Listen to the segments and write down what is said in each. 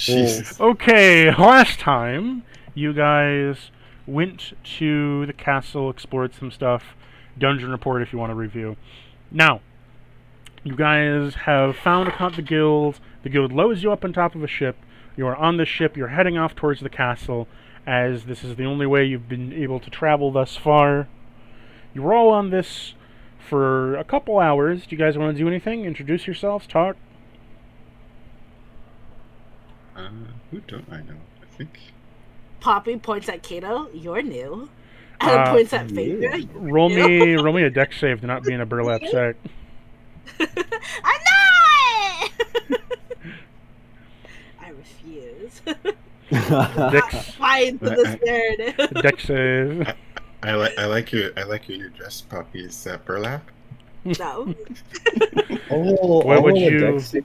Jesus. Okay, last time you guys went to the castle, explored some stuff. Dungeon report if you want to review. Now, you guys have found the guild. The guild loads you up on top of a ship. You are on the ship. You're heading off towards the castle, as this is the only way you've been able to travel thus far. You were all on this for a couple hours. Do you guys want to do anything? Introduce yourselves, talk? Who don't I know? I think. Poppy points at Kato. You're new. Uh, Points at yeah. Phaedra. roll me a deck save to not be in a burlap sack. I know it! I refuse. Dex, Buy into this narrative. deck save. I like your new dress, Poppy's burlap. No. I'll What would roll a you- dex save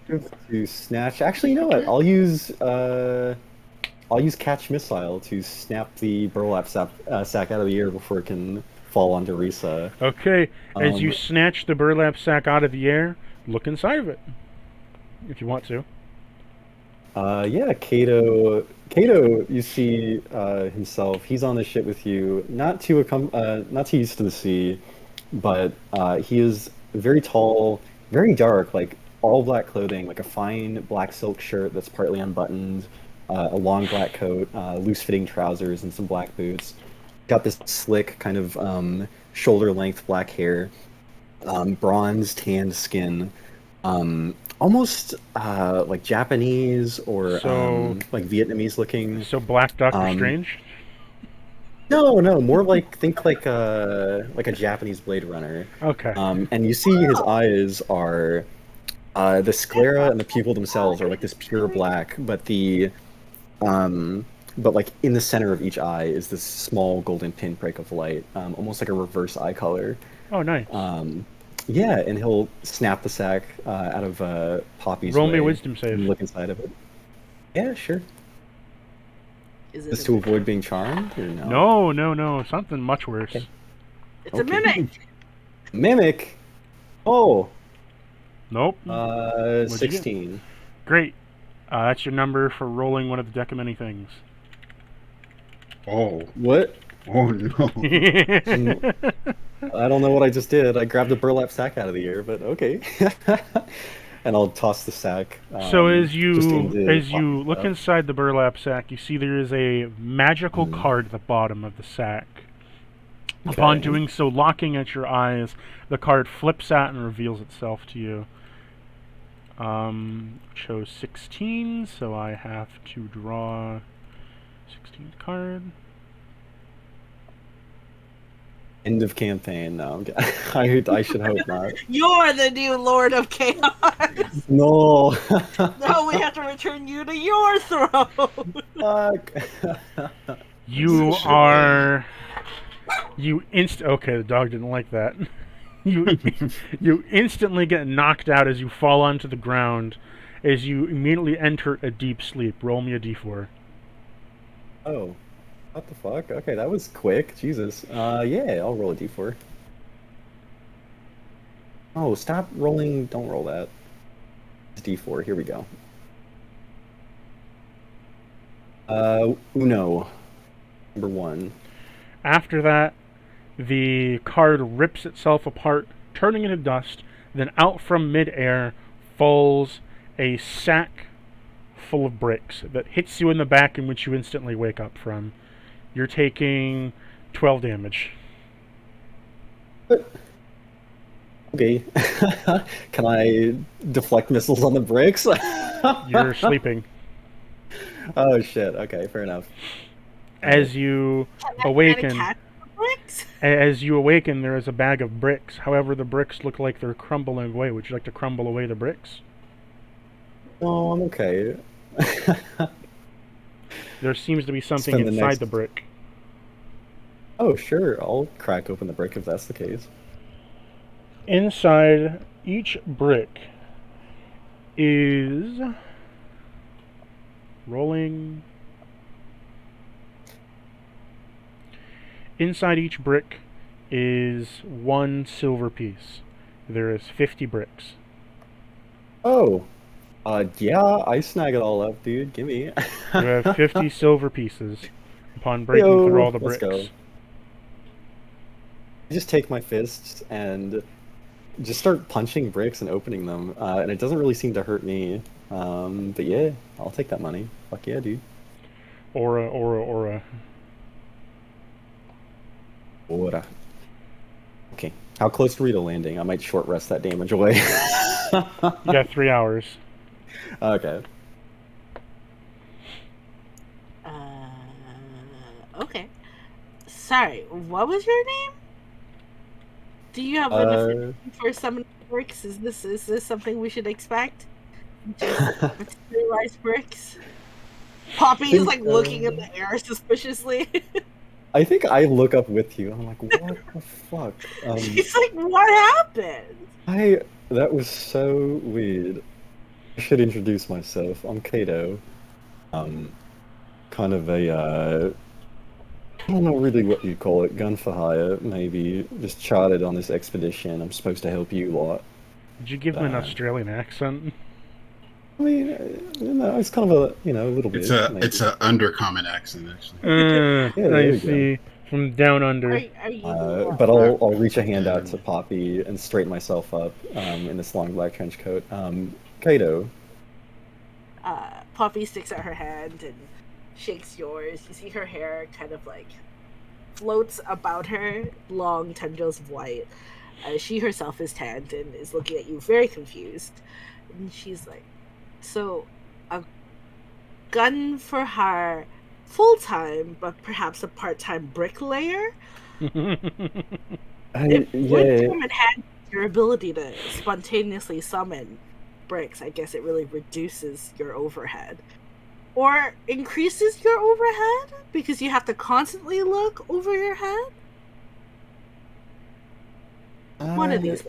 to snatch. Actually, you know what? I'll use catch missile to snap the burlap sack out of the air before it can fall onto Risa. Okay, as you Um, snatch the burlap sack out of the air, look inside of it. If you want to. Yeah, Kato, you see himself. He's on the ship with you. Not too used to the sea, but he is very tall, very dark, like all black clothing, like a fine black silk shirt that's partly unbuttoned, a long black coat, loose-fitting trousers, and some black boots. Got this slick kind of shoulder-length black hair, bronze tanned skin. Almost like Japanese or So- like Vietnamese looking. So Black Doctor Strange? No, more like think like a Japanese Blade Runner. Okay. And you see his eyes are the sclera and the pupil themselves are like this pure black, but but like in the center of each eye is this small golden pinprick of light, almost like a reverse eye color. Oh, nice. Yeah, and he'll snap the sack out of Poppy's Roll me a way wisdom save. and look inside of it. Yeah, sure. Is it Just to avoid being charmed, or No, something much worse. Okay. It's a mimic. Mimic. Oh, Nope. you get? 16. Great. That's your number for rolling one of the deck of many things. Oh, What? oh no. I don't know what I just did. I grabbed a burlap sack out of the air, but okay. And I'll toss the sack. So as just you into look Poppy's inside the burlap sack, you see there is a magical card at the bottom of the sack. Upon Okay. doing so, locking at your eyes, the card flips out and reveals itself to you. Chose 16, so I have to draw 16th card. End of campaign. No, I should hope not. You're the new Lord of Chaos. No. No, we have to return you to your throne. Fuck. You Shit. are. Okay, the dog didn't like that. You instantly get knocked out as you fall onto the ground, as you immediately enter a deep sleep. Roll me a d4. Oh. What the fuck? Okay, that was quick. Jesus. Yeah, I'll roll a d4. Oh, stop rolling. Don't roll that. It's d4. Here we go. Uno. Number 1. After that, the card rips itself apart, turning into dust. Then out from midair falls a sack full of bricks that hits you in the back, in which you instantly wake up from. You're taking 12 damage. Okay. Can I deflect missiles on the bricks? You're sleeping. Oh shit. Okay, fair enough. As you Can I awaken, catch the bricks? there is a bag of bricks. However, the bricks look like they're crumbling away. Would you like to crumble away the bricks? No, I'm okay. There seems to be something Spend the inside next- the brick. Oh sure, I'll crack open the brick if that's the case. Inside each brick is rolling. Inside each brick is 1 silver piece. There is 50 bricks. Oh. Yeah, I snag it all up, dude. Gimme. You have 50 silver pieces upon breaking through Yo, all the let's go. bricks. I just take my fists and just start punching bricks and opening them, and it doesn't really seem to hurt me. But yeah, I'll take that money. Fuck yeah, dude. Aura. Ora. Okay, how close are we to landing? I might short rest that damage away. You got 3 hours. Okay. Okay. Sorry, what was your name? Do you have an Uh, affinity for summoning bricks? Is this something we should expect? Just materialized bricks? Poppy is like looking in the air suspiciously. I think I look up with you. I'm like, what the fuck? She's like, what happened? That was so weird. I should introduce myself. I'm Kato. Kind of I don't know really what you call it, gun for hire, maybe. Just charted on this expedition. I'm supposed to help you lot. Did you give him an Australian accent? I mean, it's kind of a little bit. Maybe. It's a undercommon accent actually. Yeah, there I you see. From down under. Are you? But I'll reach a hand out to Poppy and straighten myself up in this long black trench coat. Kato. Poppy sticks out her hand and shakes yours. You see her hair kind of like floats about her, long tendrils of white. She herself is tanned and is looking at you very confused. And she's like, so, a gun for hire full time, but perhaps a part time bricklayer? It would come in handy your ability to spontaneously summon bricks. I guess it really reduces your overhead. Or increases your overhead because you have to constantly look over your head? One of these.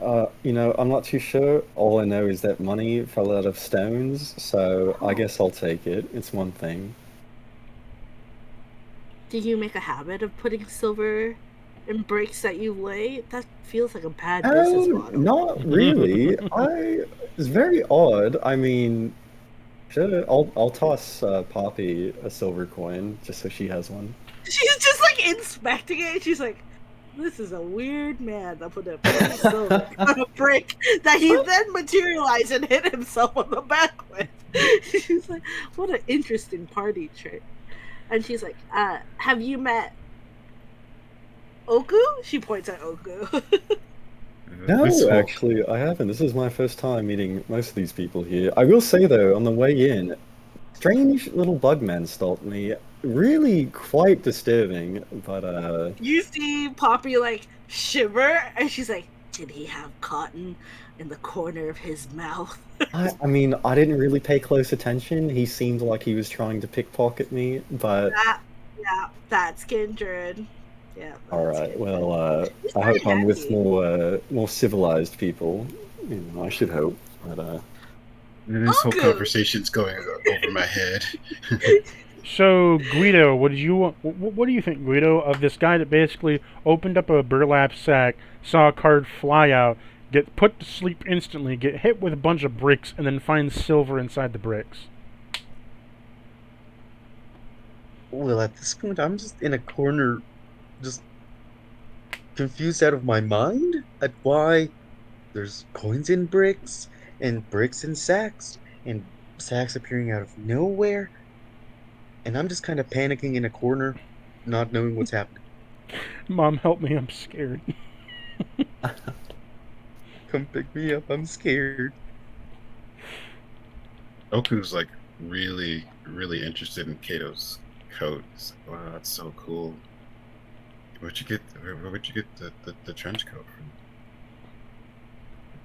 I'm not too sure. All I know is that money fell out of stones, so I guess I'll take it. It's one thing. Do you make a habit of putting silver in bricks that you lay? That feels like a bad business model. Not really. It's very odd. I mean, sure, I'll toss Poppy a silver coin just so she has one. She's just like inspecting it. She's like, this is a weird man that put a piece of silver on a brick that he then materialized and hit himself on the back with. She's like, what an interesting party trick. And she's like, have you met Oku? She points at Oku. No, actually, I haven't. This is my first time meeting most of these people here. I will say, though, on the way in, strange little bugmen stopped me. Really quite disturbing, but You see Poppy like shiver, and she's like, did he have cotton in the corner of his mouth? I mean, I didn't really pay close attention. He seemed like he was trying to pickpocket me, but... That's kindred. Yeah. Alright, well, I hope I'm with more civilized people. I should hope, but This whole conversation's going over my head. So, Guido, what do you think, Guido, of this guy that basically opened up a burlap sack, saw a card fly out, get put to sleep instantly, get hit with a bunch of bricks, and then find silver inside the bricks? Well, at this point, I'm just in a corner, just confused out of my mind at why there's coins in bricks, and bricks in sacks, and sacks appearing out of nowhere. And I'm just kind of panicking in a corner, not knowing what's happening. Mom, help me, I'm scared. Come pick me up, I'm scared. Oku's like really, really interested in Kato's coat. Wow, that's so cool. Where'd you get the trench coat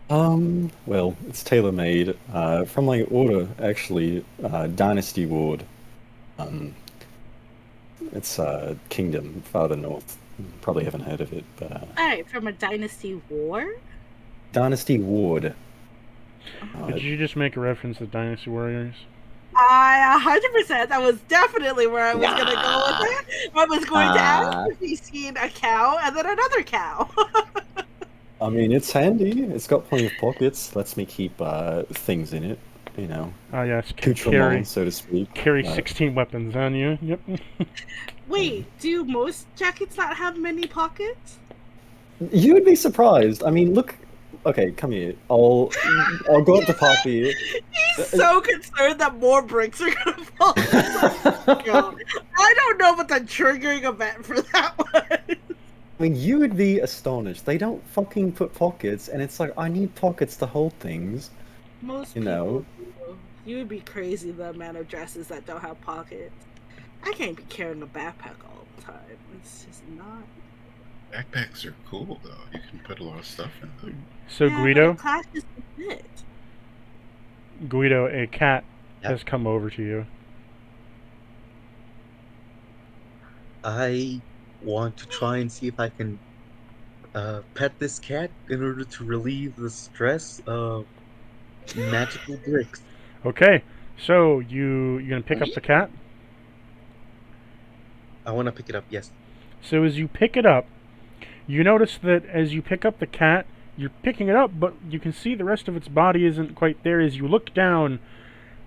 from? Well, it's tailor-made from my order, actually, Dynasty Ward. It's Kingdom, farther north. Probably haven't heard of it, but... Alright, from a Dynasty War? Dynasty Ward. Did you just make a reference to Dynasty Warriors? 100%. That was definitely where I was going to go with it. I was going to ask if he's seen a cow and then another cow. I mean, it's handy. It's got plenty of pockets. Lets me keep things in it. Yes, accoutrement, so to speak. carry 16 weapons on you. Yep. Wait, do most jackets not have many pockets? You would be surprised. I mean, look. Okay, come here. I'll go up to Poppy. He's so concerned that more bricks are gonna fall. Yo, I don't know what the triggering event for that was. I mean, you would be astonished. They don't fucking put pockets, and it's like, I need pockets to hold things. Most You know. people do. You would be crazy the amount of dresses that don't have pockets. I can't be carrying a backpack all the time. It's just not. Backpacks are cool though. You can put a lot of stuff in them. So Yeah, Guido, but it clashes with it. Guido, a cat Yep. has come over to you. I want to try and see if I can pet this cat in order to relieve the stress of magical bricks. Okay, so you gonna pick up the cat? I want to pick it up, yes. So as you pick it up, you notice that as you pick up the cat, you're picking it up, but you can see the rest of its body isn't quite there. As you look down,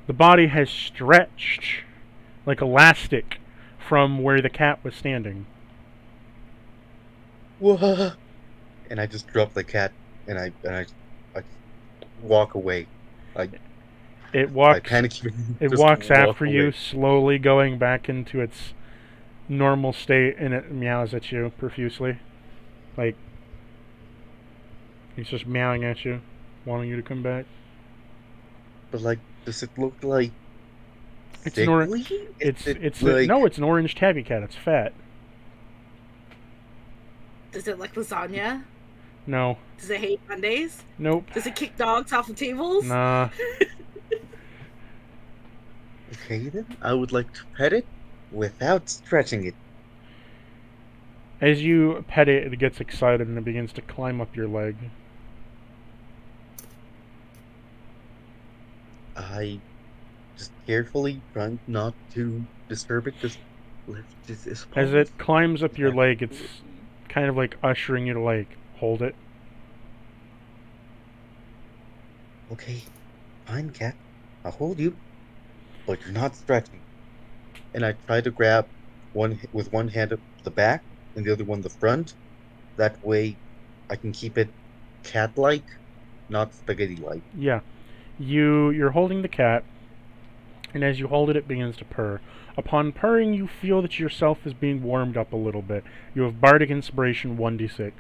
the body has stretched like elastic from where the cat was standing. Whoa! And I just drop the cat and I walk away. It I walks. panic. It just walks walk after you, away. slowly going back into its normal state, and it meows at you profusely. Like, it's just meowing at you, wanting you to come back. But like, does it look like It's an or- sickly? No, it's an orange tabby cat. It's fat. Does it like lasagna? No. Does it hate Mondays? Nope. Does it kick dogs off of tables? Nah. Okay then, I would like to pet it without stretching it. As you pet it, it gets excited and it begins to climb up your leg. I just carefully try not to disturb it. Just lift this As it climbs up your leg, it's kind of like ushering you to like hold it. Okay, fine, cat. I'll hold you, but you're not stretching. And I try to grab with one hand up the back and the other one the front. That way, I can keep it cat-like, not spaghetti-like. Yeah. You're holding the cat, and as you hold it, it begins to purr. Upon purring, you feel that yourself is being warmed up a little bit. You have Bardic Inspiration 1d6.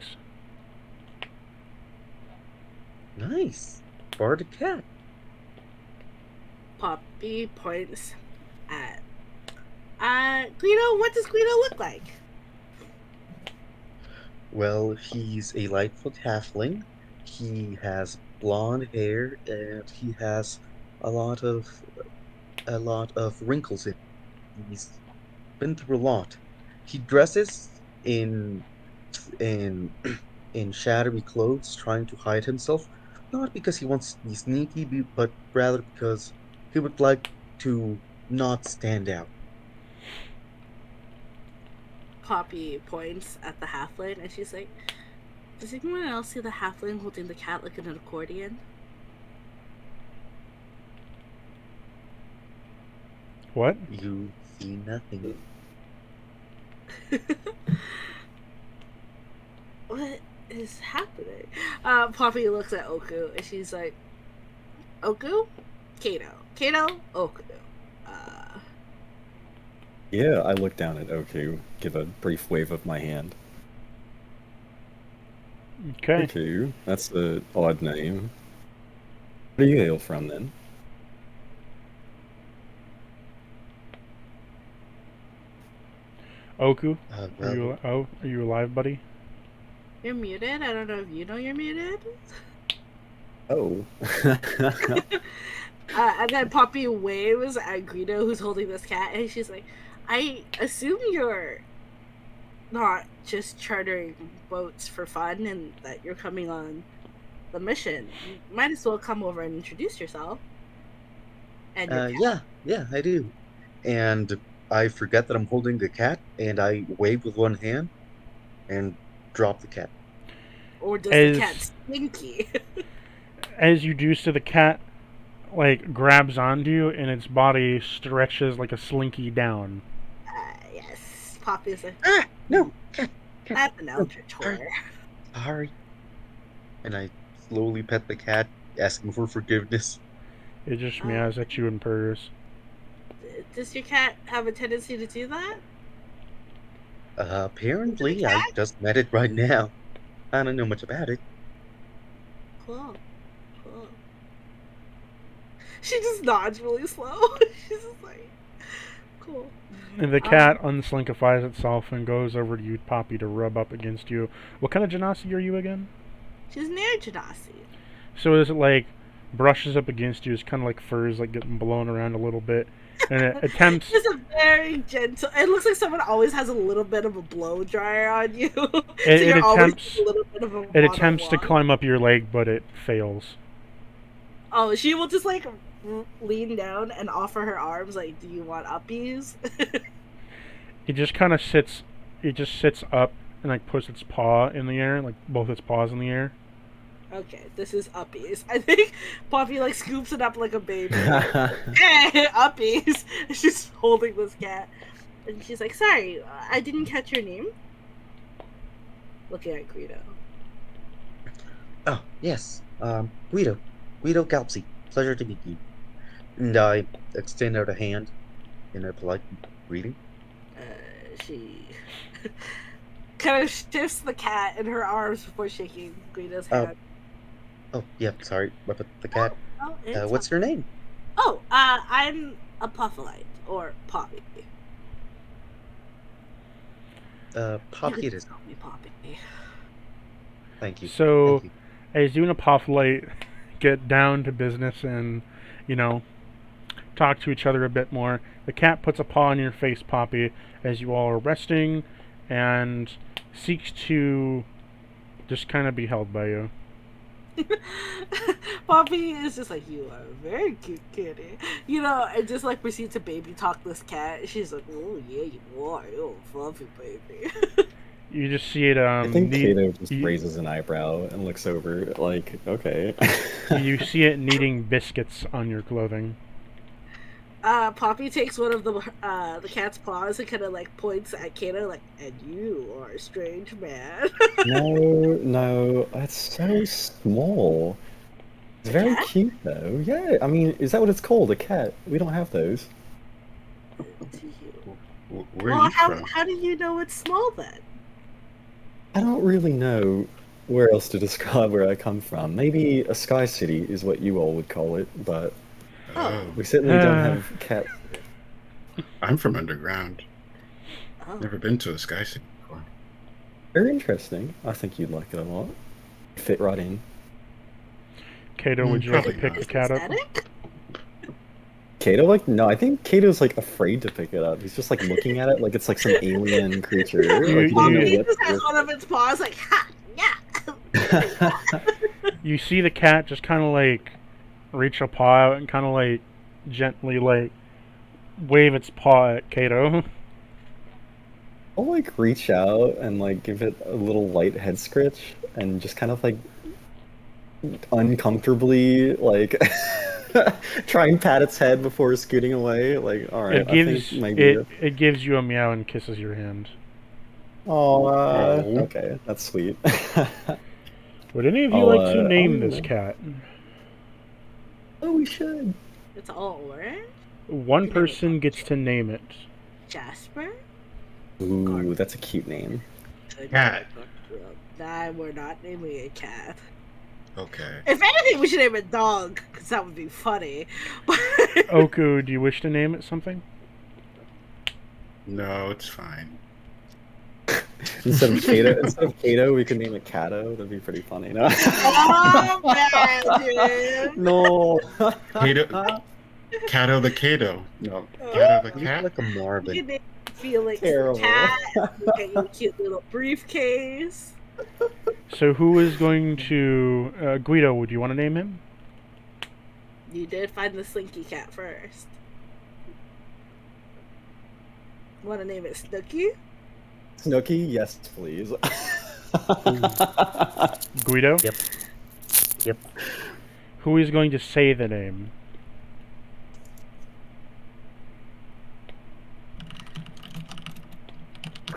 Nice. Bard a cat. Poppy points at Guido. What does Guido look like? Well, he's a Lightfoot halfling. He has blonde hair and he has a lot of wrinkles in him. He's been through a lot. He dresses in in in shadowy clothes, trying to hide himself, not because he wants to be sneaky, but rather because he would like to not stand out. Poppy points at the halfling and she's like, "Does anyone else see the halfling holding the cat like an accordion?" What? You see nothing. What is happening? Poppy looks at Oku and she's like, "Oku, Kato, Oku." Yeah, I look down at Oku, give a brief wave of my hand. Okay. Oku, that's an odd name. Where do you hail from then? Oku, Well, are you alive, buddy? You're muted. I don't know if you know you're muted. Oh. And then Poppy waves at Guido, who's holding this cat, and she's like, "I assume you're not just chartering boats for fun and that you're coming on the mission. You might as well come over and introduce yourself." And your cat. yeah, I do. And I forget that I'm holding the cat, and I wave with one hand and drop the cat. Or does the cat stinky? As you do so, the cat like grabs onto you, and its body stretches like a slinky down. Yes, Poppy's like, Ah, no, cat, at an eldritch sorry. horror. Sorry. And I slowly pet the cat, asking for forgiveness. It just Oh. meows at you and purrs. Does your cat have a tendency to do that? Apparently, I just met it right now. I don't know much about it. Cool. She just nods really slow. She's just like, cool. And the cat unslinkifies itself and goes over to you, Poppy, to rub up against you. What kind of genasi are you again? She's near Janasi. So is it like brushes up against you? It's kind of like furs, like getting blown around a little bit, and it attempts. It's a very gentle. It looks like someone always has a little bit of a blow dryer on you. It attempts. A little bit of a It attempts to one-on-one. climb up your leg, but it fails. Oh, she will just like lean down and offer her arms. Like, do you want uppies? It just kind of sits. It just sits up and like puts its paw in the air, like both its paws in the air. Okay, this is uppies. I think Poppy like scoops it up like a baby. Hey, uppies! She's holding this cat, and she's like, "Sorry, I didn't catch your name." Looking at Guido. Oh, yes. Guido Galpsy. Pleasure to meet you. And I extend out a hand in a polite greeting. She kind of shifts the cat in her arms before shaking Guido's hand. Oh, yeah, sorry about the cat. It's What's your name? Oh, I'm a Puffalite, or Poppy. Poppy it is. Call me Poppy. Thank you. So, Thank you. as you and Apophyllite get down to business and, talk to each other a bit more, the cat puts a paw on your face, Poppy, as you all are resting, and seeks to just kind of be held by you. Poppy is just like, you are a very cute kitty. And just like proceeds to baby talk this cat. She's like, oh yeah, you are. You're a fluffy baby. You just see it, I think Kato just raises an eyebrow and looks over, like, okay. You see it kneading biscuits on your clothing. Poppy takes one of the cat's paws and kind of like points at Kato, like, and you are a strange man. No, that's so small. It's very cute though. Yeah, I mean, is that what it's called? A cat? We don't have those. Where are you from? How do you know it's small then? I don't really know where else to describe where I come from. Maybe a sky city is what you all would call it, but we certainly don't have cats. I'm from underground. Oh. Never been to a sky city before. Very interesting. I think you'd like it a lot. Fit right in. Kato, would you like to Probably pick the not. cat up? Aesthetic? Kato, no, I think Kato's like afraid to pick it up. He's just like looking at it like it's like some alien creature. Like, he doesn't know Poppy what just to has do. one of its paws, like, ha, yeah. You see the cat just kind of like reach a paw out and kind of like gently like wave its paw at Kato. I'll like reach out and like give it a little light head scratch and just kind of like uncomfortably like try and pat its head before scooting away. Like, all right, It gives I think maybe it gives you a meow and kisses your hand. Oh, okay, that's sweet. Would any of you like to name this cat? Oh, we should. It's all orange. One person gets to name it. Jasper? Ooh, that's a cute name. Cat. Nah, we're not naming a cat. Okay. If anything, we should name it dog, because that would be funny. Oku, do you wish to name it something? No, it's fine. Instead of Kato, we could name it Kato. That'd be pretty funny. No. Oh man, dude. No. Kato the Kato. No, Kato the You cat. like a You Marvin. can name Felix Terrible. the cat. You get your cute little briefcase. So who is going to Guido? Would you want to name him? You did find the slinky cat first. Want to name it Snooky? Snooky, yes, please. Guido. Yep. Who is going to say the name?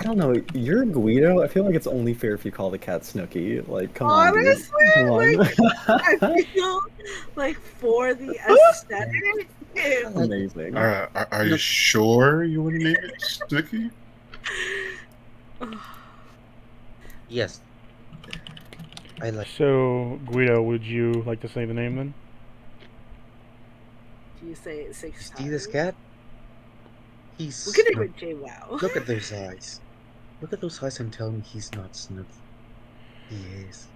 I don't know. You're Guido. I feel like it's only fair if you call the cat Snooky. Like, come on, dude. Honestly, Come on. like, I feel like for the aesthetic, it, Amazing. Are you sure you want to name it Snooky? Yes. I like. So, Guido, would you like to say the name then? do you say it 6 times? See this cat? He's. Look at him not- with J-Wow. Look at those eyes. Look at those eyes and tell me he's not Snooky. He is.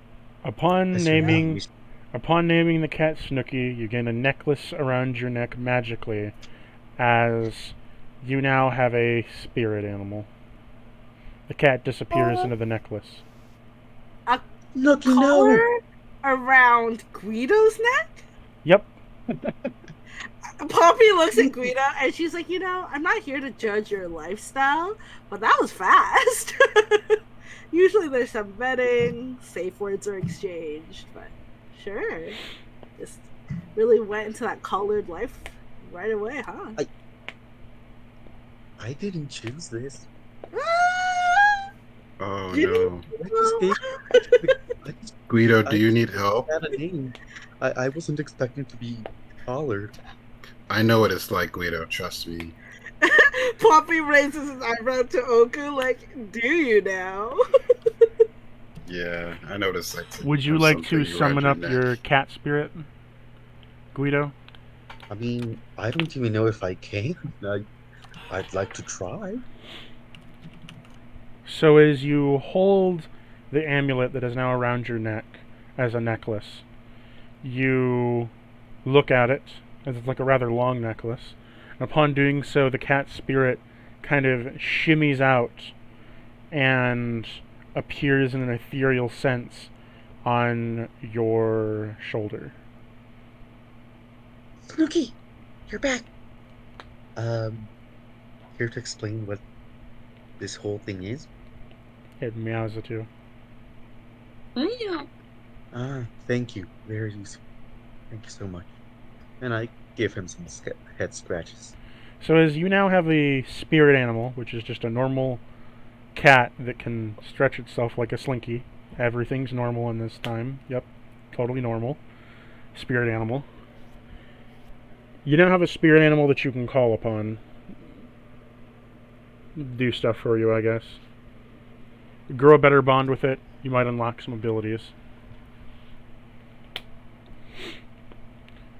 Upon That's naming right. Upon naming the cat Snooky, you gain a necklace around your neck magically, as you now have a spirit animal. The cat disappears into the necklace. A Snooky, no! collar around Guido's neck? Yep. Poppy looks at Guido and she's like, I'm not here to judge your lifestyle, but that was fast. Usually there's some vetting, safe words are exchanged, but sure. Just really went into that collared life right away, huh? I didn't choose this. Oh Didn't- no. Guido, do you need help? Had a name. I wasn't expecting to be collared. I know what it's like, Guido. Trust me. Poppy raises his eyebrow to Oku like, do you now? Yeah, I know what it's like. Would you have like to something summon up around your your neck. cat spirit, Guido? I mean, I don't even know if I can. I'd like to try. So as you hold the amulet that is now around your neck as a necklace, you look at it, as it's like a rather long necklace. Upon doing so, the cat spirit kind of shimmies out and appears in an ethereal sense on your shoulder. Snooky, you're back. Here to explain what this whole thing is. It meows at you. Ah, thank you. Very useful. Thank you so much. And I give him some head scratches. So as you now have a spirit animal, which is just a normal cat that can stretch itself like a slinky. Everything's normal in this time. Yep, totally normal. Spirit animal. You now have a spirit animal that you can call upon. Do stuff for you, I guess. Grow a better bond with it. You might unlock some abilities.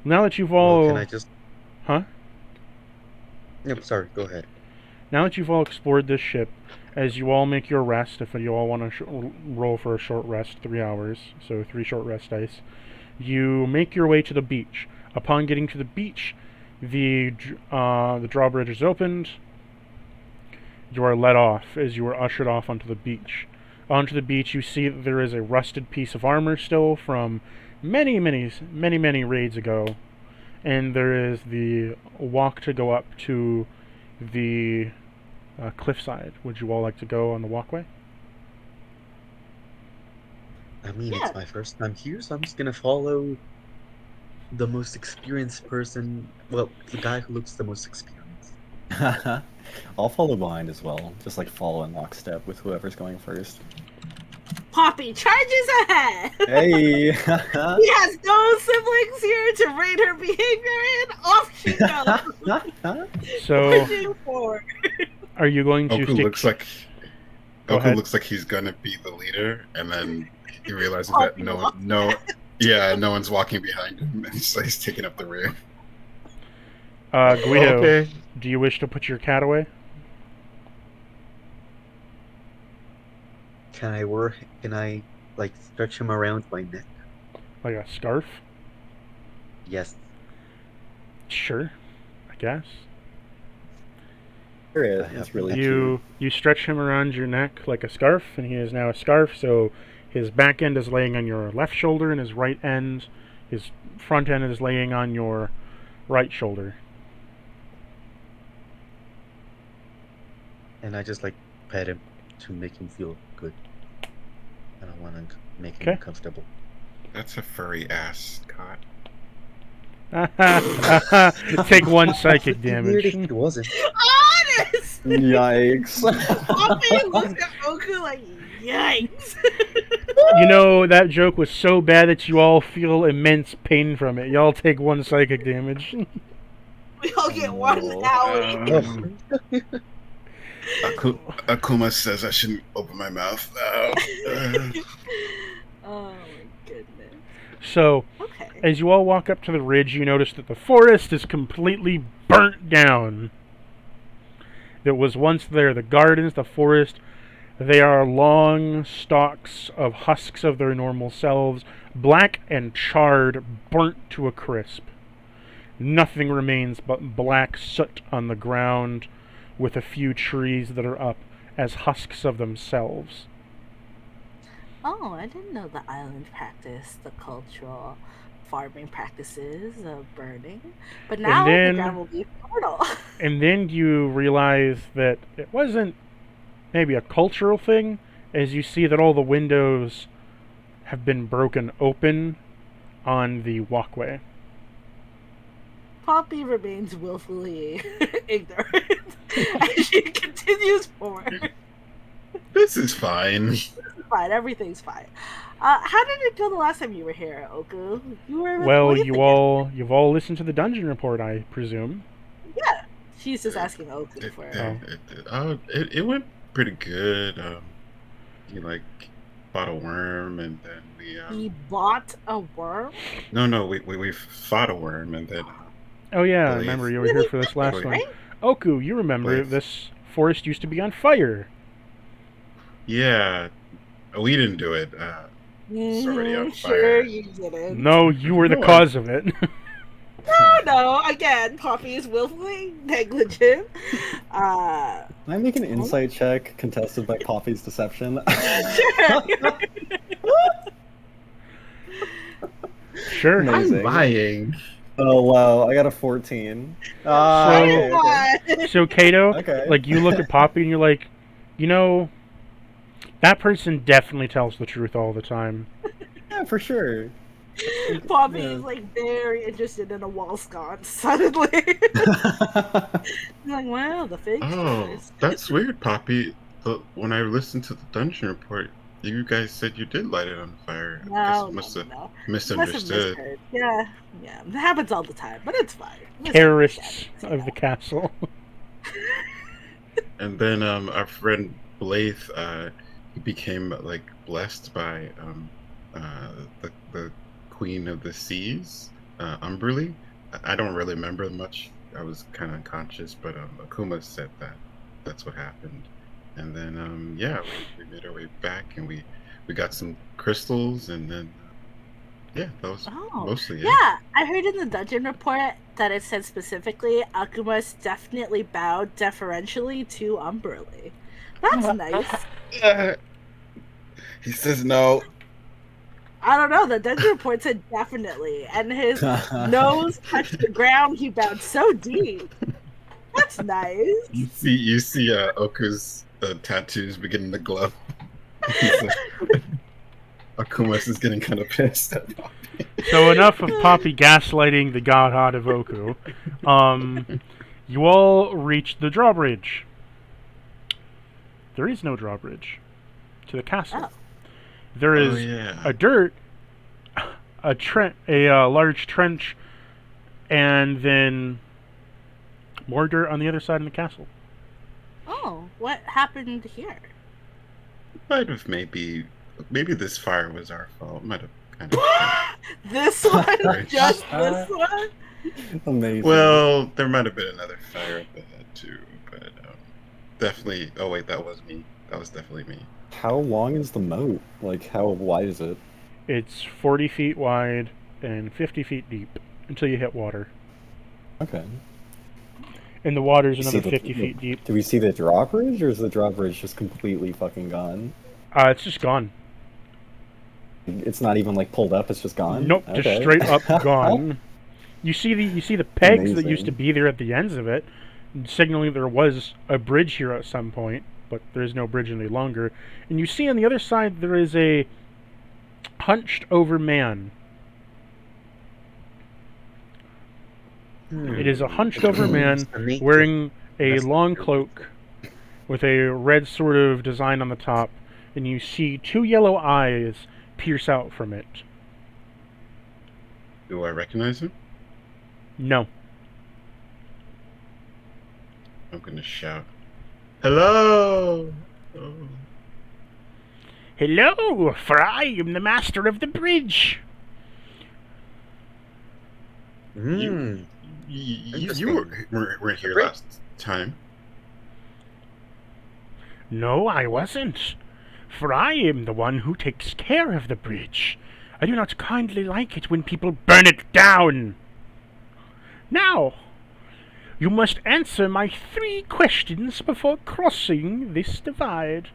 Now that you've all... Well, can I just... Huh? Yep, sorry, go ahead. Now that you've all explored this ship, as you all make your rest, if you all want to roll for a short rest, 3 hours, so 3 short rest dice, you make your way to the beach. Upon getting to the beach, the drawbridge is opened. You are let off as you are ushered off onto the beach. Onto the beach, you see that there is a rusted piece of armor still from many raids ago, and there is the walk to go up to the cliffside. Would you all like to go on the walkway? I mean, Yeah. it's my first time here, so I'm just gonna follow the most experienced person. Well, the guy who looks the most experienced. I'll follow behind as well. Just like follow in lockstep with whoever's going first. Poppy charges ahead. Hey! He has no siblings here to rate her behavior, and off she goes. So, Pushing forward. are you going to Oku stick... looks like Go Oku ahead. looks like he's gonna be the leader, and then he realizes Oh, that no one's walking behind him, and so he's taking up the rear. Guido, Okay. do you wish to put your cat away? Can I like stretch him around my neck? Like a scarf? Yes. Sure, I guess. There it is. That's really You stretch him around your neck like a scarf, and he is now a scarf, so his back end is laying on your left shoulder, and his front end is laying on your right shoulder. And I just like pet him to make him feel good. I don't want to make him Okay. uncomfortable. That's a furry ass cot. Take 1 psychic It'd be weird if damage. it wasn't. this? Yikes. Poppy looks at Oku like, yikes. You know, that joke was so bad that you all feel immense pain from it. Y'all take 1 psychic damage. We all get one No. owie. Akuma says I shouldn't open my mouth. Oh my goodness. So, Okay. as you all walk up to the ridge, you notice that the forest is completely burnt down. That was once there. The gardens, the forest, they are long stalks of husks of their normal selves, black and charred, burnt to a crisp. Nothing remains but black soot on the ground, with a few trees that are up as husks of themselves. Oh, I didn't know the island practiced the cultural farming practices of burning. But now then- the ground will be fertile. And then you realize that it wasn't maybe a cultural thing, as you see that all the windows have been broken open on the walkway. Poppy remains willfully ignorant as she continues forward. This is fine. Fine, everything's fine. How did it go the last time you were here, Oku? You were with Well, Wraith you've again. all listened to the dungeon report, I presume. Yeah, she's just asking Oku for. It went pretty good. He like fought a worm, and then He bought a worm. no, we fought a worm, and then Oh yeah, I Believe. remember you were here for this last one. Right? Oku, you remember Believe. this forest used to be on fire. yeah, we didn't do it. It's already on Sure, fire. you didn't. No, you were the No, cause of it. No, again, Poppy is willfully negligent. Can I make an insight check contested by Poppy's deception? Sure. Sure. Amazing. I'm lying. Oh wow, I got a 14. So- Okay, okay. What? So Kato, Okay. like you look at Poppy and you're like, you know, that person definitely tells the truth all the time. Yeah, for sure. Poppy Yeah. is like very interested in a wall sconce suddenly. Like, wow, the fake Oh, stories. that's weird, Poppy. When I listened to the dungeon report, you guys said you did light it on fire. I guess No, I must have no. Must have misunderstood. misheard. Yeah, it happens all the time, but it's fine. Terrorists Misunderstandings, of the castle. And then our friend Wraith, he became like blessed by the Queen of the Seas, Umberly. I don't really remember much. I was kind of unconscious, but Akuma said that that's what happened. And then yeah, we made our way back, and we got some crystals, and then yeah, that was Oh, mostly it. yeah, I heard in the dungeon report that it said specifically Akuma's definitely bowed deferentially to Umberly. That's nice. He says no. I don't know, the dungeon report said definitely, and his nose touched the ground, he bowed so deep. That's nice. You see Oku's tattoos beginning to glow. He's like, Akumas is getting kind of pissed at Poppy. So enough of Poppy gaslighting the godheart of Oku. You all reach the drawbridge. There is no drawbridge to the castle. Oh. There is Oh, yeah. a large trench, and then more dirt on the other side of the castle. Oh, what happened here? Might have maybe this fire was our fault. Might have kind of. This one? Right. Just this one? Amazing. Well, there might have been another fire up ahead too, but definitely. Oh wait, that was me. That was definitely me. How long is the moat? Like, how wide is it? It's 40 feet wide and 50 feet deep until you hit water. Okay. And the water's You see another the- 50 feet deep. Do we see the drawbridge, or is the drawbridge just completely fucking gone? It's just gone. It's not even like pulled up; it's just gone. Nope, Okay. just straight up gone. You see the pegs that used to Amazing. be there at the ends of it, signaling there was a bridge here at some point, but there is no bridge any longer. And you see on the other side there is a hunched over man. It is a hunched over man wearing a That's long true. cloak with a red sort of design on the top, and you see two yellow eyes pierce out from it. Do I recognize him? No. I'm gonna shout, "Hello!" Oh. Hello, for I am the master of the bridge. Hmm. You Interesting. weren't here Great. last time. No, I wasn't. For I am the one who takes care of the bridge. I do not kindly like it when people burn it down. Now, you must answer my 3 questions before crossing this divide.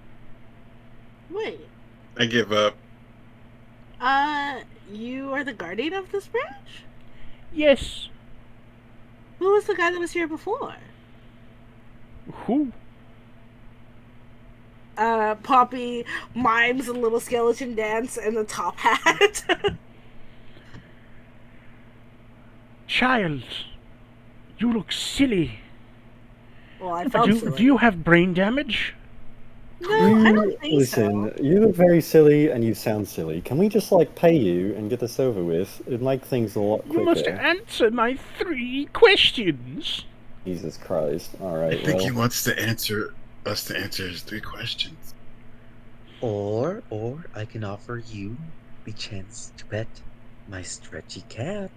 Wait. I give up. You are the guardian of this bridge? Yes. Who was the guy that was here before? Who? Poppy mimes a little skeleton dance and the top hat. Child, you look silly. Well, I felt silly. Do you have brain damage? No, I don't think Listen, so. you look very silly and you sound silly. Can we just like pay you and get this over with? It'd make things a lot quicker. You must answer my 3 questions. Jesus Christ. Alright, I think well. he wants to answer his 3 questions. Or I can offer you the chance to pet my stretchy cat.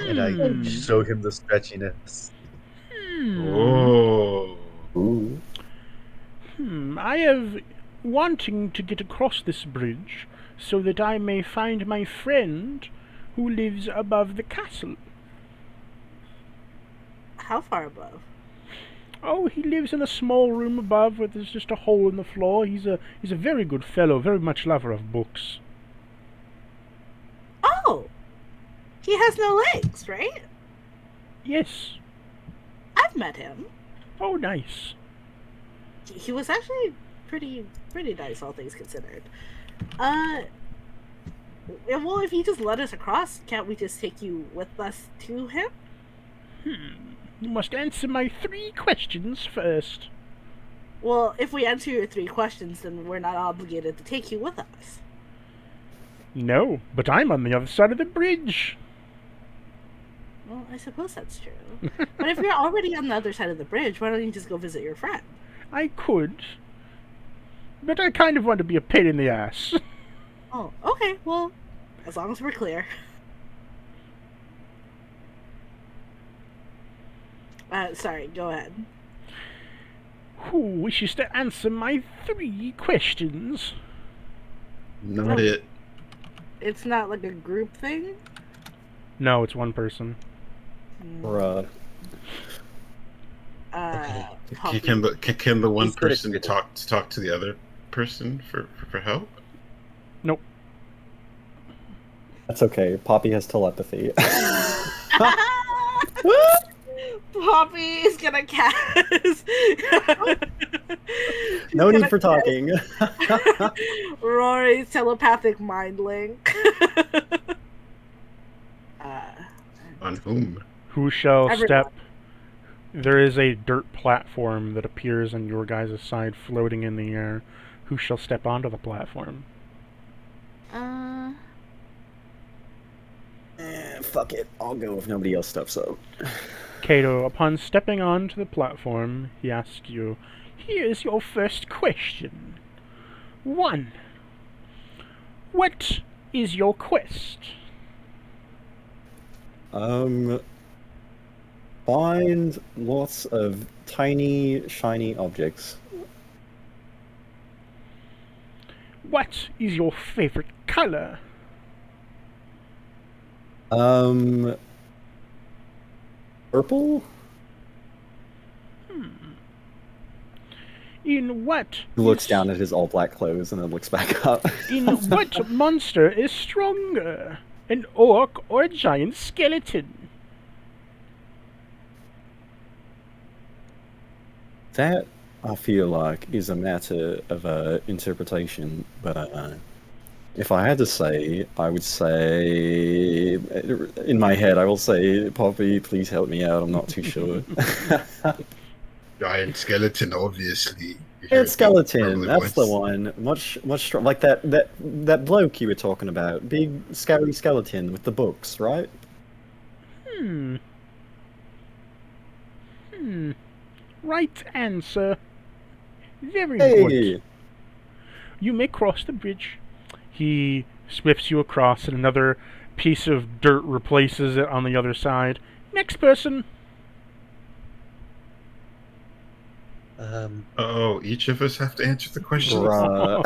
And I show him the stretchiness. Oh. Ooh. I have wanting to get across this bridge so that I may find my friend who lives above the castle. How far above? Oh, he lives in a small room above where there's just a hole in the floor. He's a very good fellow, very much lover of books. Oh! He has no legs, right? Yes. I've met him. Oh, nice. He was actually pretty nice, all things considered. Well, if you just let us across, can't we just take you with us to him? You must answer my 3 questions first. Well, if we answer your 3 questions, then we're not obligated to take you with us. No, but I'm on the other side of the bridge. Well, I suppose that's true. But if you're already on the other side of the bridge, why don't you just go visit your friend? I could, but I kind of want to be a pain in the ass. Oh, okay, well, as long as we're clear. Sorry, go ahead. Who wishes to answer my 3 questions? Not it. It's not like a group thing? No, it's one person. Bruh. Poppy. Can the one He's good at person it. talk to the other person for help? Nope. That's okay. Poppy has telepathy. Poppy is gonna cast. No need for talking. Rory's telepathic mind link. On whom? Who shall Everyone. step? There is a dirt platform that appears on your guys' side floating in the air. Who shall step onto the platform? Fuck it. I'll go if nobody else steps up. Cato, upon stepping onto the platform, he asks you, "Here's your first question. 1. What is your quest?" Find lots of tiny, shiny objects. What is your favorite color? Purple? In what? He looks down at his all black clothes and then looks back up. In what monster is stronger? An orc or a giant skeleton? That, I feel like, is a matter of interpretation, but if I had to say, I would say, in my head, I will say, Poppy, please help me out, I'm not too sure. Giant skeleton, obviously. You heard It's me skeleton. probably That's the once. one. Much strong. Like that bloke you were talking about. Big scary skeleton with the books, right? Hmm. Right answer. Very good. Hey. You may cross the bridge. He swifts you across, and another piece of dirt replaces it on the other side. Next person. Oh, each of us have to answer the questions? Bruh.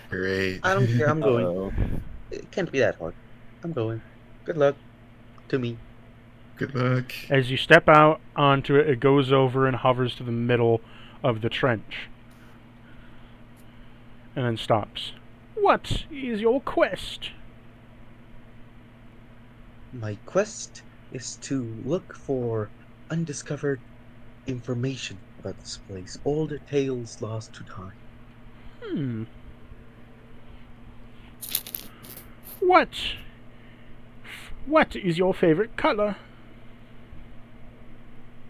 Great. I don't care. I'm going. Uh-oh. It can't be that hard. I'm going. Good luck to me. Good luck. As you step out onto it, it goes over and hovers to the middle of the trench. And then stops. What is your quest? My quest is to look for undiscovered information about this place. Older tales lost to time. What is your favorite color?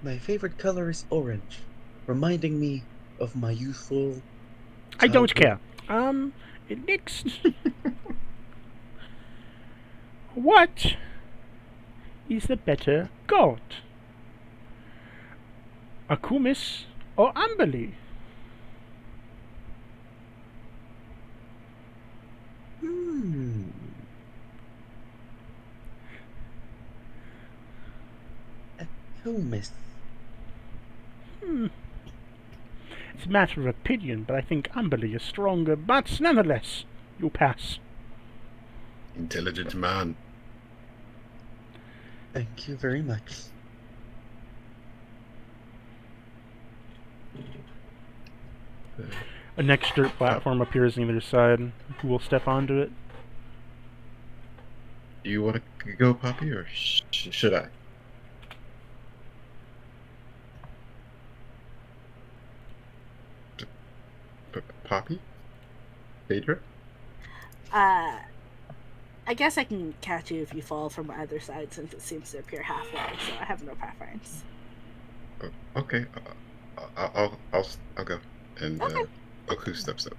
My favorite color is orange, reminding me of my youthful. I don't childhood. care. Next. What is the better god? Akumis or Amberley? Hmm. Akumis. It's a matter of opinion, but I think Amberley is stronger. But nonetheless, you pass. Intelligent man. Thank you very much. A next dirt platform appears on either side. Who will step onto it? Do you want to go, Poppy, or should I? Poppy? Phaedra? I guess I can catch you if you fall from either side, since it seems to appear halfway. So I have no preference. Okay. I'll go. And Okay. Oku steps up.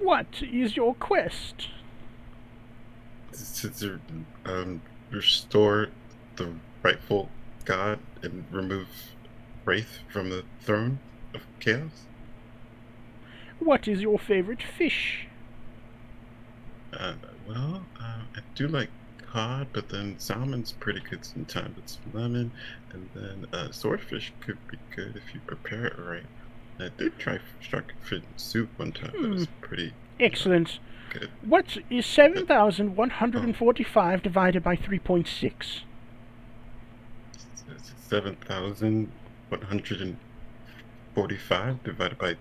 What is your quest? To restore the rightful god and remove Wraith from the throne of chaos. What is your favorite fish? I do like cod, but then salmon's pretty good sometimes with some lemon, and then swordfish could be good if you prepare it right. I did try shark fin soup one time. That was pretty Excellent. good. What is 7,145 divided by 3.6? 7,145 divided by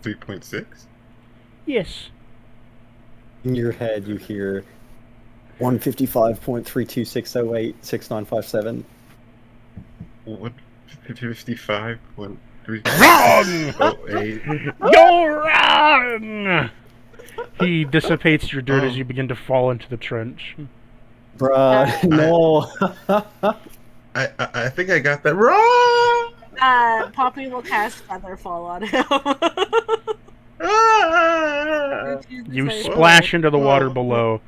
3.6. Yes. In your head, you hear 155.326086957. What? 55.3. Wrong! Oh, 8. You're wrong! He dissipates your dirt as you begin to fall into the trench. Bruh, no. I think I got that wrong. Poppy will cast Featherfall on him. You splash into the water below.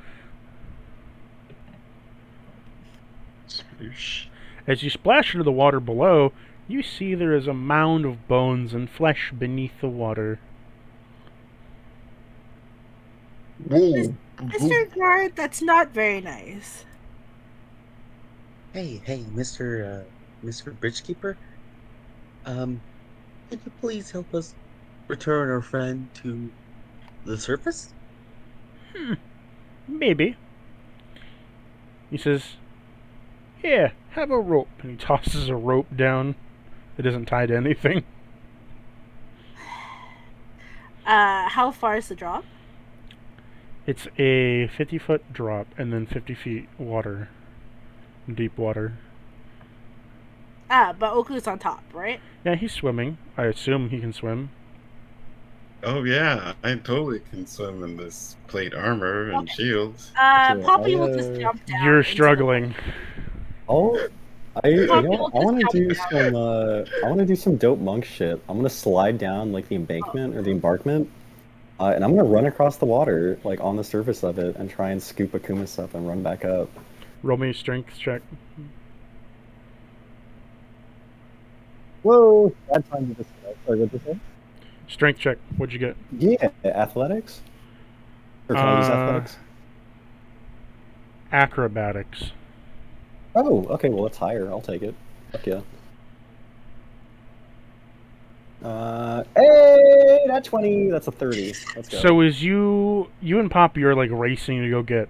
As you splash into the water below, you see there is a mound of bones and flesh beneath the water. Whoa. Mr. Guard, that's not very nice. Hey, Mr. Bridgekeeper. Could you please help us return our friend to the surface? Maybe. He says, "Here, have a rope." And he tosses a rope down that isn't tied to anything. How far is the drop? It's a 50-foot drop and then 50 feet water. Deep water. But Oku's on top, right? Yeah, he's swimming. I assume he can swim. Oh yeah, I totally can swim in this plate armor and shields. Poppy will just jump down. You're into the struggling. Oh, I want to do some I want to do some dope monk shit. I'm gonna slide down like the embankment or the embankment, and I'm gonna run across the water like on the surface of it and try and scoop Akumis up and run back up. Roll me a strength check. Whoa! Bad time to discuss. Sorry, what did you say? Strength check. What'd you get? Yeah, athletics. Or can I use athletics? Acrobatics. Oh, okay. Well, it's higher. I'll take it. Fuck yeah. Hey, that 20. That's a 30. Let's go. So as you and Poppy are like racing to go get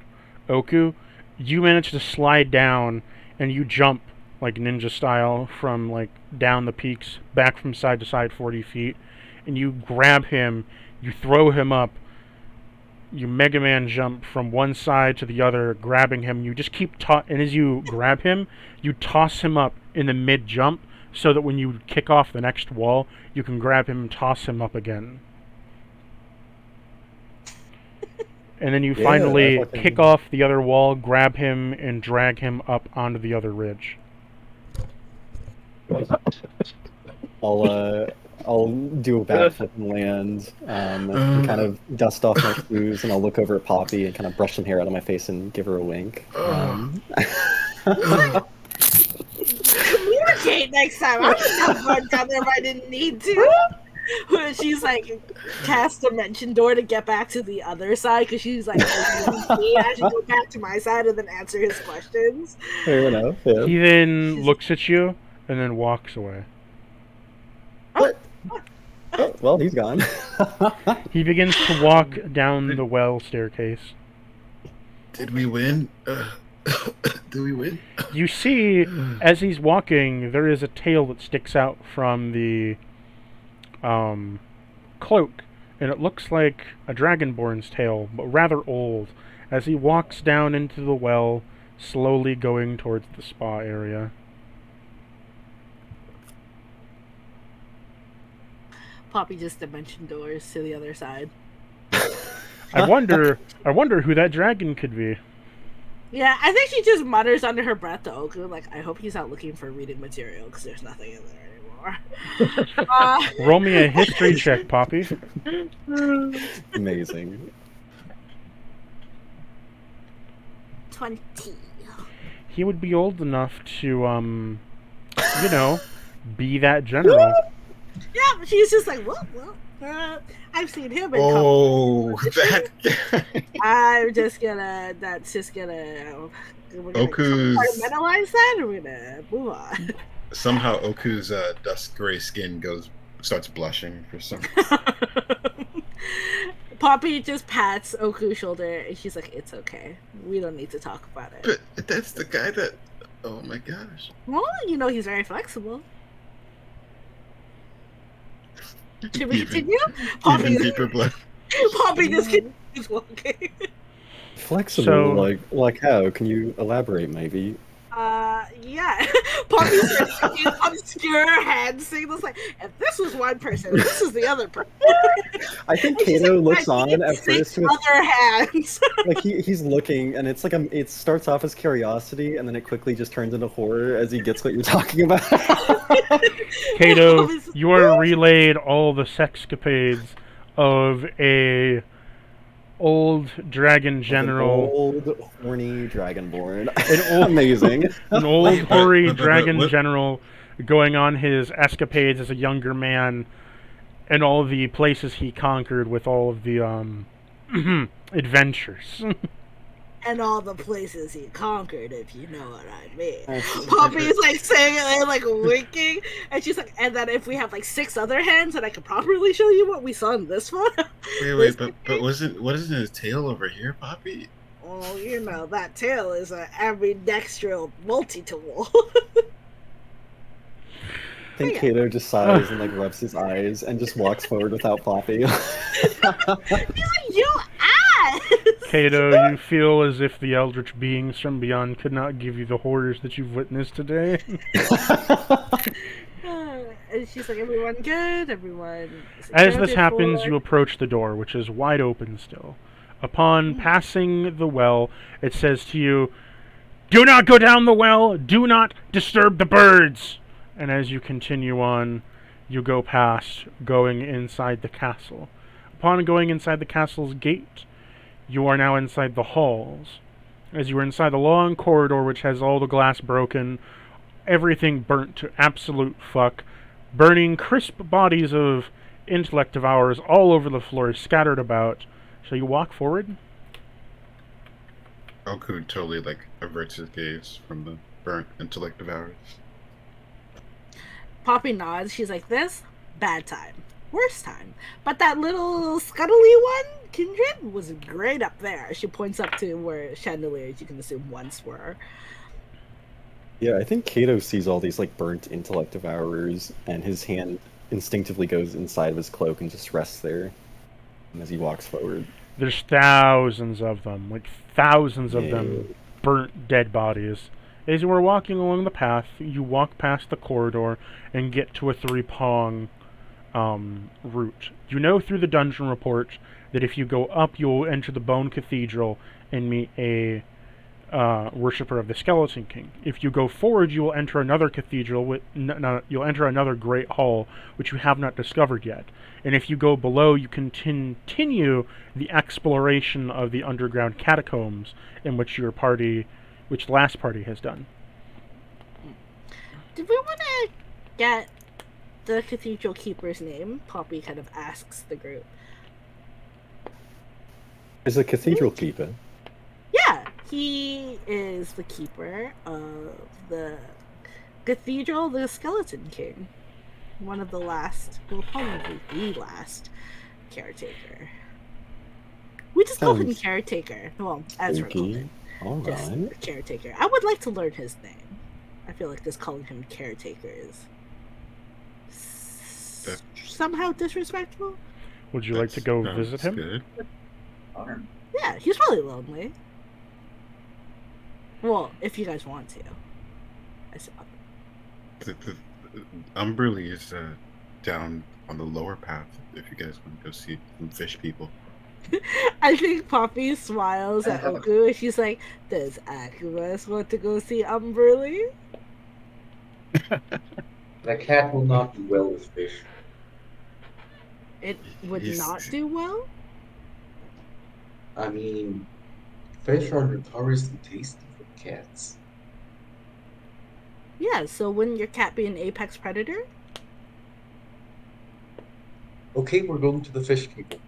Oku, you manage to slide down and you jump like ninja style from like down the peaks, back from side to side 40 feet, and you grab him, you throw him up, you Mega Man jump from one side to the other, grabbing him. You just keep and as you grab him, you toss him up in the mid jump, so that when you kick off the next wall, you can grab him and toss him up again. And then you finally kick off the other wall, grab him, and drag him up onto the other ridge. I'll do a backflip and land, and kind of dust off my shoes, and I'll look over at Poppy and kind of brush some hair out of my face and give her a wink. Communicate next time. I wouldn't have run down there if I didn't need to. She's like cast dimension door to get back to the other side because she's like, I should go back to my side and then answer his questions. Fair enough. Yeah. He then looks at you and then walks away. What? Oh, well, he's gone. He begins to walk down the well staircase. Did we win? Did we win? You see, as he's walking, there is a tail that sticks out from the cloak, and it looks like a dragonborn's tail, but rather old, as he walks down into the well, slowly going towards the spa area. Poppy just dimension doors to the other side. I wonder who that dragon could be. Yeah, I think she just mutters under her breath to Oku, like, I hope he's not looking for reading material, because there's nothing in there anymore. Roll me a history check, Poppy. Amazing. 20. He would be old enough to, be that general. Yeah, but she's just like, well, I've seen him in that guy. I'm just gonna, that's just gonna, we're gonna Oku's... compartmentalize that, and we're gonna move on. Somehow Oku's dusk gray skin starts blushing for some reason. Poppy just pats Oku's shoulder, and she's like, it's okay. We don't need to talk about it. But that's the guy that, oh my gosh. Well, he's very flexible. Should we continue? Even deeper blood. Poppy just continues walking. Flexible, So, like how? Can you elaborate, maybe? Yeah. Poppy's making obscure hand signals like, if this was one person, this is the other person. I think Kato looks on at first with other hands. like he's looking, and it's like it starts off as curiosity, and then it quickly just turns into horror as he gets what you're talking about. Kato, you are relayed all the sexcapades of a old dragon general. An old, horny dragonborn. Amazing. An old, hoary dragon what? general going on his escapades as a younger man and all the places he conquered with all of the adventures. And all the places he conquered, if you know what I mean. Poppy's like saying it and like winking, and she's like, and then if we have like 6 other hands, then I could properly show you what we saw in this one. Wait, but wasn't his tail over here, Poppy? Well, that tail is an ambidextrous multi-tool. I think Kato just sighs and like rubs his eyes and just walks forward without Poppy. He's like, you ass! Kato, you feel as if the eldritch beings from beyond could not give you the horrors that you've witnessed today. And she's like, everyone good? Everyone... As this happens, you approach the door, which is wide open still. Upon passing the well, it says to you, Do not go down the well. Do not disturb the birds. And as you continue on, you go past, going inside the castle. Upon going inside the castle's gate, you are now inside the halls. As you are inside the long corridor, which has all the glass broken, everything burnt to absolute fuck, burning crisp bodies of intellect devourers all over the floor, scattered about. Shall you walk forward? Oku totally like averts his gaze from the burnt intellect devourers. Poppy nods. She's like, this? Bad time. Worst time. But that little scuttly one, Kindred, was great up there. She points up to where chandeliers, you can assume, once were. Yeah, I think Kato sees all these like burnt intellect devourers, and his hand instinctively goes inside of his cloak and just rests there as he walks forward. There's thousands of them, like thousands of them, burnt dead bodies. As you are walking along the path, you walk past the corridor and get to a three-prong route. You know through the dungeon report that if you go up, you'll enter the Bone Cathedral and meet a worshipper of the Skeleton King. If you go forward, you will enter another cathedral. You'll enter another great hall, which you have not discovered yet. And if you go below, you can continue the exploration of the underground catacombs, in which which last party has done. Did we want to get the cathedral keeper's name? Poppy kind of asks the group. Is a cathedral keeper? Yeah, he is the keeper of the cathedral, the Skeleton King. One of the last, well, probably the last caretaker. We just call him caretaker. Well, Ezra called him. All just right. caretaker. I would like to learn his name. I feel like just calling him caretaker is somehow disrespectful. Would you like to go visit him? Good. Yeah, he's probably lonely. Well, if you guys want to. I suppose. The Umberly is down on the lower path if you guys want to go see some fish people. I think Poppy smiles at Oku and she's like, does Akumas want to go see Umberly? The cat will not do well with fish. It would not do well? I mean, fish are notoriously tasty for cats. Yeah, so wouldn't your cat be an apex predator? Okay, we're going to the fish people.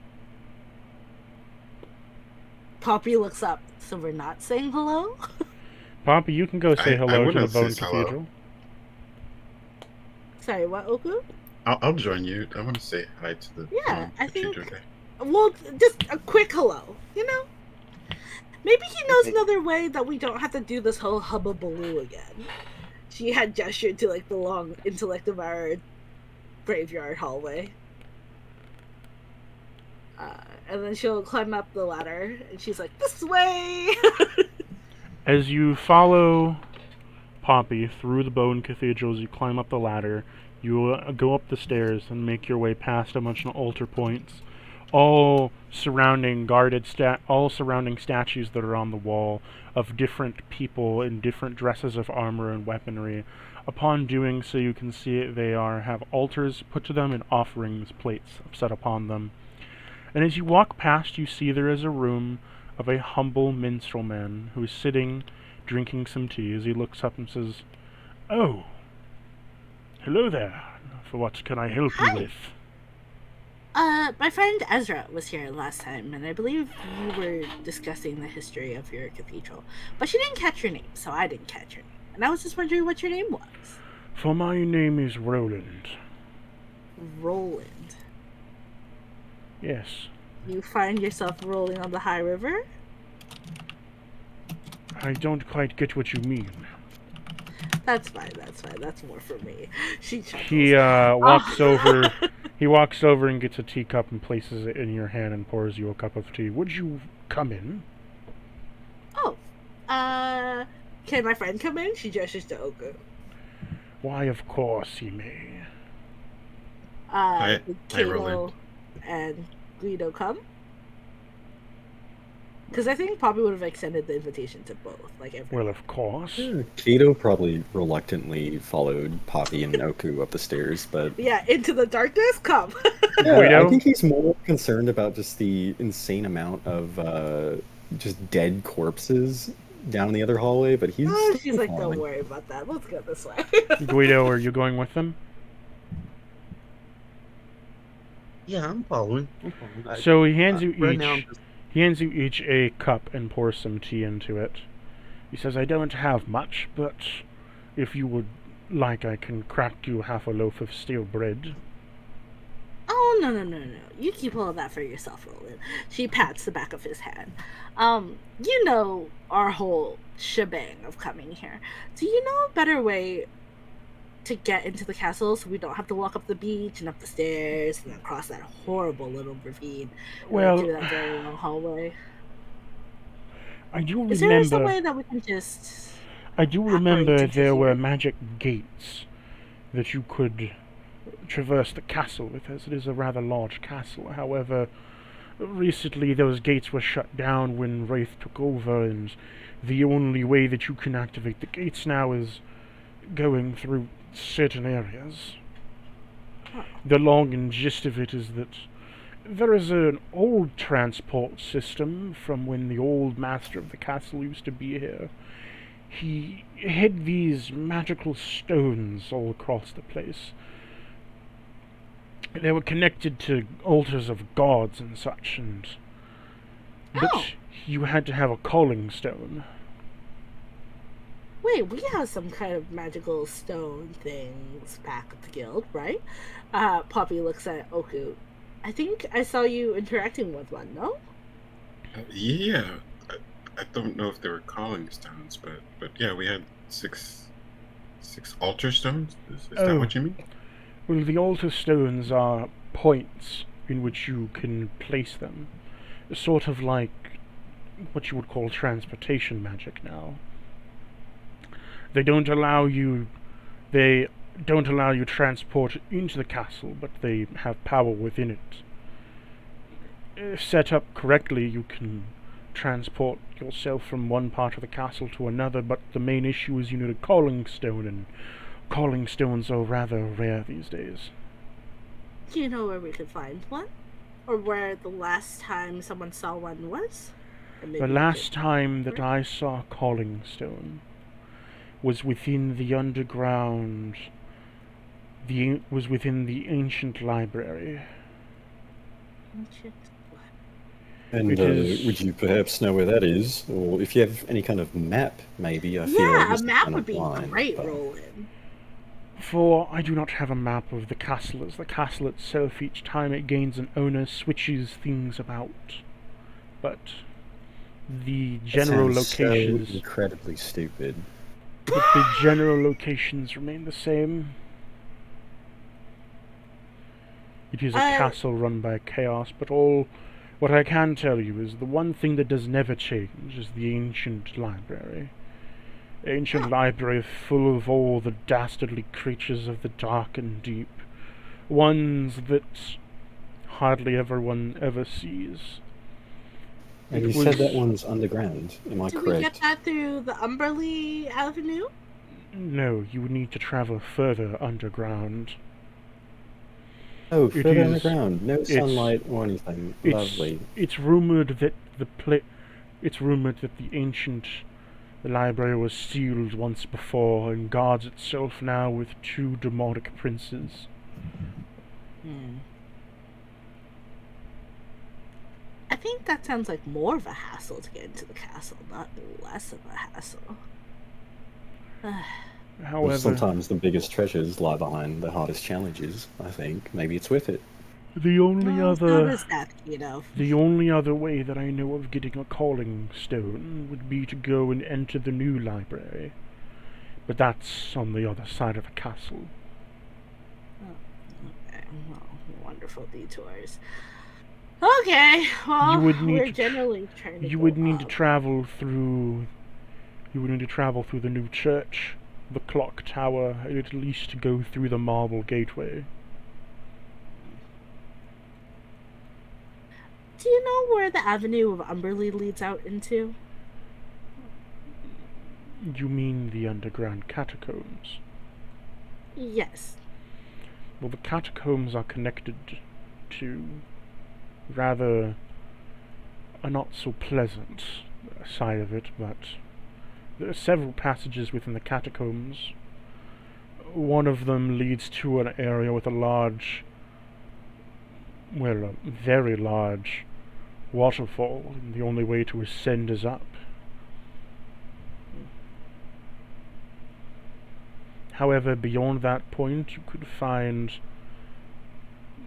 Poppy looks up, so we're not saying hello? Poppy, you can go say hello to the Bone Cathedral. Hello. Sorry, what, Oku? I'll join you. I want to say hi to the I think. Cathedral. Well, just a quick hello, you know? Maybe he knows another way that we don't have to do this whole hubbubaloo again. She had gestured to, like, the long intellect of our graveyard hallway. And then she'll climb up the ladder, and she's like, this way! As you follow Poppy through the Bone Cathedral, as you climb up the ladder, you go up the stairs and make your way past a bunch of altar points, all surrounding statues that are on the wall of different people in different dresses of armor and weaponry. Upon doing so, you can see they have altars put to them and offerings plates set upon them. And as you walk past, you see there is a room of a humble minstrel man who is sitting, drinking some tea. As he looks up and says, "Oh, hello there. For what can I help you with?" My friend Ezra was here last time, and I believe you were discussing the history of your cathedral. But she didn't catch your name, so I didn't catch your name. And I was just wondering what your name was. For my name is Roland. Roland. Yes. You find yourself rolling on the high river? I don't quite get what you mean. That's fine. That's more for me. She chuckles. He walks over. He walks over and gets a teacup and places it in your hand and pours you a cup of tea. Would you come in? Oh, can my friend come in? She gestures to Oku. Why, of course he may. Kato Roland. and Guido come. Because I think Poppy would have extended the invitation to both, like everyone. Well, of course. Kato probably reluctantly followed Poppy and Oku up the stairs, but Yeah, into the darkness, come. yeah, I Guido? think he's more concerned about just the insane amount of just dead corpses down the other hallway. But he's Oh, still she's like, don't following. worry about that. Let's go this way. Guido, are you going with them? Yeah, I'm following. So he hands you Right each. now, I'm just He hands you each a cup and pours some tea into it. He says, "I don't have much, but if you would like, I can crack you half a loaf of stale bread." Oh, no. You keep all of that for yourself, Roland. She pats the back of his hand. You know our whole shebang of coming here. Do you know a better way to get into the castle so we don't have to walk up the beach and up the stairs and then cross that horrible little ravine Well, through that very long hallway? I do Is there some remember. way that we can just... I do operate remember into there were here? magic gates that you could traverse the castle with, as it is a rather large castle. However, recently those gates were shut down when Wraith took over, and the only way that you can activate the gates now is going through certain areas. The long and gist of it is that there is an old transport system from when the old master of the castle used to be here. He hid these magical stones all across the place. They were connected to altars of gods and such, but Oh. you had to have a calling stone. Wait, we have some kind of magical stone things back at the guild, right? Poppy looks at Oku. I think I saw you interacting with one, no? Yeah, I don't know if they were calling stones, but yeah, we had six altar stones. Is that Oh. what you mean? Well, the altar stones are points in which you can place them. Sort of like what you would call transportation magic now. They don't allow you transport into the castle, but they have power within it. If set up correctly, you can transport yourself from one part of the castle to another, but the main issue is you need a calling stone, and calling stones are rather rare these days. Do you know where we could find one? Or where the last time someone saw one was? And maybe The we last could- time that I saw a calling stone was within the underground. Was within the ancient library. And It is- would you perhaps know where that is? Or if you have any kind of map, maybe? I feel like Yeah, this a is map kind of would be blind, great, but- Roland. For I do not have a map of the castle, as the castle itself, each time it gains an owner, switches things about. But the That general sounds so locations, incredibly stupid. but the general locations remain the same. It is a castle run by chaos, but what I can tell you is the one thing that does never change is the ancient library. Ancient library full of all the dastardly creatures of the dark and deep. Ones that hardly everyone ever sees. And It you said was- that one's underground. Am I Did we get correct? that through the Umberly Avenue? No, you would need to travel further underground. Oh, It further is- underground. No it's- sunlight or anything. Lovely. It's rumored that it's rumored that the library was sealed once before and guards itself now with 2 demonic princes. I think that sounds like more of a hassle to get into the castle, not less of a hassle. Well, However, sometimes the biggest treasures lie behind the hardest challenges, I think. Maybe it's worth it. the only Well, so other does that, you know. the only other way that I know of getting a calling stone would be to go and enter the new library. But that's on the other side of the castle. Okay, well, wonderful detours. Okay, well, You would need we're to generally trying to You go would need to up. travel through. You would need to travel through the new church, the clock tower, and at least go through the marble gateway. Do Do you know where the Avenue of Umberly leads out into? You mean the underground catacombs? Yes. Well, the catacombs are connected to rather a not so pleasant side of it, but there are several passages within the catacombs. One of them leads to an area with a large, well, a very large waterfall, and the only way to ascend is up. However, beyond that point, you could find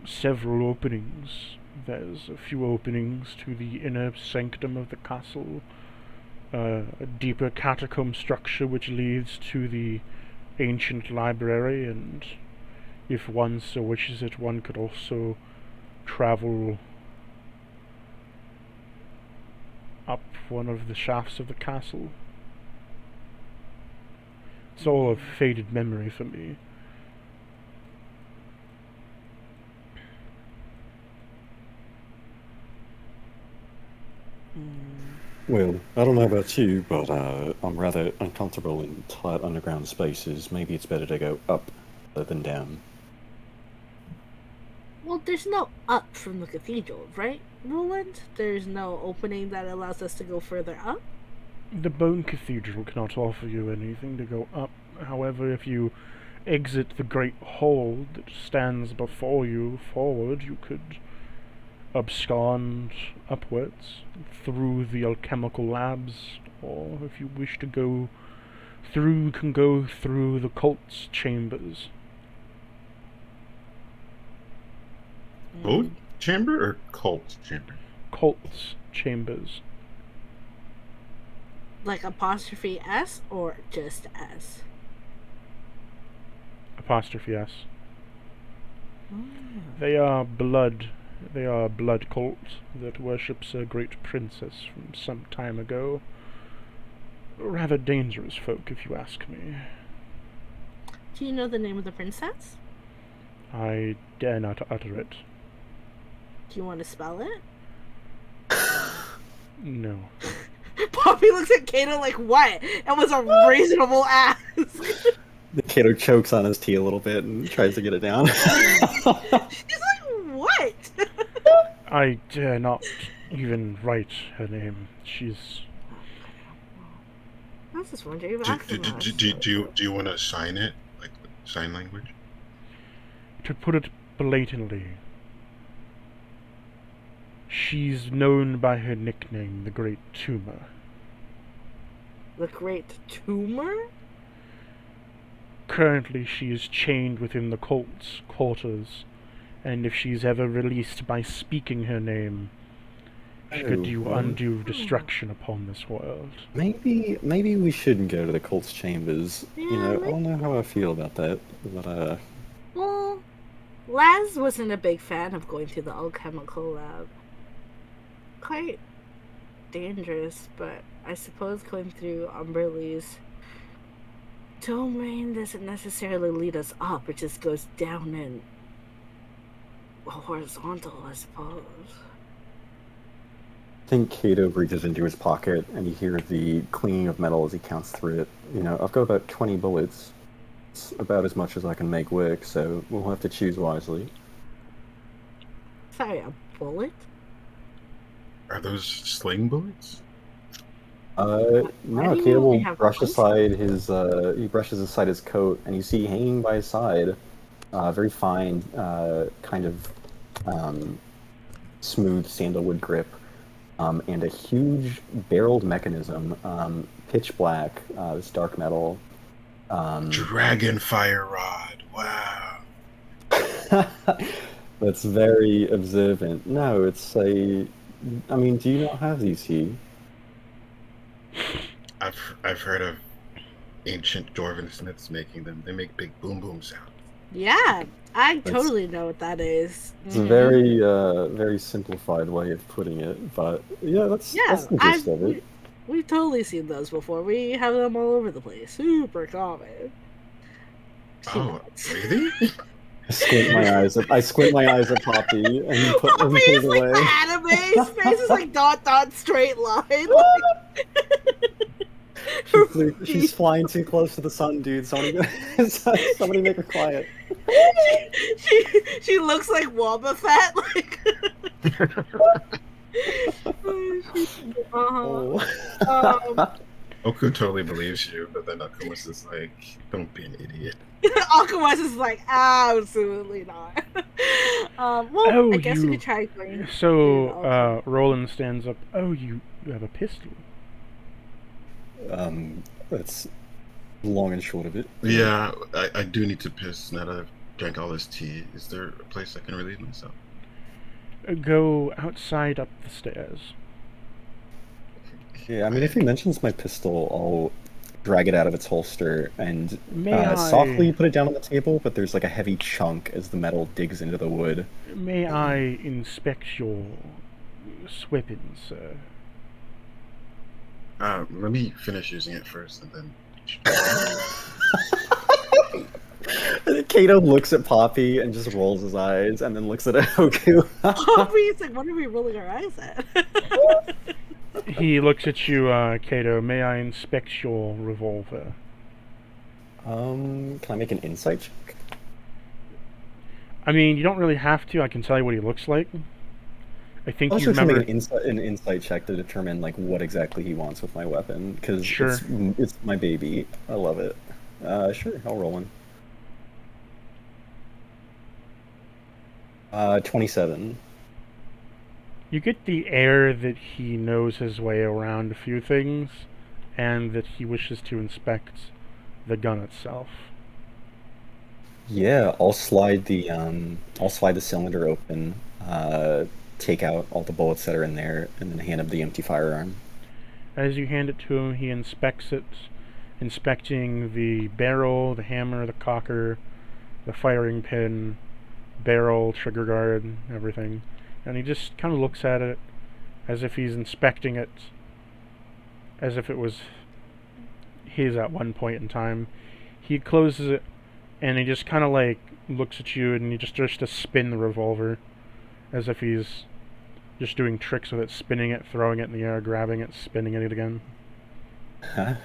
several openings. There's a few openings to the inner sanctum of the castle, a deeper catacomb structure which leads to the ancient library, and if one so wishes it, one could also travel up one of the shafts of the castle. It's all a faded memory for me. Well, I don't know about you, but I'm rather uncomfortable in tight underground spaces. Maybe it's better to go up than down. Well, there's no up from the cathedral, right, Roland? There's no opening that allows us to go further up? The Bone Cathedral cannot offer you anything to go up. However, if you exit the great hall that stands before you forward, you could abscond upwards through the alchemical labs, or if you wish to go through, can go through the cult's chambers. Boat chamber or cult chamber? Cult's chambers. Like apostrophe S or just S? Apostrophe S. They are blood cult that worships a great princess from some time ago. Rather dangerous folk, if you ask me. Do you know the name of the princess? I dare not utter it. Do you want to spell it? No. Poppy looks at Kato like, what? It was a reasonable ask. Kato chokes on his tea a little bit and tries to get it down. She's like, what? I dare not even write her name. She's... I was just wondering if I Do you want to sign it? Like sign language? To put it blatantly, she's known by her nickname, the Great Tumor. The Great Tumor? Currently, she is chained within the cult's quarters, and if she's ever released by speaking her name, she could do undue destruction upon this world. Maybe we shouldn't go to the cult's chambers. Yeah, You know, I don't know how I feel about that, but Well, Laz wasn't a big fan of going to the alchemical lab. Quite dangerous, but I suppose going through Umberly's domain doesn't necessarily lead us up. It just goes down and horizontal, I suppose. I think Kato reaches into his pocket and you hear the clinking of metal as he counts through it. You know, I've got about 20 bullets. It's about as much as I can make work, so we'll have to choose wisely. Sorry, a bullet? Are those sling bullets? No, do you Kato only will have brush one? aside his, he brushes aside his coat, and you see hanging by his side, very fine, kind of, smooth sandalwood grip, and a huge barreled mechanism, pitch black, this dark metal. Dragon fire rod. Wow. That's very observant. No, it's a... I mean, do you not have these here? I've heard of ancient dwarven smiths making them. They make big boom boom sounds. Yeah, I totally know what that is. It's a very, very simplified way of putting it, but yeah, that's the gist of it. We've totally seen those before. We have them all over the place. Super common. Oh, really? squint my eyes at Poppy and put Poppy and put is it like away. the anime. His face is like dot straight line. She's flying too close to the sun, dude. Somebody make her quiet. She looks like Wobba Fett. Like. Oh. Oku totally believes you, but then Akuma's is like, don't be an idiot. Akumas is like, absolutely not. Well, I guess we could try going. So, Roland stands up. Oh, you have a pistol. That's long and short of it. Yeah, I do need to piss now that I've drank all this tea. Is there a place I can relieve myself? Go outside up the stairs. Yeah, I mean, if he mentions my pistol, I'll drag it out of its holster and May softly put it down on the table, but there's like a heavy chunk as the metal digs into the wood. May I inspect your weapons, sir? Let me finish using it first, and then... Kato looks at Poppy and just rolls his eyes, and then looks at Oku. Poppy's like, what are we rolling our eyes at? He looks at you, Kato. May I inspect your revolver? Can I make an insight check? I mean, you don't really have to. I can tell you what he looks like. I think Also, you remember. make an insight check to determine like what exactly he wants with my weapon, because Sure. it's my baby. I love it. Sure, I'll roll one. 27. You get the air that he knows his way around a few things, and that he wishes to inspect the gun itself. Yeah, I'll slide the cylinder open, take out all the bullets that are in there, and then hand him the empty firearm. As you hand it to him, he inspects it, inspecting the barrel, the hammer, the cocker, the firing pin, barrel, trigger guard, everything. And he just kind of looks at it as if he's inspecting it as if it was his at one point in time. He closes it and he just kind of like looks at you and he just starts to spin the revolver as if he's just doing tricks with it, spinning it, throwing it in the air, grabbing it, spinning it again.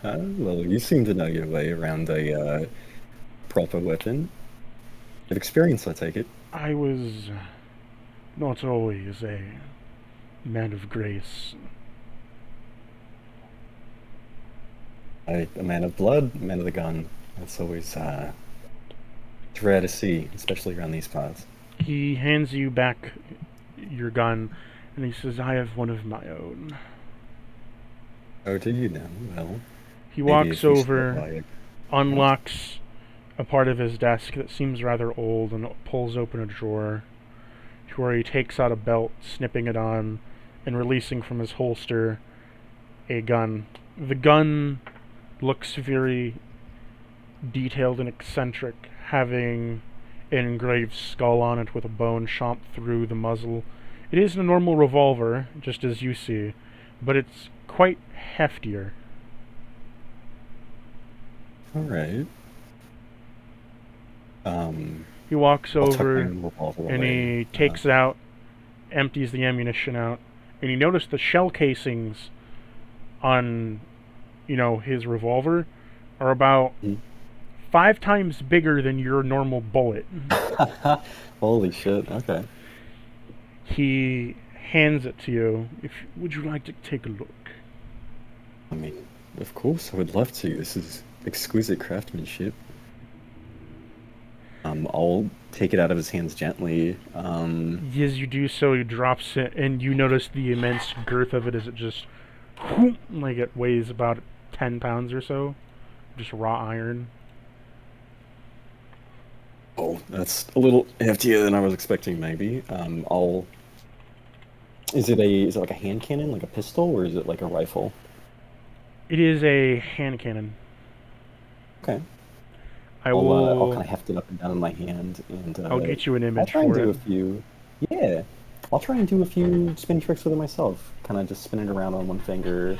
Well, you seem to know your way around a proper weapon. Good experience, I take it. I was not always a man of grace. A man of blood, a man of the gun. That's always rare to see, especially around these parts. He hands you back your gun and he says, I have one of my own. Oh, do you now? Well, He maybe walks if you over, stop by unlocks a part of his desk that seems rather old and pulls open a drawer to where he takes out a belt, snipping it on and releasing from his holster a gun. The gun looks very detailed and eccentric, having an engraved skull on it with a bone shot through the muzzle. It is a normal revolver, just as you see, but it's quite heftier. Alright. He walks I'll tuck my over revolver and away. he takes it out, empties the ammunition out, and you notice the shell casings on, his revolver are about 5 times bigger than your normal bullet. Holy shit, okay. He hands it to you. Would you like to take a look? I mean, of course, I would love to. This is exquisite craftsmanship. I'll take it out of his hands gently. As you do so, he drops it, and you notice the immense girth of it as it just, like it weighs about 10 pounds or so. Just raw iron. Oh, that's a little heftier than I was expecting, maybe. Is it like a hand cannon, like a pistol, or is it like a rifle? It is a hand cannon. Okay. I'll kind of heft it up and down in my hand, and I'll get you an I'll image try and for do it. a few. Yeah, I'll try and do a few spin tricks with it myself. Kind of just spin it around on one finger,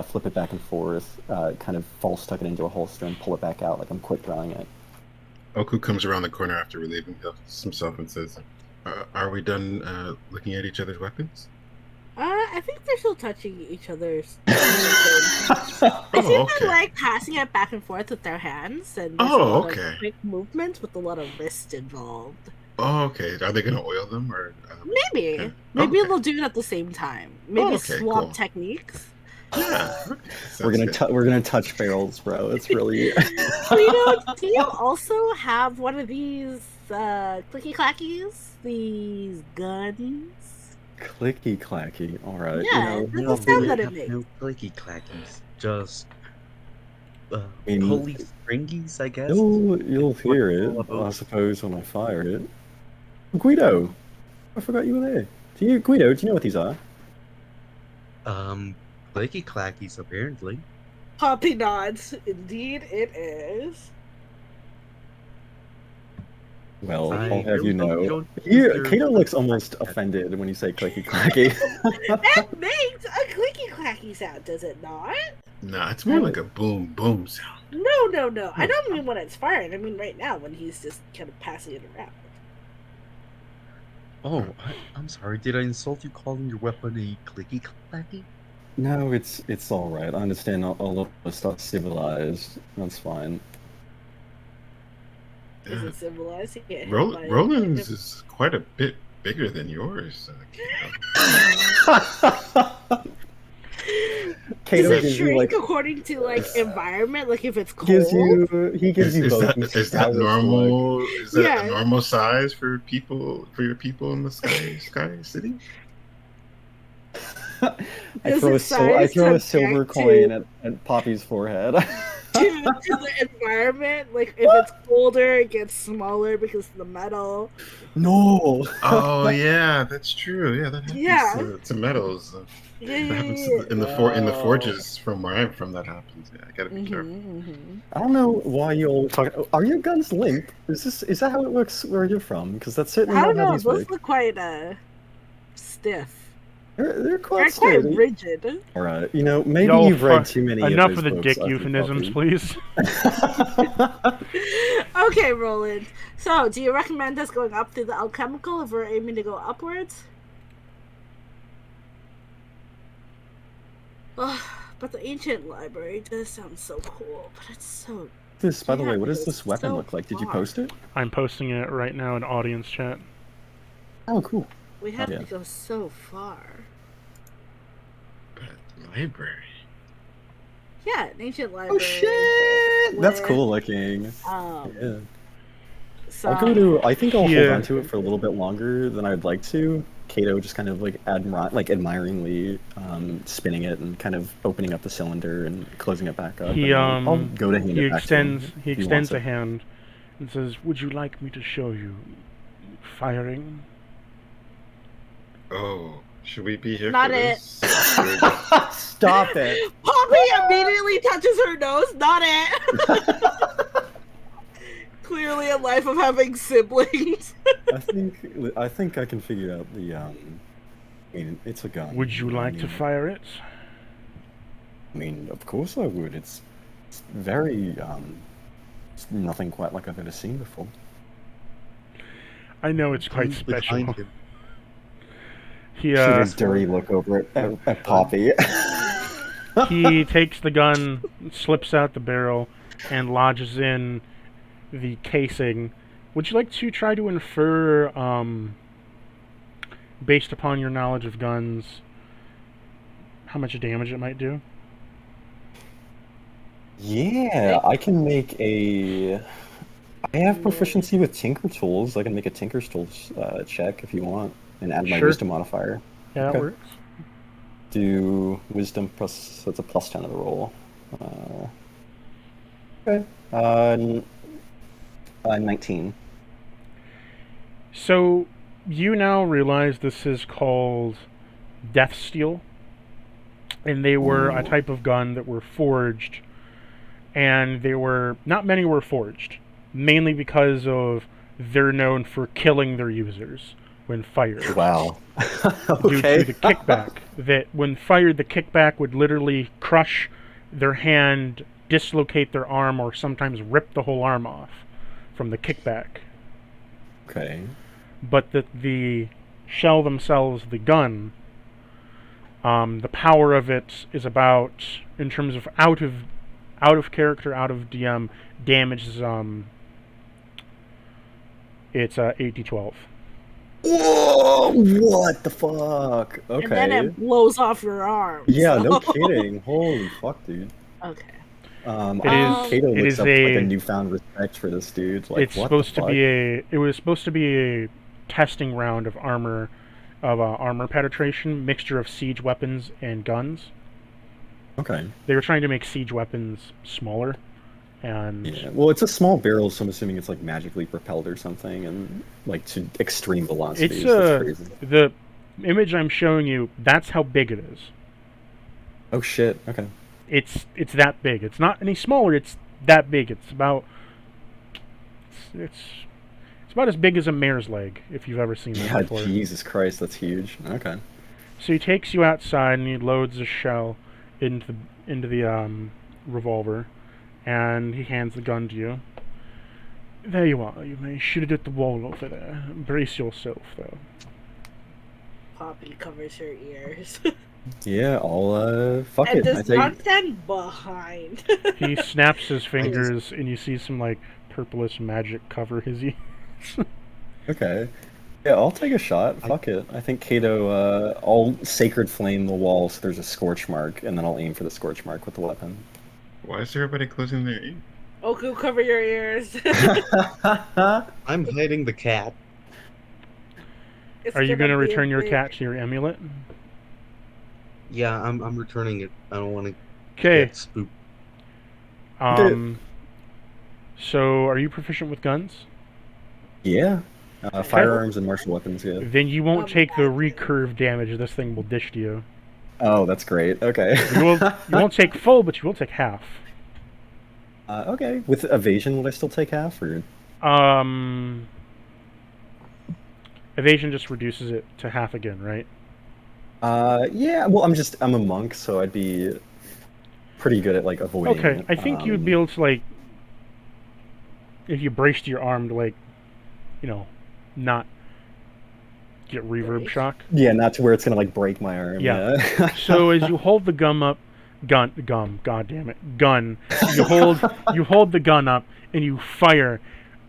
flip it back and forth, kind of false tuck it into a holster and pull it back out like I'm quick drawing it. Oku comes around the corner after relieving himself and says, "Are we done looking at each other's weapons?" I think they're still touching each other's weapons. I Oh, think they okay. like passing it back and forth with their hands, and there's a Oh, lot of okay. quick movements with a lot of wrist involved. Oh, okay. Are they gonna oil them or? Maybe. Okay. Maybe Okay. they'll do it at the same time. Oh, Maybe okay, swap cool. techniques. Yeah. Okay. We're Sounds gonna good. we're gonna touch barrels, bro. It's really Cleo, do you also have one of these clicky clackies? These guns? clicky clacky. All right, Yeah, you that's know, the sound that I it have makes. no clicky clackies. Just mean, pulley stringies, I guess. you'll What hear it's it, all about. I suppose, when I fire it. Guido, I forgot you were there. Guido, do you know what these are? Clicky clackies, apparently. Poppy nods. Indeed, it is. Well, I I'll have really you hope you know. don't use your Kato looks clicky almost clacky. offended when you say clicky clacky. That makes a clicky clacky sound, does it not? Nah, it's more like a boom boom sound. No. I No. don't mean when it's fired. I mean right now when he's just kind of passing it around. Oh, I'm sorry. Did I insult you calling your weapon a clicky clacky? No, it's all right. I understand all of us are civilized. That's fine. Is Yeah. it civilized? He can't hit by Roland's is quite a bit bigger than yours. Kato. Does Kato it gives you shrink like according to like environment? Like if it's cold? he gives you Is both that these is that sourest look. normal? Is that a Yeah. normal size for your people in the Sky City? I Does throw it a size silver subject coin to at Poppy's forehead. the environment? Like if it's colder, it gets smaller because of the metal. No. Oh yeah, that's true. Yeah, that happens Yeah. to metals. Yeah. That happens in the No. forges from where I'm from. That happens. Yeah, I gotta be careful. I don't know why you all talk. Are your guns limp? Is that how it works where you're from? Because that's certainly I not don't how know. these Those work. look quite stiff. They're quite They're quite sturdy. rigid. All right, you know, maybe Y'all you've read too many enough of of those the books, dick Arthur euphemisms, Poppy. please. Okay, Roland. So, do you recommend us going up through the alchemical if we're aiming to go upwards? But the ancient library does sound so cool, but it's so... By the way, what does it's this weapon so look like? Did you far. post it? I'm posting it right now in audience chat. Oh, cool. We have yeah. to go so far. But library. Yeah, an ancient library. Oh shit! That's with, cool looking. Yeah. So, I think I'll hold Yeah. on to it for a little bit longer than I'd like to. Kato just kind of like admiringly spinning it and kind of opening up the cylinder and closing it back up. He and I'll go to hand he it back to him extends if he wants a it. hand and says, "Would you like me to show you firing?" Oh, should we be here Not for it. this? Stop it! Poppy immediately touches her nose. Not it. Clearly a life of having siblings. I think I can figure out the I mean, it's a gun. Would you like to fire it? I mean, of course I would. It's very it's nothing quite like I've ever seen before. I know it's quite Please behind special. him. He Shoot a dirty look over at Poppy. he takes the gun, slips out the barrel, and lodges in the casing. Would you like to try to infer, based upon your knowledge of guns, how much damage it might do? Yeah, I can make a. I have proficiency with Tinker Tools. I can make a Tinker's Tools check if you want, and add my Sure. Wisdom modifier. Yeah, Okay. that works. Do Wisdom plus. That's a plus 10 of the roll. Okay. 19. So, you now realize this is called Death Steel, and they were a Ooh. type of gun that were forged, and not many were forged, mainly because of they're known for killing their users when fired. Wow. Due Okay. to the kickback, that when fired, the kickback would literally crush their hand, dislocate their arm, or sometimes rip the whole arm off. from the kickback. Okay. But the shell themselves, the gun, the power of it is about, in terms of out of character, out of DM damage, is it's 8d12. Whoa! What the fuck? And then Okay. it blows off your arm. Yeah, so. no kidding. Holy fuck, dude. Okay. I It think is- Kato it looks is up with, like a- a newfound respect for this dude. Like, It's what supposed the to fuck? be it was supposed to be a testing round of armor penetration, mixture of siege weapons and guns. Okay. They were trying to make siege weapons smaller, and Yeah. Well, it's a small barrel, so I'm assuming it's like magically propelled or something, and like to extreme velocities. it's That's crazy. the image I'm showing you. That's how big it is. Oh shit. Okay. It's that big. It's not any smaller. It's that big. It's about it's about as big as a mare's leg, if you've ever seen that Yeah. before. Jesus Christ, that's huge. Okay. So he takes you outside and he loads a shell into the revolver, and he hands the gun to you. There you are. You may shoot it at the wall over there. Brace yourself, though. Poppy covers her ears. Yeah. I'll fuck and it. I does take. not stand behind. He snaps his fingers, and you see some like purplish magic cover his ears. Okay. Yeah, I'll take a shot. Fuck it. I think Kato. I'll sacred flame the wall so there's a scorch mark, and then I'll aim for the scorch mark with the weapon. Why is everybody closing their ears? Oku, cover your ears. I'm hiding the cat. It's Are you going to be a return your big- cat to your amulet? Yeah, I'm returning it. I don't want to Okay. get spooked. So, are you proficient with guns? Yeah. Firearms and martial weapons. Yeah. Then you won't Um, take the recurve damage this thing will dish to you. Oh, that's great. Okay. You won't take full, but you will take half. Okay. With evasion, would I still take half? Or Evasion just reduces it to half again, right? yeah. Well, I'm a monk, so I'd be pretty good at like avoiding. Okay, I think you'd be able to, like, if you braced your arm to, like, you know, not get reverb Brace? shock. Yeah, not to where it's gonna like break my arm. Yeah. Yeah. So as you hold the gun, god damn it, gun. You hold the gun up and you fire,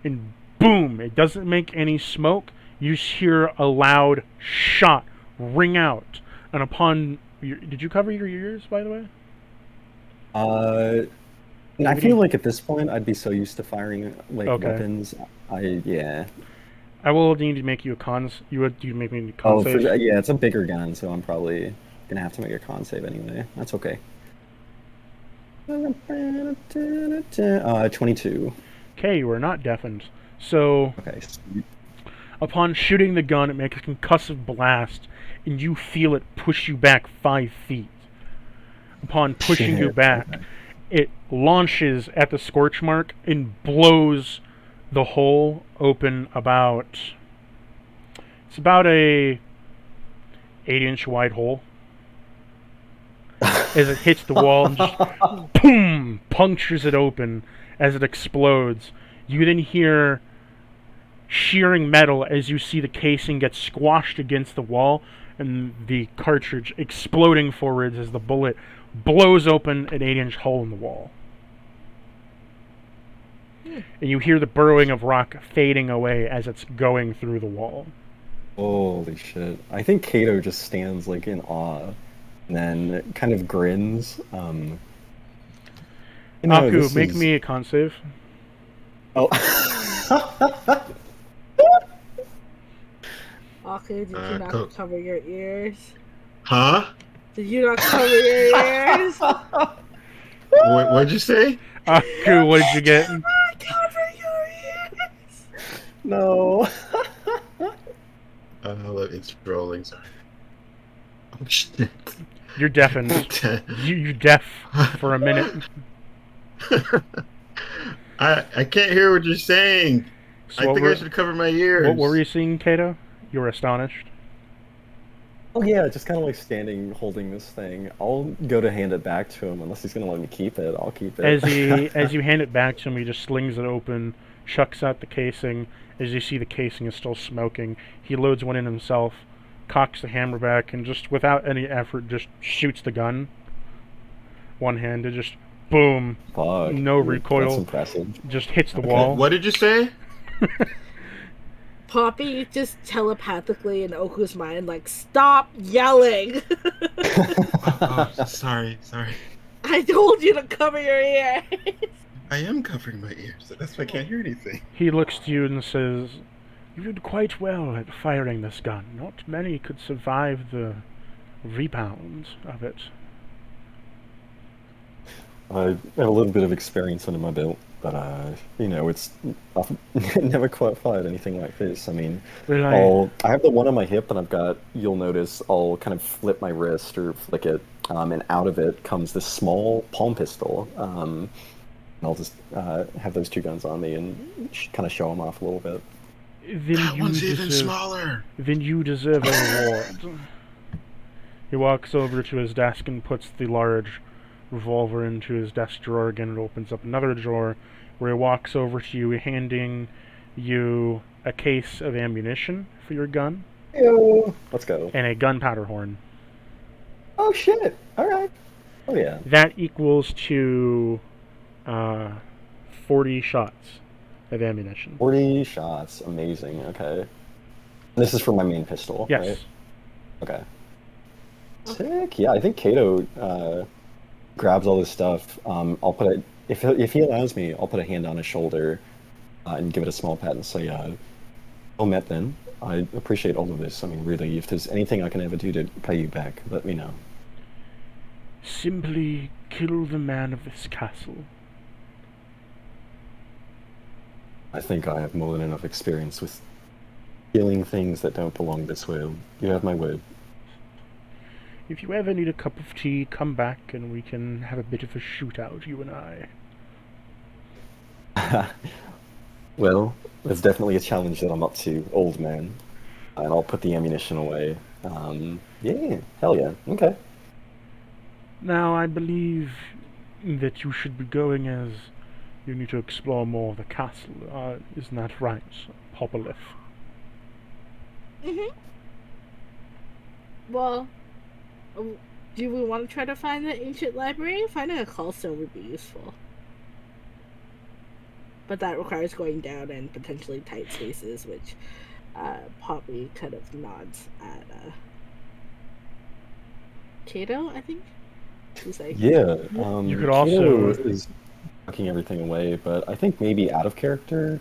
and boom! It doesn't make any smoke. You just hear a loud shot ring out, and upon did you cover your ears, by the way? And I feel like at this point I'd be so used to firing like Okay. weapons. Yeah. I will need to make you a cons. You make me a Oh, con save. yeah, it's a bigger gun, so I'm probably gonna have to make a con save anyway. That's okay. 22. Okay, you are not deafened. So Okay. upon shooting the gun, it makes a concussive blast, and you feel it push you back 5 feet. Upon pushing you Shit, back, okay. it launches at the scorch mark and blows the hole open it's about a 8-inch wide hole. As it hits the wall and just boom, punctures it open as it explodes. You then hear shearing metal as you see the casing get squashed against the wall and the cartridge exploding forwards as the bullet blows open an 8-inch hole in the wall. And you hear the burrowing of rock fading away as it's going through the wall. Holy shit. I think Kato just stands like in awe and then kind of grins. You know, Aku, this make is- me a con save. Oh. Oku, did you not Cool. cover your ears? Huh? Did you not cover your ears? What'd you say? Aku, what did you get? Cover your ears! No. Look, it's rolling. Sorry. Oh shit. You're deafened. You're deaf for a minute. I can't hear what you're saying. So I what think I were- should cover my ears. What were you seeing, Kato? You were astonished. Oh yeah, just kind of like standing holding this thing. I'll go to hand it back to him unless he's gonna let me keep it. I'll keep it. As you hand it back to him, he just slings it open. chucks out the casing. As you see, the casing is still smoking. He loads one in himself, cocks the hammer back, and just without any effort, just shoots the gun. One-handed, just boom. Fuck. No That's recoil. impressive. Just hits the Okay. wall. What did you say? Poppy just telepathically in Oku's mind, like, stop yelling! Oh, sorry. I told you to cover your ears! I am covering my ears. That's why I can't hear anything. He looks to you and says, "You did quite well at firing this gun. Not many could survive the rebound of it." I have a little bit of experience under my belt, but it's I've never quite fired anything like this. I mean, Well, I have the one on my hip, and you'll notice I'll kind of flip my wrist or flick it, and out of it comes this small palm pistol. And I'll just have those two guns on me and kind of show them off a little bit. That one's even smaller. Then you deserve a reward. He walks over to his desk and puts the large revolver into his desk drawer again, and opens up another drawer where he walks over to you, handing you a case of ammunition for your gun. Yo, let's go. And a gunpowder horn. Oh shit! All right. Oh yeah. That equals to 40 shots of ammunition. 40 shots. Amazing. Okay. This is for my main pistol, Yes. right? Okay. Sick. Yeah, I think Kato grabs all this stuff. I'll put it if he allows me. I'll put a hand on his shoulder and give it a small pat and say, "Well met then. I appreciate all of this. I mean, really, if there's anything I can ever do to pay you back, let me know." Simply kill the man of this castle. I think I have more than enough experience with killing things that don't belong this world. You have my word. If you ever need a cup of tea, come back and we can have a bit of a shootout, you and I. Well, there's definitely a challenge that I'm up to, old man. And I'll put the ammunition away. Yeah, hell yeah. Okay. Now, I believe that you should be going as you need to explore more of the castle. Isn't that right, Popolith? Mm-hmm. Well, do we want to try to find the ancient library? Finding a callstone would be useful. But that requires going down in potentially tight spaces, which Poppy kind of nods at Kato, I think? Who's like, Yeah. You could Kato also- is tucking everything away, but I think maybe out of character.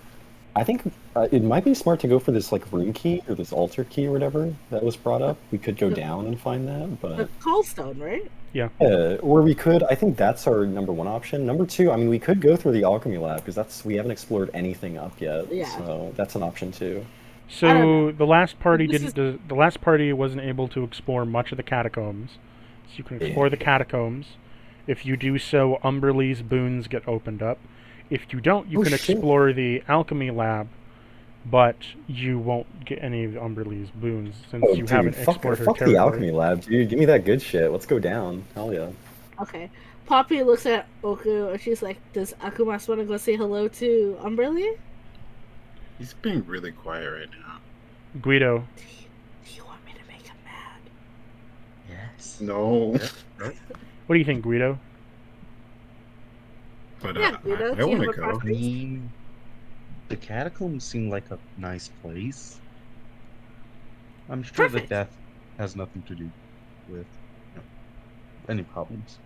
I think it might be smart to go for this like room key or this altar key or whatever that was brought up. We could go down and find that, the but callstone, right? Yeah. or we could. I think that's our number one option. Number two, I mean, we could go through the alchemy lab because we haven't explored anything up yet. Yeah. So that's an option too. I don't So know. the last party This the last party wasn't able to explore much of the catacombs. So you can explore the catacombs. If you do so, Umberlee's boons get opened up. If you don't, you Oh, can shit. explore the alchemy lab, but you won't get any of Umberlee's boons since Oh, you dude, haven't fuck explored her the territory. alchemy lab, dude. Give me that good shit. Let's go down. Hell yeah. Okay. Poppy looks at Oku and she's like, does Akumas want to go say hello to Umberlee? He's being really quiet right now. Guido, Do you want me to make him mad? Yes. No. what do you think, Guido? But Yeah, Guido, I do you want to have a go. I preference? mean, the catacombs seem like a nice place. I'm sure Perfect. the death has nothing to do with any problems.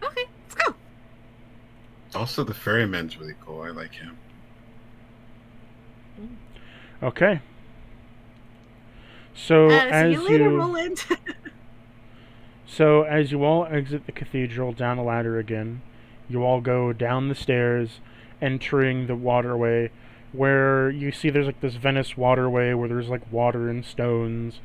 Okay, let's go. Also, the ferryman's really cool. I like him. Okay. So See as you later, you Roland. So, as you all exit the cathedral down the ladder again, you all go down the stairs, entering the waterway, where you see there's like this Venice waterway where there's like water and stones,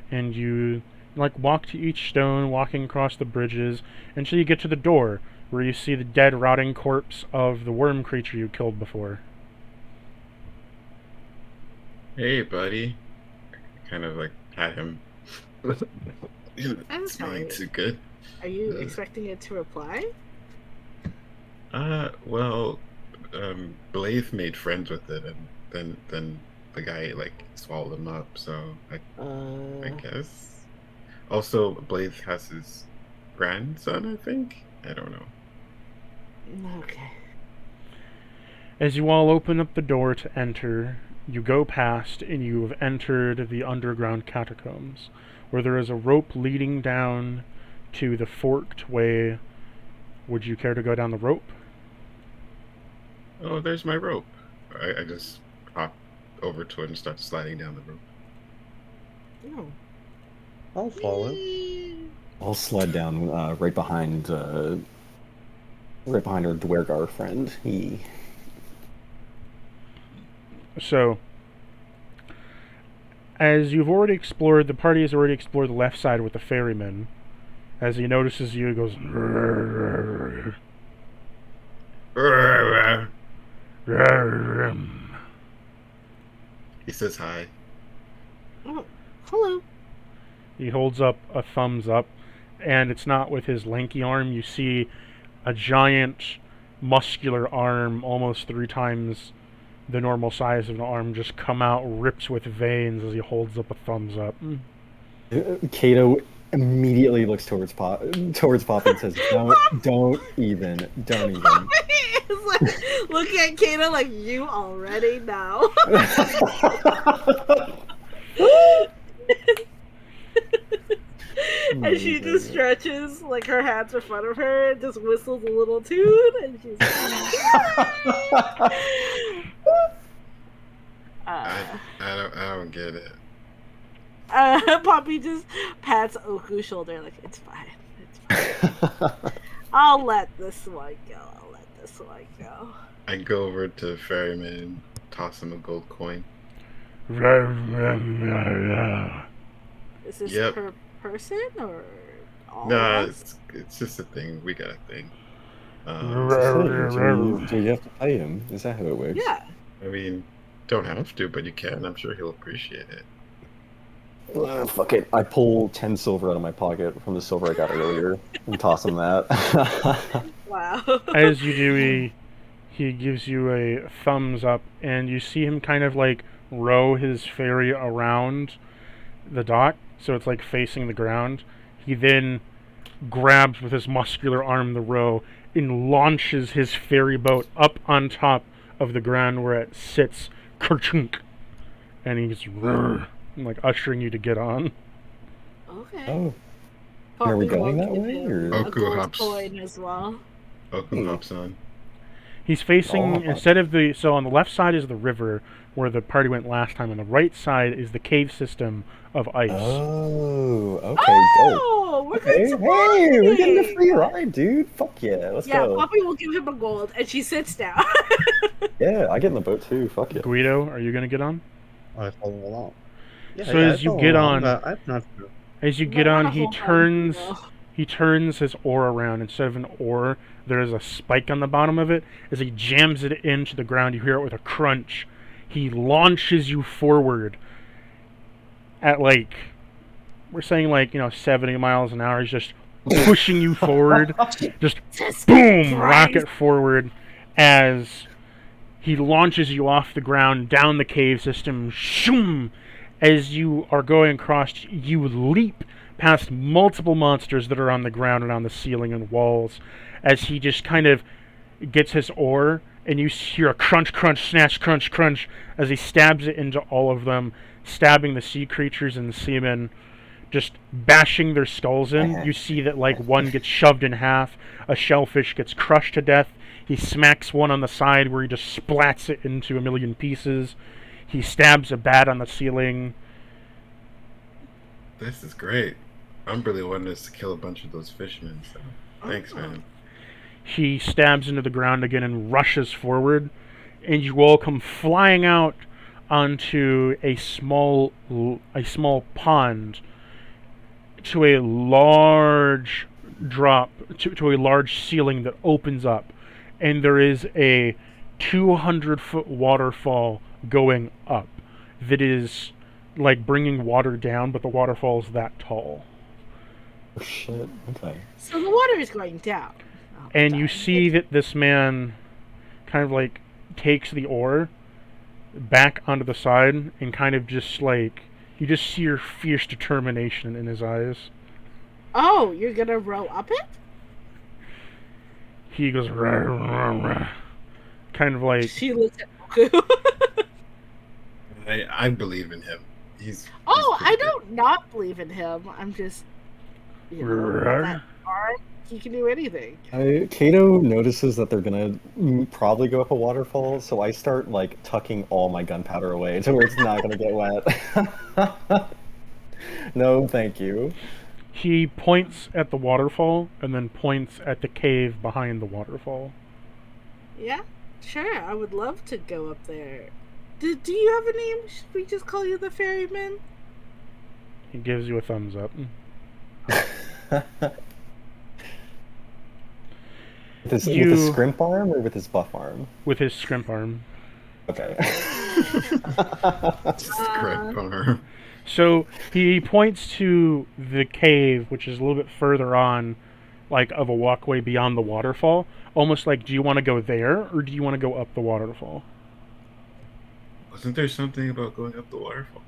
and you like walk to each stone, walking across the bridges, until you get to the door, where you see the dead, rotting corpse of the worm creature you killed before. Hey, buddy. I kind of like pat him. He's I'm smelling sorry. too good. Are you expecting it to reply? Well, Blaze made friends with it, and then the guy like swallowed him up. So I guess. Also, Blaze has his grandson. I think. I don't know. Okay. As you all open up the door to enter, you go past and you have entered the underground catacombs, where there is a rope leading down to the forked way. Would you care to go down the rope? Oh, there's my rope. I just hop over to it and start sliding down the rope. No. I'll follow. I'll slide down right behind our Dwergar friend. So, as you've already explored, the party has already explored the left side with the ferryman. As he notices you, he goes, He says hi. Oh, hello. he holds up a thumbs up, and it's not with his lanky arm. You see a giant, muscular arm, almost 3 times the normal size of an arm, just come out ripped with veins as he holds up a thumbs up. Kato immediately looks towards Pop and says, "Don't even." It's like looking at Kato like, you already know. And she just stretches like her hands in front of her and just whistles a little tune, and she's like, I don't get it. Poppy just pats Oku's shoulder like, it's fine. I'll let this one go. I go over to the ferryman and toss him a gold coin. Is this Yep. per person or all Nah, of us? it's just a thing. We got a thing. Do you have to pay him? Is that how it works? Yeah. I mean, don't have to, but you can. I'm sure he'll appreciate it. Fuck it. I pull 10 silver out of my pocket from the silver I got earlier and toss him that. Wow. As you do, he gives you a thumbs up, and you see him kind of like row his ferry around the dock, so it's like facing the ground. He then grabs with his muscular arm the row and launches his ferry boat up on top of the ground where it sits, kerchunk, and he's like ushering you to get on. Okay. Oh, Poppy are we will going that give way, him or- a Oku gold hops. coin as well. Oku hops on. He's facing, Oh. instead of the, so on the left side is the river where the party went last time, on the right side is the cave system of ice. Oh, okay, dope. Oh, we're Okay, going to hey, we're getting a party! free ride, dude. Fuck yeah, let's Yeah, go. Poppy will give him a gold, and she sits down. Yeah, I get in the boat too. Fuck yeah. Guido, are you going to get on? I follow along. Yeah, So as I you follow get along, on- but I'm not sure. As you No, get not on, a he whole turns bunch, he turns his oar around. Instead of an oar, there is a spike on the bottom of it. As he jams it into the ground, you hear it with a crunch. He launches you forward at like, we're saying like, 70 miles an hour. He's just pushing you forward. Just Jesus boom, Christ. rocket forward as he launches you off the ground, down the cave system. Shoom! As you are going across, you leap past multiple monsters that are on the ground and on the ceiling and walls, as he just kind of gets his oar, and you hear a crunch, crunch, snatch, crunch, crunch, as he stabs it into all of them, stabbing the sea creatures and the seamen, just bashing their skulls in. You see that like one gets shoved in half, a shellfish gets crushed to death. He smacks one on the side where he just splats it into a million pieces. He stabs a bat on the ceiling. This is great. I'm really wanting us to kill a bunch of those fishmen. So thanks, man. He stabs into the ground again and rushes forward, and you all come flying out onto a small pond, to a large drop, to a large ceiling that opens up, and there is a 200-foot waterfall going up that is like bringing water down, but the waterfall is that tall. Oh, shit. Okay. So the water is going down. Oh, And you darn. see that this man kind of like takes the oar back onto the side and kind of just like you just see your fierce determination in his eyes. Oh, you're gonna row up it? He goes rah, rah, rah, kind of like She looks at Oku. I believe in him. He's Oh, pretty I good. don't not believe in him. I'm just, that hard. He can do anything. Kato notices that they're gonna probably go up a waterfall, so I start like tucking all my gunpowder away to where it's not gonna get wet. No, thank you. he points at the waterfall and then points at the cave behind the waterfall. Yeah, sure. I would love to go up there. Do you have a name? Should we just call you the ferryman? He gives you a thumbs up. With his scrimp arm or with his buff arm? With his scrimp arm. Okay. Scrimp arm. So he points to the cave, which is a little bit further on, like of a walkway beyond the waterfall. Almost like, do you want to go there or do you want to go up the waterfall? Wasn't there something about going up the waterfall?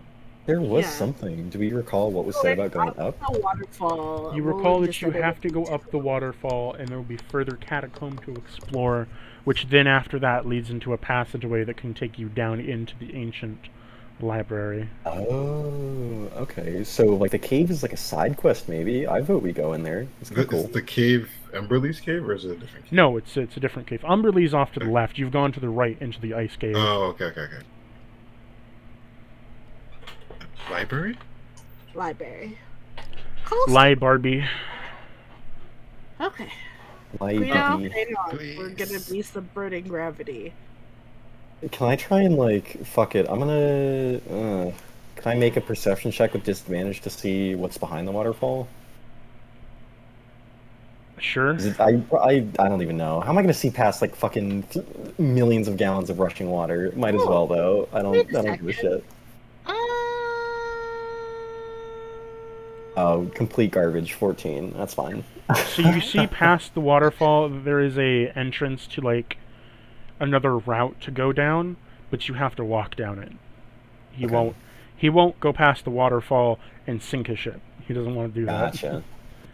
There was Yeah. something. Do we recall what was said about going up? The waterfall. You recall that you have to go up the waterfall, and there will be further catacomb to explore, which then after that leads into a passageway that can take you down into the ancient library. Oh, okay. So like the cave is like a side quest, maybe. I vote we go in there. It's kind of cool. Is the cave Emberly's cave, or is it a different cave? No, it's a different cave. Umberlee's off to the left. You've gone to the right into the ice cave. Oh, okay. Library? Library. Close. Lie, Barbie. Okay. Like, We know, Please. we're gonna be subverting gravity. can I try and like fuck it? I'm gonna. Can I make a perception check with disadvantage to see what's behind the waterfall? Sure. I don't even know. How am I gonna see past like fucking millions of gallons of rushing water? Might as well though. I Wait a don't give a second. shit. Oh, complete garbage. 14. That's fine. So you see past the waterfall, there is a entrance to like another route to go down, but you have to walk down it. He won't go past the waterfall and sink his ship. He doesn't want to do that. Gotcha.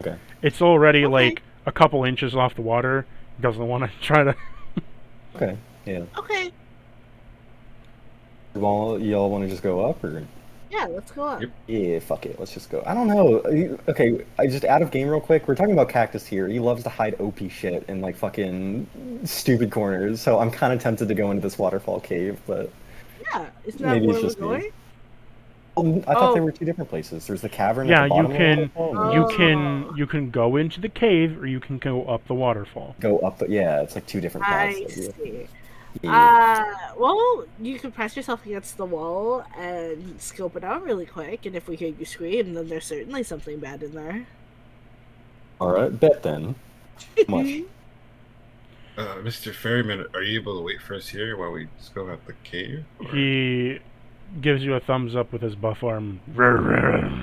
Okay. It's already like a couple inches off the water. He doesn't want to try to. Okay. Yeah. Okay. Y'all want to just go up or? Yeah, let's go up. Yep. Yeah, fuck it. Let's just go. I don't know. Okay, I just out of game real quick. We're talking about Cactus here. He loves to hide OP shit in like fucking stupid corners. So I'm kind of tempted to go into this waterfall cave, but Yeah, isn't that maybe where it's we're just me. going? I thought Oh. there were two different places. There's the cavern Yeah, at the you bottom of can the waterfall. and you can go into the cave or you can go up the waterfall. go up. Yeah, it's like two different paths. I see. Yeah. Well, you can press yourself against the wall and scope it out really quick, and if we hear you scream, then there's certainly something bad in there. All right, bet then. How much? Mr. Ferryman, are you able to wait for us here while we scope out the cave? Or... He gives you a thumbs up with his buff arm. So,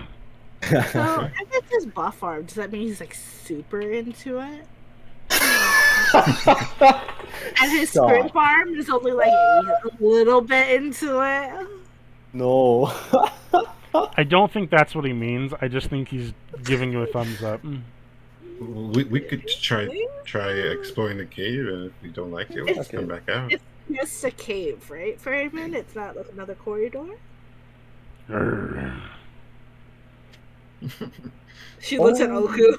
if it's his buff arm, does that mean he's like super into it? And his Stop. scrimp arm is only like a little bit into it. No. I don't think that's what he means. I just think he's giving you a thumbs up. We could try exploring the cave, and if we don't like it, we'll just come back out. It's just a cave, right, Ferryman? It's not like another corridor? She looks at Oku.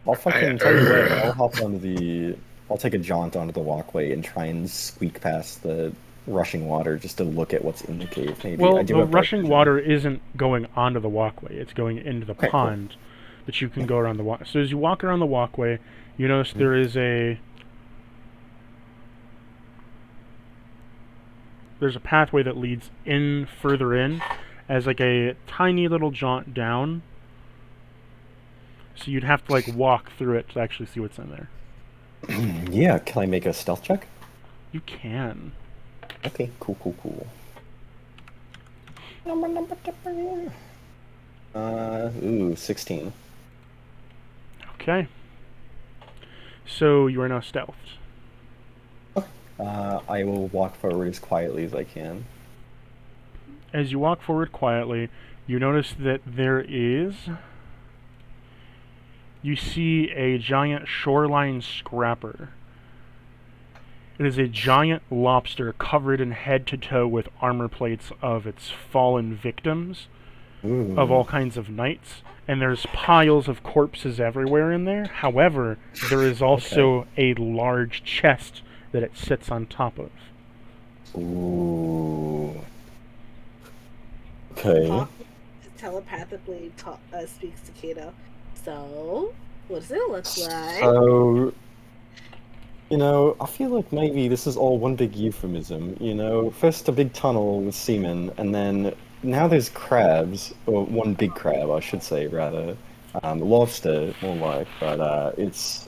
I'll fucking tell you what. I'll hop onto the. I'll take a jaunt onto the walkway and try and squeak past the rushing water just to look at what's in the cave. Maybe. Well, I do the have rushing dark water isn't going onto the walkway. It's going into the Okay, cool. pond that you can go around the walk. So as you walk around the walkway, you notice there is there's a pathway that leads in further in as like a tiny little jaunt down. So you'd have to like walk through it to actually see what's in there. vision. Yeah, can I make a stealth check? You can. Okay, cool. 16. Okay. So you are now stealthed. I will walk forward as quietly as I can. As you walk forward quietly, you notice that you see a giant shoreline scrapper. It is a giant lobster covered in head to toe with armor plates of its fallen victims of all kinds of knights, and there's piles of corpses everywhere in there. However, there is also a large chest that it sits on top of. Ooh. Okay. Pop telepathically speaks to Kato. So, what does it look like? So, I feel like maybe this is all one big euphemism. First a big tunnel with seamen, and then now there's crabs, or one big crab, I should say, rather. Lobster, more like, but it's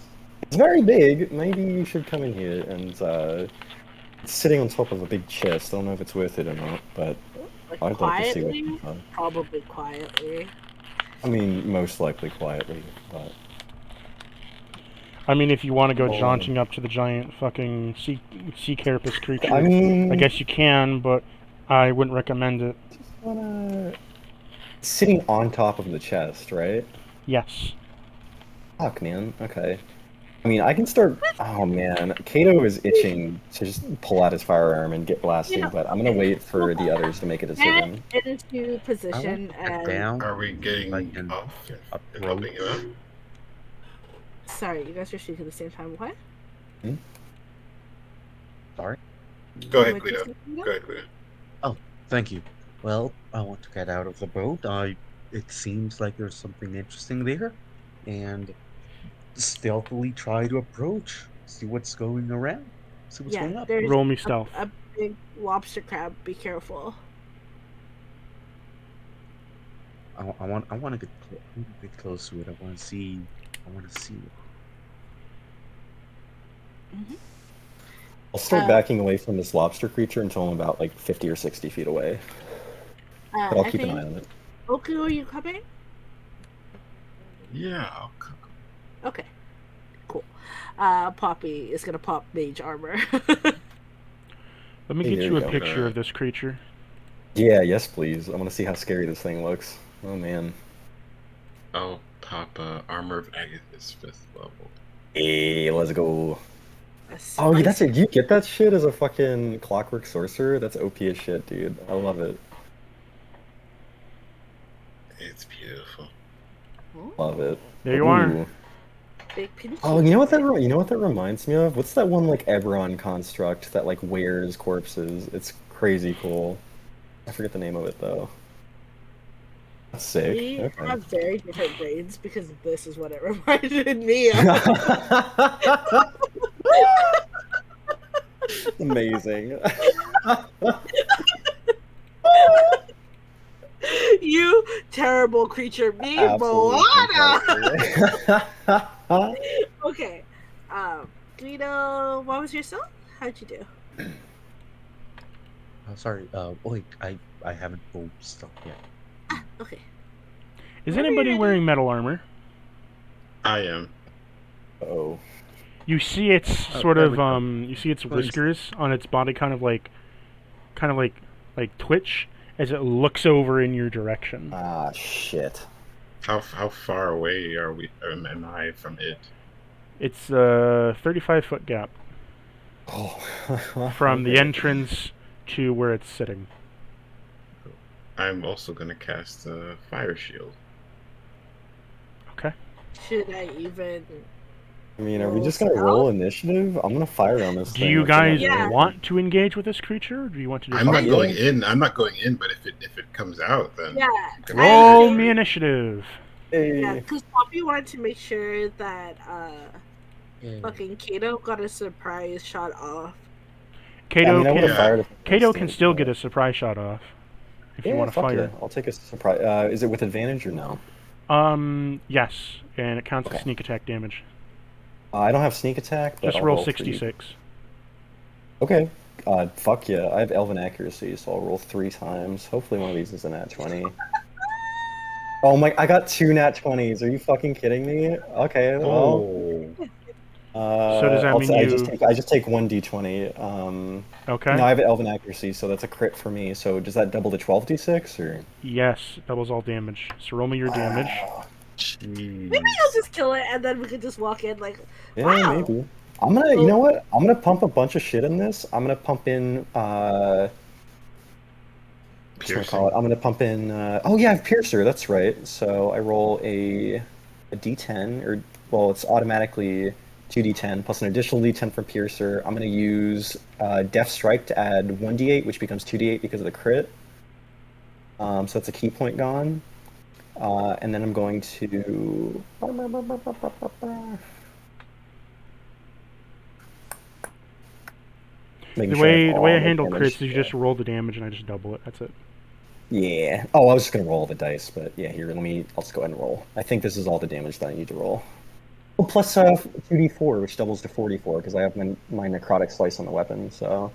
very big. Maybe you should come in here, and it's sitting on top of a big chest. I don't know if it's worth it or not, but Like I'd like to see what quietly? it's on. Probably quietly. I mean, most likely quietly, but... I mean, if you want to go jaunting up to the giant fucking sea carapace creature, I mean... I guess you can, but I wouldn't recommend it. Just wanna... Sitting on top of the chest, right? Yes. Fuck, man. Okay. I mean, I can start... Oh, man. Kato is itching to just pull out his firearm and get blasting, but I'm gonna wait for the others to make a decision. Get into position and... down. Are we getting Like an off and approach. helping you out? Sorry, you guys are speaking at the same time. What? Sorry. Go ahead, What Guido. you speaking Go of? ahead, Guido. Thank you. Well, I want to get out of the boat. It seems like there's something interesting there, and stealthily try to approach, see what's going around, see what's going Yeah, up. there's Roll me stealth. a big lobster crab. Be careful. I want to get close to it. I want to see it. I'll start backing away from this lobster creature until I'm about, 50 or 60 feet away. But I'll keep an eye on it. Oku, are you coming? Yeah, I'll cook. Okay. Cool. Poppy is gonna pop mage armor. Let me Hey, get there you you a go. picture of this creature. Yeah, yes, please. I want to see how scary this thing looks. Oh, man. I'll pop Armor of Agathis 5th level. Hey, let's go. Oh, yeah, that's it. You get that shit as a fucking clockwork sorcerer? That's OP as shit, dude. I love it. It's beautiful. Love it. There you are. Ooh. Big pinch. Oh, you know what that reminds me of? What's that one Eberron construct that wears corpses? It's crazy cool. I forget the name of it though. That's sick. We Okay. have very different brains because this is what it reminded me of. Amazing. You terrible creature, me, Moana. Okay. Guido, what was your song? How'd you do? Sorry. Wait. I haven't rolled stuff yet. Okay. Is Whenever anybody you're wearing metal armor? I am. Oh. You see its there we go. you see its whiskers on its body kind of like twitch as it looks over in your direction. Ah, shit. How far away am I from it? It's a 35-foot gap Oh. from the Okay. entrance to where it's sitting. I'm also gonna cast a Fire Shield. Okay. Should I even? I mean, are we Roll just gonna stealth? roll initiative? I'm gonna fire on this Do thing. you with guys Yeah. want to engage with this creature, or do you want to just I'm not yeah. going in. I'm not going in. But if it comes out, then Yeah. can roll I- me initiative? Hey. Yeah, because Poppy wanted to make sure that Yeah. fucking Kato got a surprise shot off. Kato I mean, I would've can fired if it Kato was can still- still get a surprise shot off if you Yeah, want to fuck fire. yeah. I'll take a surprise. Is it with advantage or no? Yes, and it counts as Okay. sneak attack damage. I don't have sneak attack, but Just I'll roll roll 66. 3. Okay. Fuck yeah. I have elven accuracy, so I'll roll 3 times. Hopefully one of these is a nat 20. Oh my! I got 2 nat 20s. Are you fucking kidding me? Okay. Well. Oh. So does that mean I just take 1d20. Okay. No, I have elven accuracy, so that's a crit for me. So does that double to 12d6 or? Yes, doubles all damage. So roll me your damage. Maybe I'll Jeez. just kill it and then we can just walk in like, Yeah, wow. maybe. I'm gonna, you know what? I'm gonna pump a bunch of shit in this. I'm gonna pump in, what's gonna call it? Piercing. I'm gonna pump in, oh yeah, I have Piercer, that's right. So I roll a d10, or, well, it's automatically 2d10 plus an additional d10 for Piercer. I'm gonna use Death Strike to add 1d8, which becomes 2d8 because of the crit. So that's a key point gone. And then I'm going to... The way I handle crits is you just roll the damage and I just double it. That's it. Yeah. Oh, I was just gonna roll the dice, but yeah, here, I'll just go ahead and roll. I think this is all the damage that I need to roll. Oh, plus 2d4, which doubles to 44, because I have my necrotic slice on the weapon, so...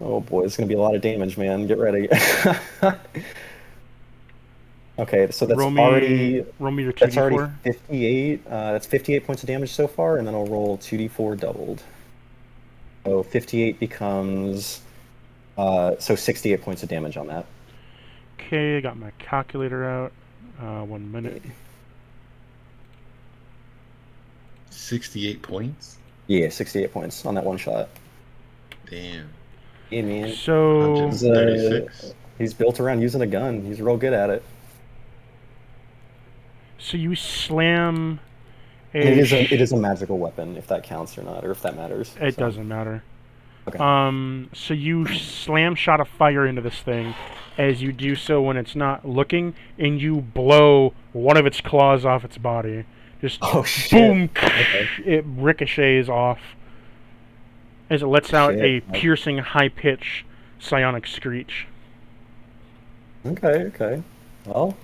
Oh boy, it's gonna be a lot of damage, man. Get ready. Okay, so that's roll me your 2d4. That's already 58. That's 58 points of damage so far, and then I'll roll 2d4 doubled. So 58 becomes... so 68 points of damage on that. Okay, I got my calculator out. 1 minute. 68 points? Yeah, 68 points on that one shot. Damn. Yeah, man. So 136. He's built around using a gun. He's real good at it. So you slam a... And it is a magical weapon, if that counts or not, or if that matters. It doesn't matter. Okay. So you slam shot a fire into this thing as you do so when it's not looking, and you blow one of its claws off its body. Just boom! Okay. It ricochets off as it lets out a piercing, high-pitched psionic screech. Okay. Well,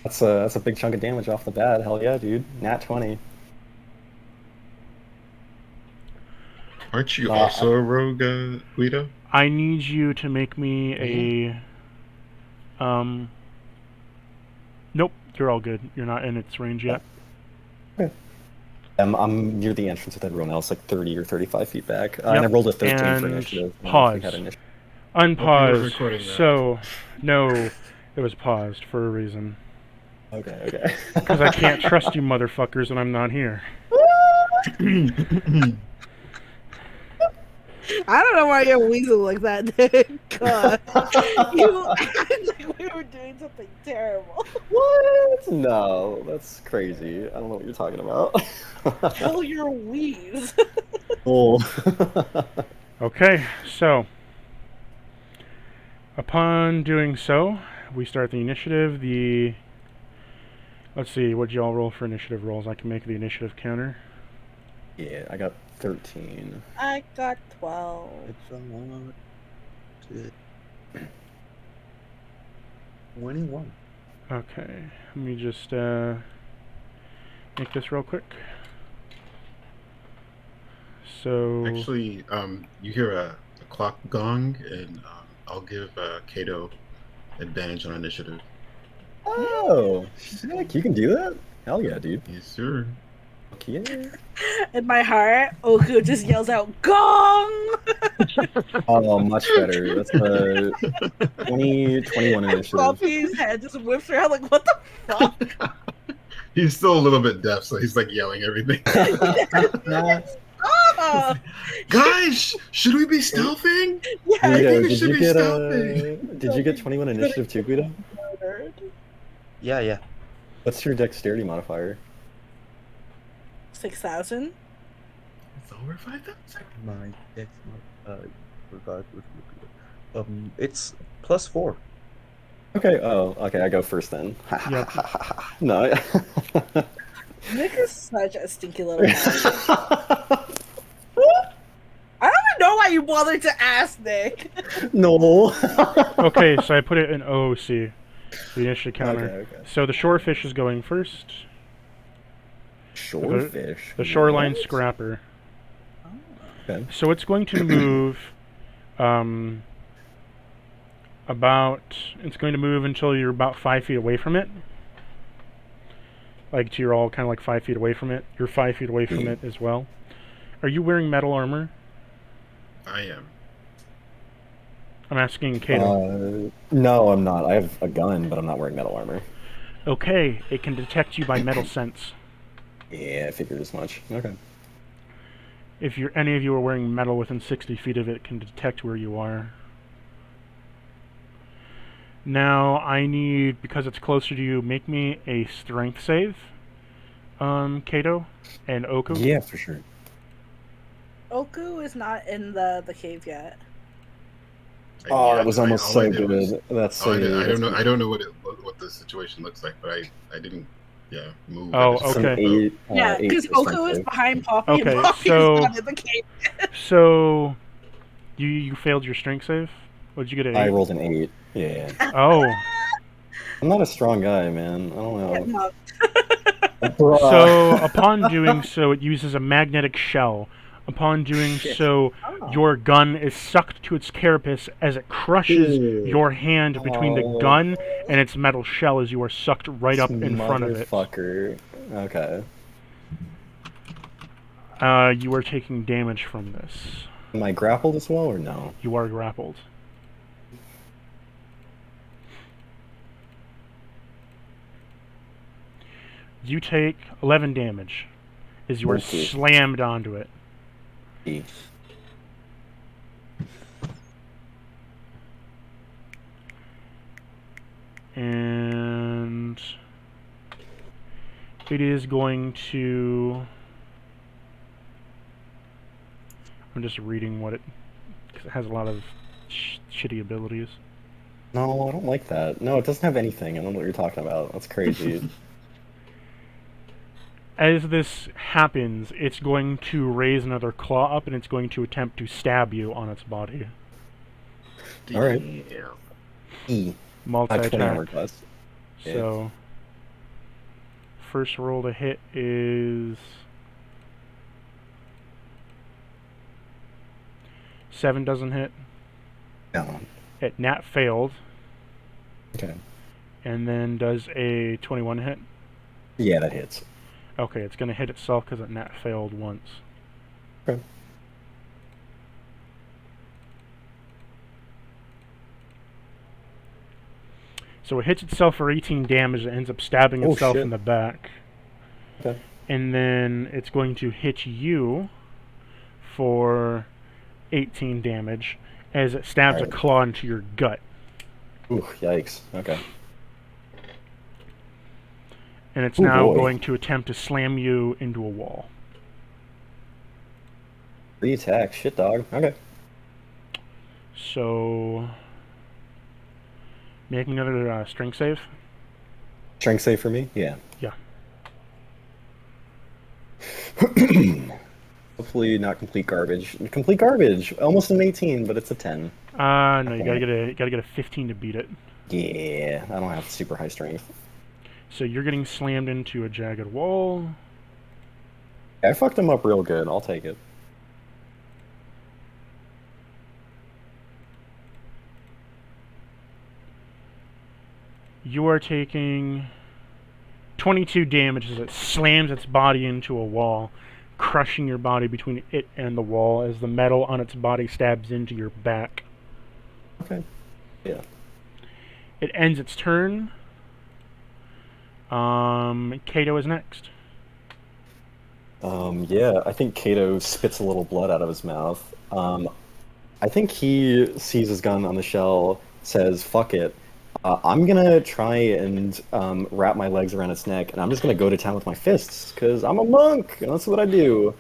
that's a big chunk of damage off the bat. Hell yeah, dude. Nat 20. Aren't you also a rogue, Guido? I need you to make me a... Nope, you're all good. You're not in its range yet. Okay. I'm near the entrance with everyone else, like 30 or 35 feet back. And I rolled a 13 for initiative. Pause. Unpause. That. So, no, it was paused for a reason. Okay. Because I can't trust you motherfuckers when I'm not here. I don't know why you're weasel like that, dude. God. You act like we were doing something terrible. What? No, that's crazy. I don't know what you're talking about. Tell your wheeze. Oh. Okay, so upon doing so, we start the initiative. Let's see, what y'all roll for initiative rolls? I can make the initiative counter. Yeah, I got 13. I got 12. It's a lot. 21. Okay, let me just make this real quick. So Actually, you hear a clock gong, and I'll give Kato advantage on initiative. Oh, sick. You can do that? Hell yeah, dude. Yes, sir. Yeah. In my heart, Oku just yells out, "Gong!" Oh, much better. That's a 21 initiative. Floppy's head just whips around like, what the fuck? He's still a little bit deaf, so he's like yelling everything. Oh! Guys, should we be stealthing? Yeah, I Guido, think we did should you be get stealthing. did you get 21 initiative too, Guido? Yeah. What's your dexterity modifier? 6,000? It's over 5,000. My dex forgot which it's +4. Okay, okay, I go first then. Yep. No. Nick is such a stinky little man. I don't even know why you bothered to ask, Nick. No. okay, so I put it in OOC, the initiative counter. Okay. So the shorefish is going first. Shorefish? The shoreline What? scrapper. Okay. So it's going to move it's going to move until you're about 5 feet away from it. Like, so you're all kind of like 5 feet away from it. You're 5 feet away from it as well. Are you wearing metal armor? I am. I'm asking Kato. No, I'm not. I have a gun, but I'm not wearing metal armor. Okay, it can detect you by metal sense. Yeah, I figured as much. Okay. If any of you are wearing metal within 60 feet of it, it can detect where you are. Now, I need, because it's closer to you, make me a strength save. Kato and Oku. Yeah, for sure. Oku is not in the cave yet. Oh, that was almost so good. good. That's so good. I don't know what the situation looks like, but I didn't move. Oh, I just okay. Eight, Yeah, eight because for Oku strength is save. behind Poppy, Okay, and Poppy so- is not in the cave. So, you failed your strength save? What did you get, an 8? I rolled an 8. Yeah. Oh. I'm not a strong guy, man. I don't know. No. So, upon doing so, it uses a magnetic shell. Upon doing so, Oh. your gun is sucked to its carapace as it crushes your hand between the gun and its metal shell as you are sucked right up in front of it. Motherfucker. Okay. You are taking damage from this. Am I grappled as well, or no? You are grappled. You take 11 damage as you are Okay. slammed onto it. And it is going to... I'm just reading what it... because it has a lot of shitty abilities. No, I don't like that. No, it doesn't have anything. I don't know what you're talking about. That's crazy. As this happens, it's going to raise another claw up and it's going to attempt to stab you on its body. Alright. E. 20 Multi-attack. armor class. Yeah. So, first roll to hit is 7 doesn't hit. No. It nat failed, Okay. and then does a 21 hit. Yeah, that hits. Okay, it's going to hit itself because it nat failed once. Okay. So it hits itself for 18 damage and ends up stabbing itself shit. in the back. Okay. And then it's going to hit you for 18 damage as it stabs a Alright. claw into your gut. Ooh, yikes. Okay. And it's Ooh, now boy. going to attempt to slam you into a wall. 3 attack. Shit, dog. Okay. So, make another strength save. Strength save for me? Yeah. Yeah. Hopefully not complete garbage. Complete garbage! Almost an 18, but it's a 10. No, you gotta get a 15 to beat it. Yeah, I don't have super high strength. So you're getting slammed into a jagged wall. I fucked him up real good. I'll take it. You are taking 22 damage as it slams its body into a wall, crushing your body between it and the wall as the metal on its body stabs into your back. Okay. Yeah. It ends its turn. Kato is next. Yeah, I think Kato spits a little blood out of his mouth. I think he sees his gun on the shell, says, fuck it. I'm gonna try and wrap my legs around its neck, and I'm just gonna go to town with my fists, because I'm a monk, and that's what I do.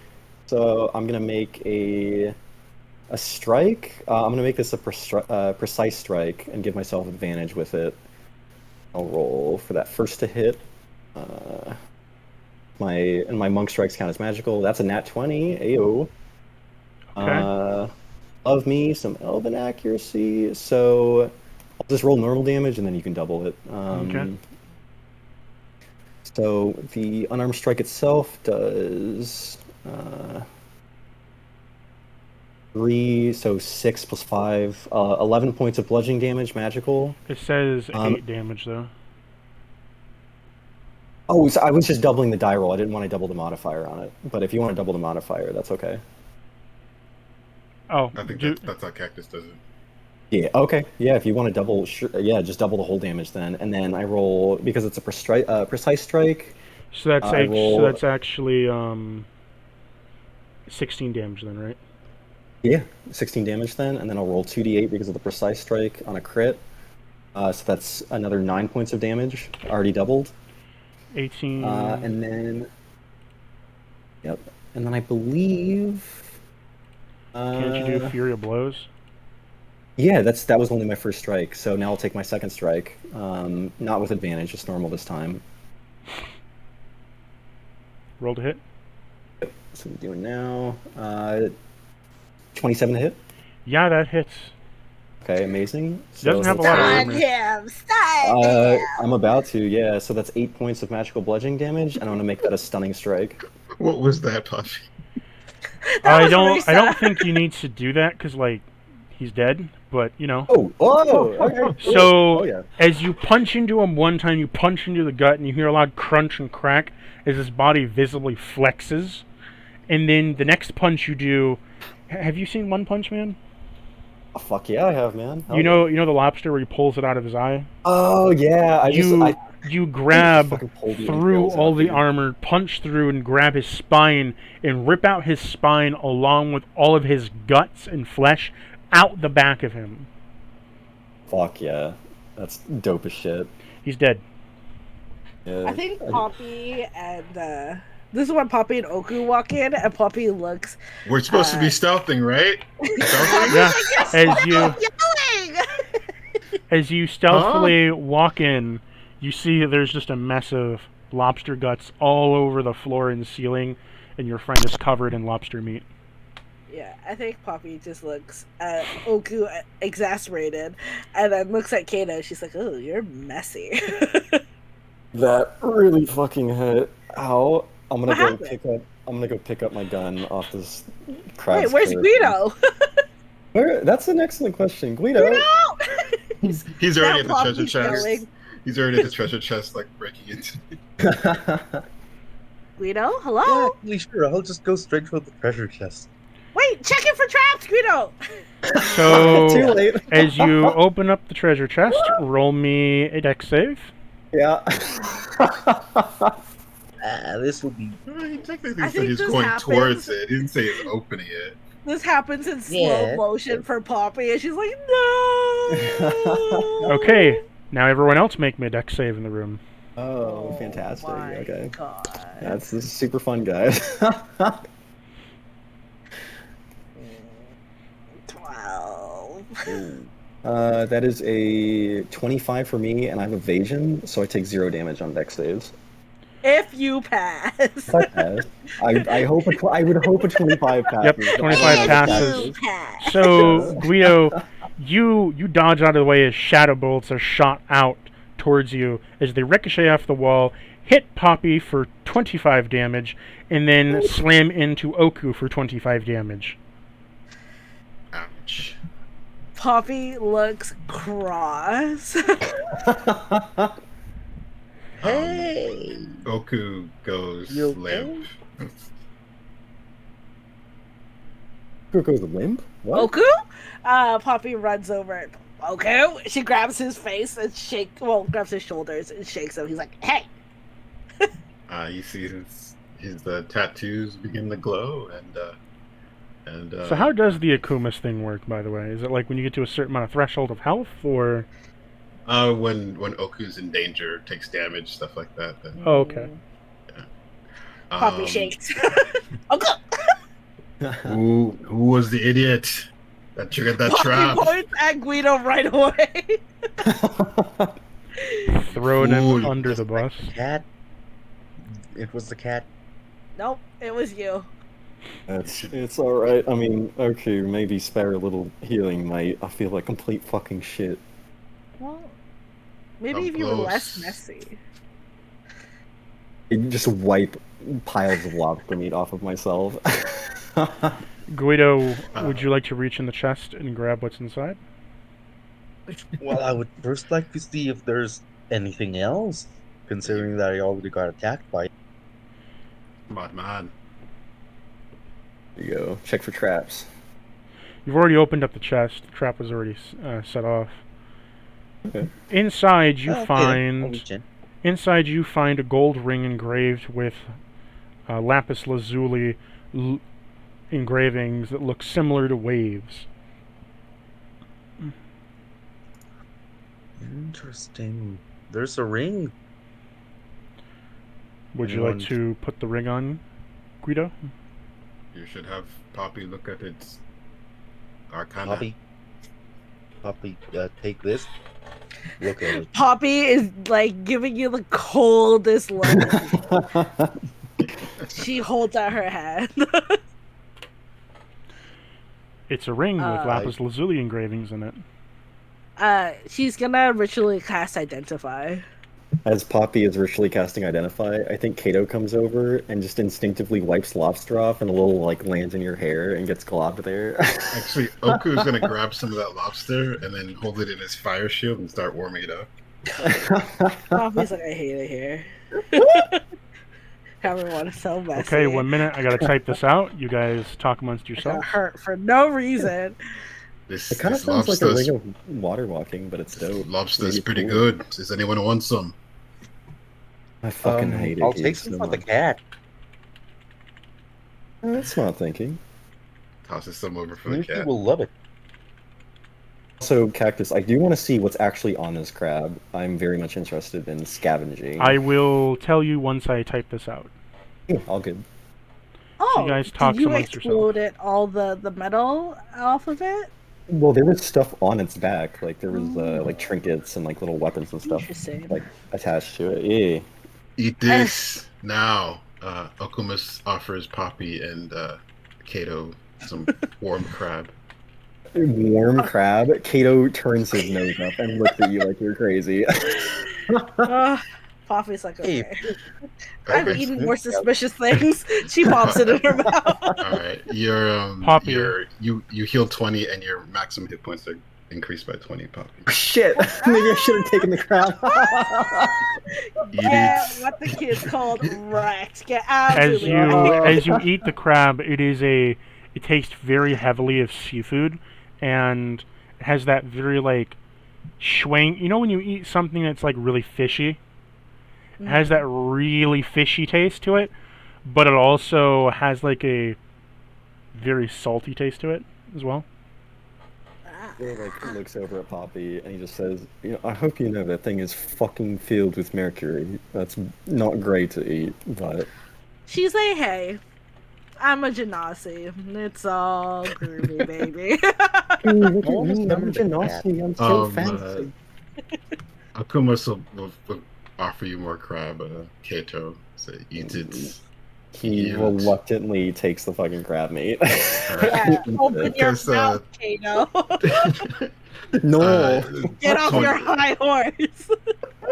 So I'm gonna make a strike. I'm gonna make this a precise strike and give myself advantage with it. I'll roll for that first to hit. My monk strikes count as magical. That's a nat 20. Ayo. Okay. Love me some elven accuracy. So I'll just roll normal damage and then you can double it. Okay. So the unarmed strike itself does 3, so 6 plus 5, 11 points of bludgeoning damage, magical. It says 8 damage though. Oh, so I was just doubling the die roll. I didn't want to double the modifier on it. But if you want to double the modifier, that's okay. Oh, I think that's how Cactus does it. Yeah, okay. Yeah, if you want to double, sure, yeah, just double the whole damage then. And then I roll, because it's a precise strike, so that's I roll... that's actually 16 damage then, right? Yeah, 16 damage then, and then I'll roll 2d8 because of the precise strike on a crit. So that's another 9 points of damage, already doubled. 18. And then... Yep. And then I believe... Can't you do Fury of Blows? Yeah, that was only my first strike, so now I'll take my second strike. Not with advantage, just normal this time. Roll to hit. Yep, that's what I'm doing now. 27 to hit. Yeah, that hits. Okay, amazing. Doesn't have a lot of Stun armor. him! Stun him! I'm about to, yeah. So that's 8 points of magical bludgeoning damage, and I'm gonna make that a stunning strike. What was that, Puffy? I don't think you need to do that because like he's dead. But you know. Okay. So yeah. as you punch into him one time, you punch into the gut, and you hear a loud crunch and crack as his body visibly flexes. And then the next punch you do. Have you seen One Punch Man? Oh, fuck yeah, I have, man. You know the lobster where he pulls it out of his eye. Oh yeah, You grab fucking pull the through entrails all out, the dude. armor, punch through and grab his spine and rip out his spine along with all of his guts and flesh out the back of him. Fuck yeah, that's dope as shit. He's dead. Yeah. I think Poppy and this is when Poppy and Oku walk in, and Poppy looks. We're supposed to be stealthing, right? Stealthing? Yeah. As you stealthily walk in, you see there's just a mess of lobster guts all over the floor and ceiling, and your friend is covered in lobster meat. Yeah, I think Poppy just looks at Oku exasperated, and then looks at Kato. She's like, "Oh, you're messy." That really fucking hurt. Ow! I'm gonna What go happened? pick up my gun off this crowd. Wait, where's Guido? That's an excellent question, Guido. He's already at the Now treasure Poppy's chest. yelling. He's already at the treasure chest, like breaking into. Guido, hello. Yeah, sure. I'll just go straight for the treasure chest. Wait, check it for traps, Guido. So, Too late. as you open up the treasure chest, roll me a dex save. Yeah. This will be. He technically I said think he's this going happens. towards it. He didn't say he's opening it. This happens in slow Yeah. motion for Poppy, and she's like, "No." Okay, now everyone else make me a dex save in the room. Oh, fantastic. My Okay. God. This is super fun, guys. 12. That is a 25 for me, and I have evasion, so I take 0 damage on dex saves. If you pass. If I pass, I would hope a 25 passes. Yep, but 25 I don't know if it passes. You pass. So, Guido, you dodge out of the way as shadow bolts are shot out towards you as they ricochet off the wall, hit Poppy for 25 damage, and then slam into Oku for 25 damage. Ouch. Poppy looks cross. Hey! Oku goes You okay? limp. Who goes limp? What? Oku? Poppy runs over. Oku? She grabs his face and grabs his shoulders and shakes him. He's like, "Hey!" You see his tattoos begin to glow, and So how does the Akuma's thing work, by the way? Is it like when you get to a certain amount of threshold of health, or... when Oku's in danger, takes damage, stuff like that. Then, Oh, okay. Poppy shakes. Oku! Who was the idiot that triggered that trap? Poppy points at Guido right away. Throwing him Ooh, under the bus. Cat? It was the cat. Nope, it was you. It's alright. I mean, okay, maybe spare a little healing, mate. I feel like complete fucking shit. Well, maybe Up if you were close. less messy. I just wipe piles of lobster meat off of myself. Guido, would you like to reach in the chest and grab what's inside? Well, I would first like to see if there's anything else. considering that I already got attacked by it. Man. There you go. Check for traps. You've already opened up the chest. The trap was already set off. Okay. Inside you Okay, then. I'll find reach in. a gold ring engraved with lapis lazuli engravings that look similar to waves. Interesting. There's a ring. Would you like to put the ring on, Guido? You should have Poppy look at its arcana. Poppy, take this. Look at it. Poppy is like giving you the coldest look. She holds out her hand. It's a ring with lapis lazuli engravings in it. She's gonna ritually cast Identify. As Poppy is ritually casting Identify, I think Kato comes over and just instinctively wipes lobster off, and a little like lands in your hair and gets globbed there. Actually, Oku's gonna grab some of that lobster and then hold it in his fire shield and start warming it up. Poppy's like, I hate it here. Everyone is so messy. Okay, 1 minute. I gotta type this out. You guys talk amongst I got yourselves. hurt for no reason. It kind of sounds like a ring of water walking, but it's dope. Lobster's Maybe pretty cool. good. Does anyone want some? I fucking hate it. I'll here take so some for the much. cat. That's smart thinking. Tosses some over for the Lucy cat. will love it. Also, Cactus, I do want to see what's actually on this crab. I'm very much interested in scavenging. I will tell you once I type this out. Yeah, all good. Oh, you guys talk did you amongst explode it, all the metal off of it? Well, there was stuff on its back. Like, there was, like, trinkets and, like, little weapons and stuff, Interesting. like, attached to it. Yeah. Eat this now. Okumus offers Poppy and Kato some warm crab. Warm crab. Kato turns his nose up and looks at you like you're crazy. Poppy's like, Hey. okay. I've Okay. eaten more suspicious things. She pops it in her mouth. All right, Poppy. you heal 20 and your maximum hit points are increased by 20. Poppy. Shit. Maybe I should have taken the crab. Yeah, it. what the kids called wrecked. Get As absolutely you wrecked. as you eat the crab, it tastes very heavily of seafood, and it has that very like schwang. You know when you eat something that's like really fishy, it has that really fishy taste to it, but it also has like a very salty taste to it as well. He like looks over at Poppy and he just says, "You know, I hope you know that thing is fucking filled with mercury. That's not great to eat, but She's like, hey, I'm a genasi. It's all groovy, baby. I'm genasi. I'm so fancy." Akumas will offer you more crab. Kato, so eat it. He reluctantly takes the fucking crab meat. Yeah, open your Because, mouth, Kato. No. Get off 20 your high horse.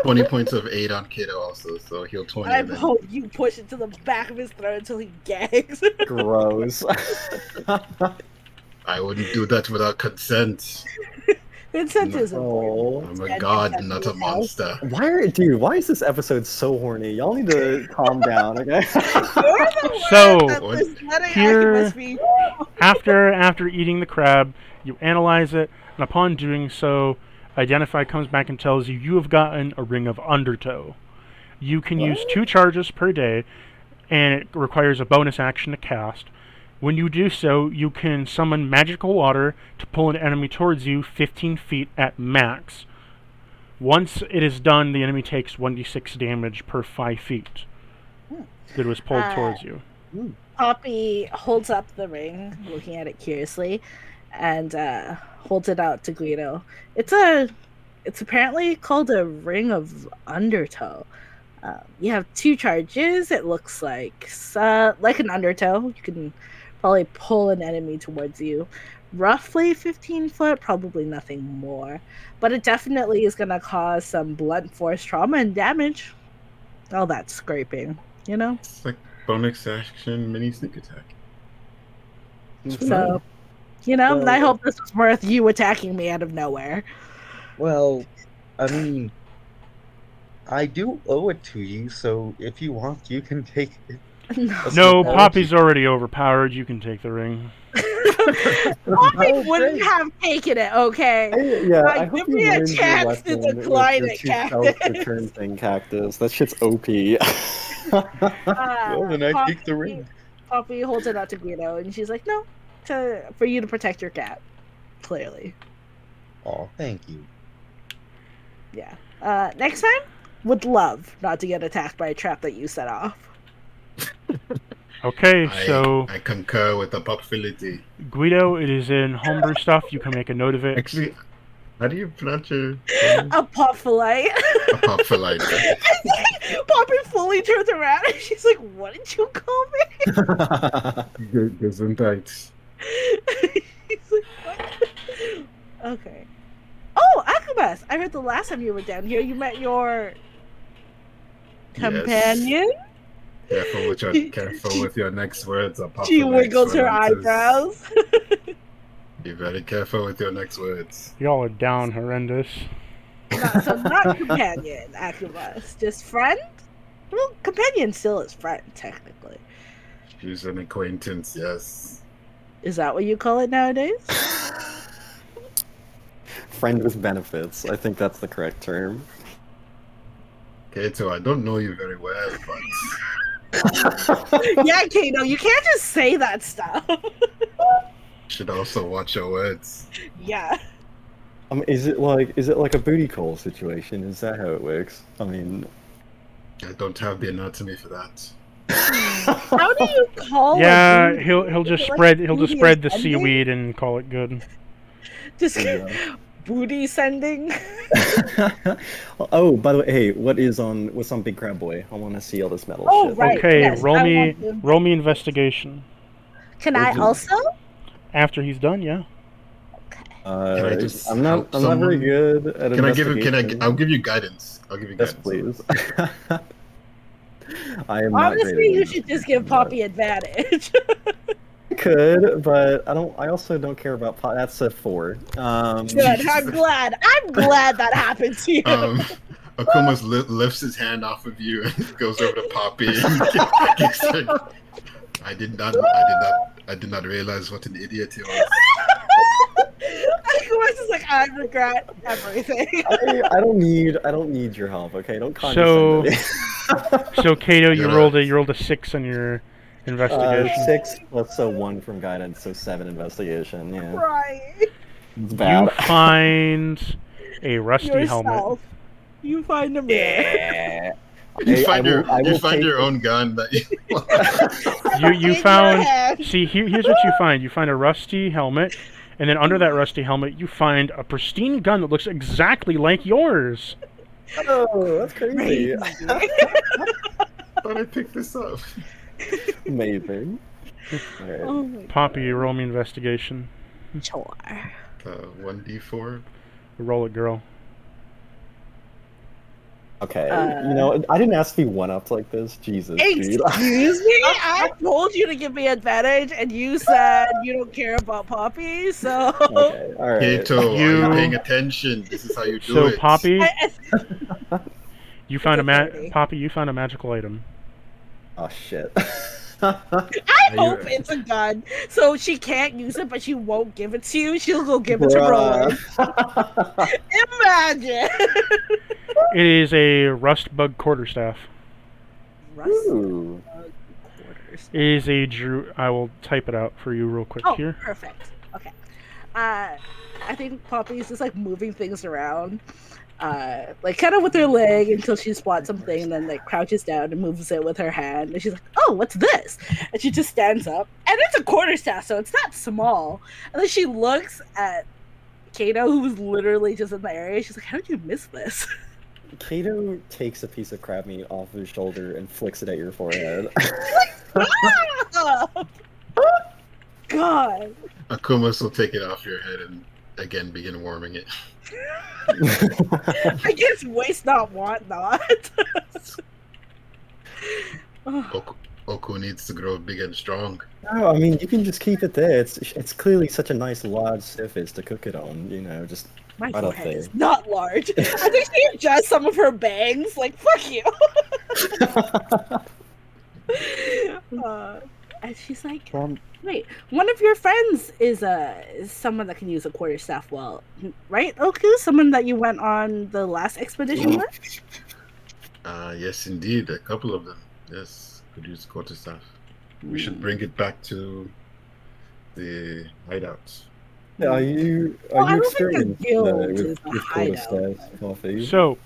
20 points of aid on Kato also, so heal 20. I and then- hope you push it to the back of his throat until he gags. Gross. I wouldn't do that without consent. Consent is important. Oh. I'm a And god, consent not a is monster. Why is this episode so horny? Y'all need to calm down, okay? You're the So, one that was letting here- Archimus be. After eating the crab, you analyze it, and upon doing so, Identify comes back and tells you you have gotten a ring of undertow. You can use 2 charges per day, and it requires a bonus action to cast. When you do so, you can summon magical water to pull an enemy towards you 15 feet at max. Once it is done, the enemy takes 1d6 damage per 5 feet that it was pulled towards you. Poppy holds up the ring, looking at it curiously, and holds it out to Guido. It's apparently called a ring of undertow. You have 2 charges. It looks like an undertow. You can probably pull an enemy towards you. Roughly 15 foot, probably nothing more. But it definitely is going to cause some blunt force trauma and damage. All that scraping, you know? It's like bonus action mini sneak attack. So, you know, Well- I hope this was worth you attacking me out of nowhere. Well, I mean, I do owe it to you, so if you want, you can take it. No, Oh, Poppy's already overpowered. You can take the ring. Poppy Oh, wouldn't great. have taken it, okay? I hope Give you me a learned your chance to lesson decline with it, your two-self return Cactus. thing, Cactus. That shit's OP. Well, then I take the Poppy, ring. Poppy holds it out to Guido, and she's like, "No, for you to protect your cat." Clearly, Oh, thank you. yeah. Next time, would love not to get attacked by a trap that you set off. Okay, so I concur with the possibility. Guido, it is in homebrew stuff. You can make a note of it. Actually, how do you pronounce your A popfolite. a popfolite? Poppy fully turns around and she's like, "What did you call me?" Gesundheit. He's like, "What?" Okay. Oh, Akabas! I heard the last time you were down here, you met your companion. Careful with your next words. She wiggles her eyebrows. Be very careful with your next words. Y'all are down horrendous. Not companion, Akabas. Just friend? Well, companion still is friend, technically. She's an acquaintance, yes. Is that what you call it nowadays? Friend with benefits. I think that's the correct term. Kato, I don't know you very well, but Yeah, Kato, you can't just say that stuff. you should also watch your words. Yeah. Is it like a booty call situation? Is that how it works? I mean, I don't have the anatomy for that. How do you call Yeah, a booty? he'll just Is it spread like he'll just booty spread the ascending? seaweed and call it good. Just Yeah. booty sending. oh, by the way, hey, what's on Big Crab Boy? I want to see all this metal Oh, shit. right. Okay, yes, roll I me want to- roll me investigation. Can I also? After he's done, yeah. Can I just I'm not help very someone? good at Can I give him? investigation. I'll give you guidance. I'll give you Yes, guidance. please. I am not great Honestly, at you should just give investigation, Poppy advantage. I could, but I also don't care about That's a 4. Good. I'm glad. I'm glad that happened to you. Akuma's lifts his hand off of you and goes over to Poppy. He's like, I did not realize what an idiot he was. Akuma's just like, I regret everything. I don't need your help. Okay, don't So- condescend to me. So Kato, you Gotta- rolled a 6 on your investigation. 6 plus a 1 from guidance, so 7 investigation. Yeah, Right. it's You bad. find a rusty helmet. Yourself. You find a mirror. Yeah. You Hey, find I will take your it. own gun that you. You In your found. hand. See, here's what you find. You find a rusty helmet, and then under that rusty helmet, you find a pristine gun that looks exactly like yours. Oh, that's crazy. Thought I picked this up. Amazing. Alright. Oh my Poppy, roll me investigation. God. Sure. 1d4. Roll it, girl. Okay, I didn't ask to be one-upped like this. Jesus, dude. Excuse me? I told you to give me advantage, and you said you don't care about Poppy, so... Okay, alright. Kato, are You- you paying attention? This is how you do So it. Poppy, I- you found It's a Poppy, you found a magical item. Oh, shit. I hope it's a gun, so she can't use it, but she won't give it to you. She'll go give it to Roland. Imagine! It is a rust bug quarterstaff. Rust Ooh. quarters. It is a drew. I will type it out for you real quick Oh, here. perfect. Okay. I think Poppy's just like moving things around. Like kind of with her leg until she spots something, and then like crouches down and moves it with her hand. And she's like, "Oh, what's this?" And she just stands up, and it's a quarterstaff, so it's not small. And then she looks at Kato, who's literally just in the area. She's like, "How did you miss this?" Kato takes a piece of crab meat off his shoulder and flicks it at your forehead. Ah! God. Akumas will take it off your head and again begin warming it. I guess waste not, want not. Oku needs to grow big and strong. No, I mean, you can just keep it there. It's clearly such a nice large surface to cook it on. Just My Right up forehead is there. not large. I think she adjusts some of her bangs. Like, fuck you. And she's like, From wait, one of your friends is someone that can use a quarterstaff well, right, Oku? Someone that you went on the last expedition with? Yes, indeed, a couple of them. Yes, could use quarterstaff. We should bring it back to the hideout. Yeah, are you Well, I don't think the experienced guild is a with hideout. quarterstaff, Coffee? So,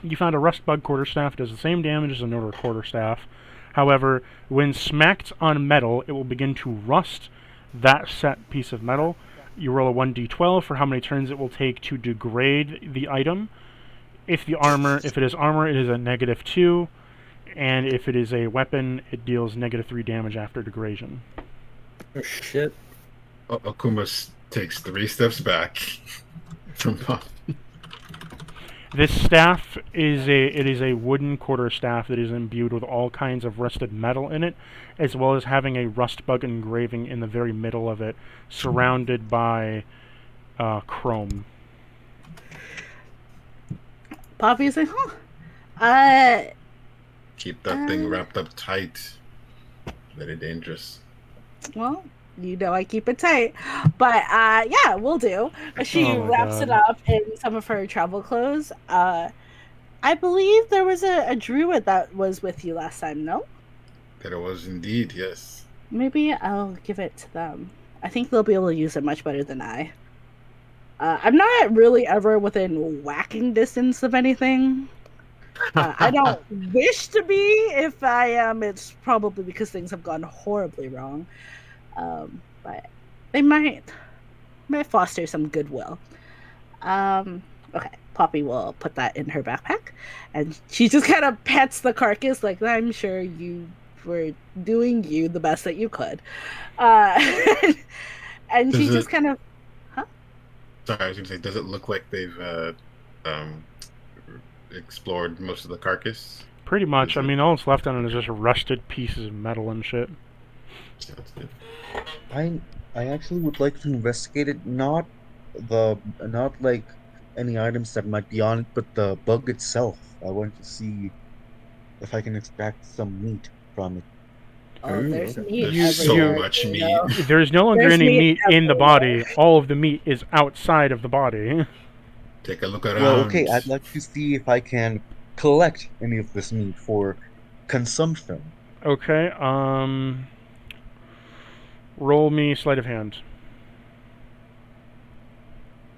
you found a rustbug quarterstaff. Does the same damage as a normal quarterstaff. However, when smacked on metal, it will begin to rust that set piece of metal. You roll a 1d12 for how many turns it will take to degrade the item. If it is armor, it is a -2, and if it is a weapon, it deals -3 damage after degradation. Oh shit! Okuma takes 3 steps back from Puff. This staff is a wooden quarterstaff that is imbued with all kinds of rusted metal in it, as well as having a rustbug engraving in the very middle of it, surrounded by chrome. Poppy's like, huh? Keep that thing wrapped up tight. Very dangerous. Well, you know I keep it tight. But yeah, we'll do. She Oh my wraps God. it up in some of her travel clothes. I believe there was a druid that was with you last time, no? There was indeed, yes. Maybe I'll give it to them. I think they'll be able to use it much better than I. I'm not really ever within whacking distance of anything. I don't wish to be. If I am, it's probably because things have gone horribly wrong. But they might foster some goodwill. Okay, Poppy will put that in her backpack, and she just kind of pets the carcass, like, I'm sure you were doing you the best that you could. And she just kind of, Sorry, I was going to say, does it look like they've explored most of the carcass? Pretty much. I mean, all that's left on it is just rusted pieces of metal and shit. Sounds good. I actually would like to investigate it, not like any items that might be on it, but the bug itself. I want to see if I can extract some meat from it. oh, there's meat There's everywhere. so much you meat. know? There's no longer There's any meat meat in the everywhere. body. All of the meat is outside of the body. Take a look around. Well, okay, I'd like to see if I can collect any of this meat for consumption. Okay, roll me sleight of hand.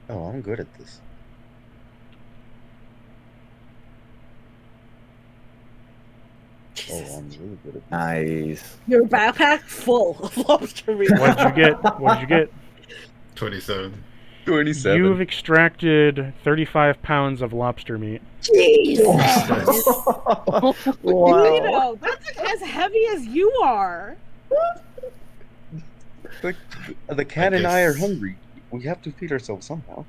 Oh, I'm good at this. Oh, I'm really good at this. Nice. Your backpack full of lobster meat. What did you get? What did you get? 27. 27. You've extracted 35 pounds of lobster meat. Jesus! Wow. Guido, that's as heavy as you are. But the cat and I are guess- hungry. We have to feed ourselves somehow.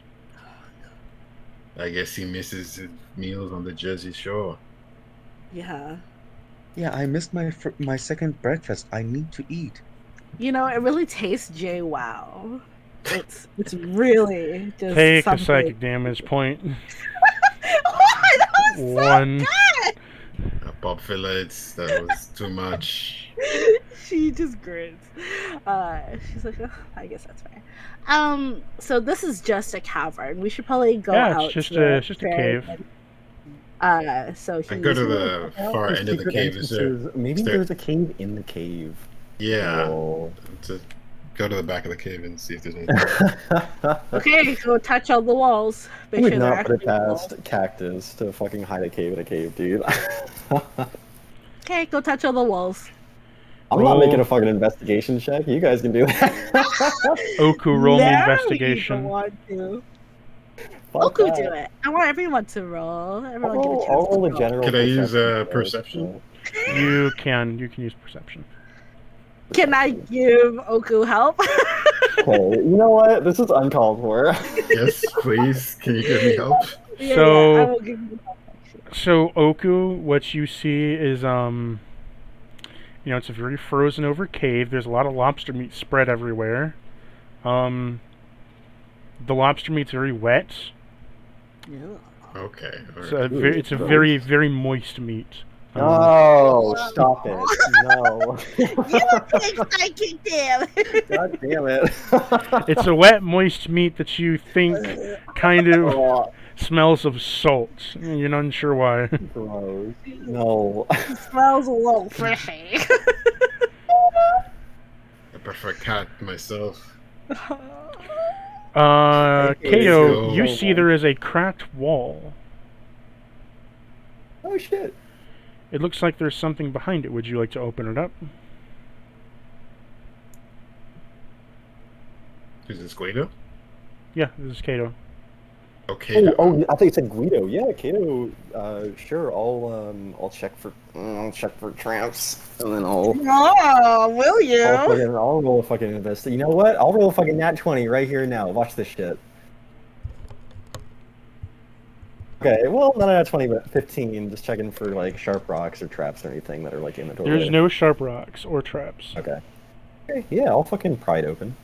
I guess he misses his meals on the Jersey Shore. Yeah. Yeah, I missed my second breakfast. I need to eat. You know, it really tastes J-Wow. It's really just Take a something. psychic damage point. That was so 1. good! Bob Phillips, that was too much. She just grins. She's like, oh, I guess that's fair. So this is just a cavern. We should probably go Yeah, out. it's to just a the cave. So I go to he's- the far end of the Secret cave. Is there? entrances. Maybe is there- there's a cave in the cave. Yeah. Oh. To go to the back of the cave and see if there's anything. Okay, go touch all the walls. I Make would sure they're not put it actually past Cactus to fucking hide a cave in a cave, dude. Okay, go touch all the walls. I'm Roll. not making a fucking investigation check. You guys can do that. Oku, roll me Now investigation. You don't want to. Fuck Oku, that. do it. I want everyone to roll. Everyone get a chance I'll to roll a roll. general. Can I use perception? perception? You can use perception. Can I give Oku help? Okay, you know what? This is uncalled for. Yes, please. Can you give me help? Yeah, So- I will give you help. Actually. So Oku, what you see is it's a very frozen over cave. There's a lot of lobster meat spread everywhere. The lobster meat's very wet. Yeah. Okay. All So right. it's a very, very moist meat. No, stop it. No. You take psychic damage. God damn it. It's a wet, moist meat that you think kind of Oh, smells of salt. You're not sure why. gross. No. It smells a little fishy. I prefer cat myself. Kato, go. you see there is a cracked wall. Oh shit. It looks like there's something behind it. Would you like to open it up? Is this Guido? Yeah, this is Kato. Okay. Oh, I thought you said Guido. Yeah, Kato. Sure. I'll check for tramps, and then Oh, will you? I'll roll a fucking invest. You know what? I'll roll a fucking nat 20 right here now. Watch this shit. Okay, well, not a nat 20, but 15. Just checking for like sharp rocks or traps or anything that are like in the doorway. There's no sharp rocks or traps. Okay. Yeah, I'll fucking pry it open.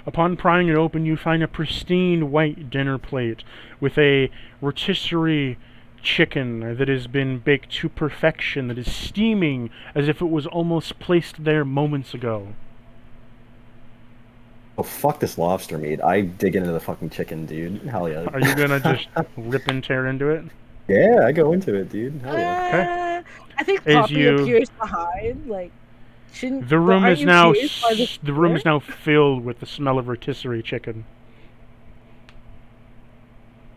Upon prying it open, you find a pristine white dinner plate with a rotisserie chicken that has been baked to perfection, that is steaming as if it was almost placed there moments ago. Oh, fuck this lobster meat. I dig into the fucking chicken, dude. Hell yeah. Are you gonna just rip and tear into it? Yeah, I go into it, dude. Hell yeah. I think As Poppy you- appears behind. Like, shouldn't The room aren't is you now confused by this the room is door? now filled with the smell of rotisserie chicken.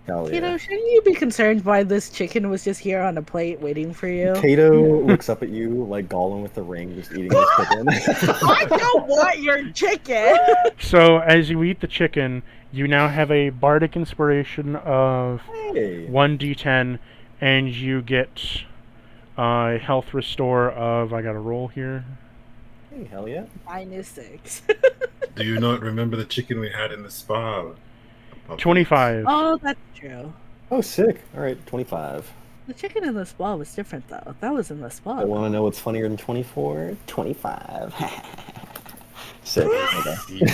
Hell You know, yeah. shouldn't you be concerned why this chicken was just here on a plate waiting for you? Kato looks up at you like Gollum with the ring, just eating his chicken. I don't want your chicken. So as you eat the chicken, you now have a bardic inspiration of Hey. 1d10, and you get a health restore of, I got a roll here, Hey, hell yeah. -6. Do you not remember the chicken we had in the spa? 25. Oh, that's true. Oh, sick. All right, 25. The chicken in the spa was different, though. That was in the spa. I want to know what's funnier than 24? 25. Sick. Okay.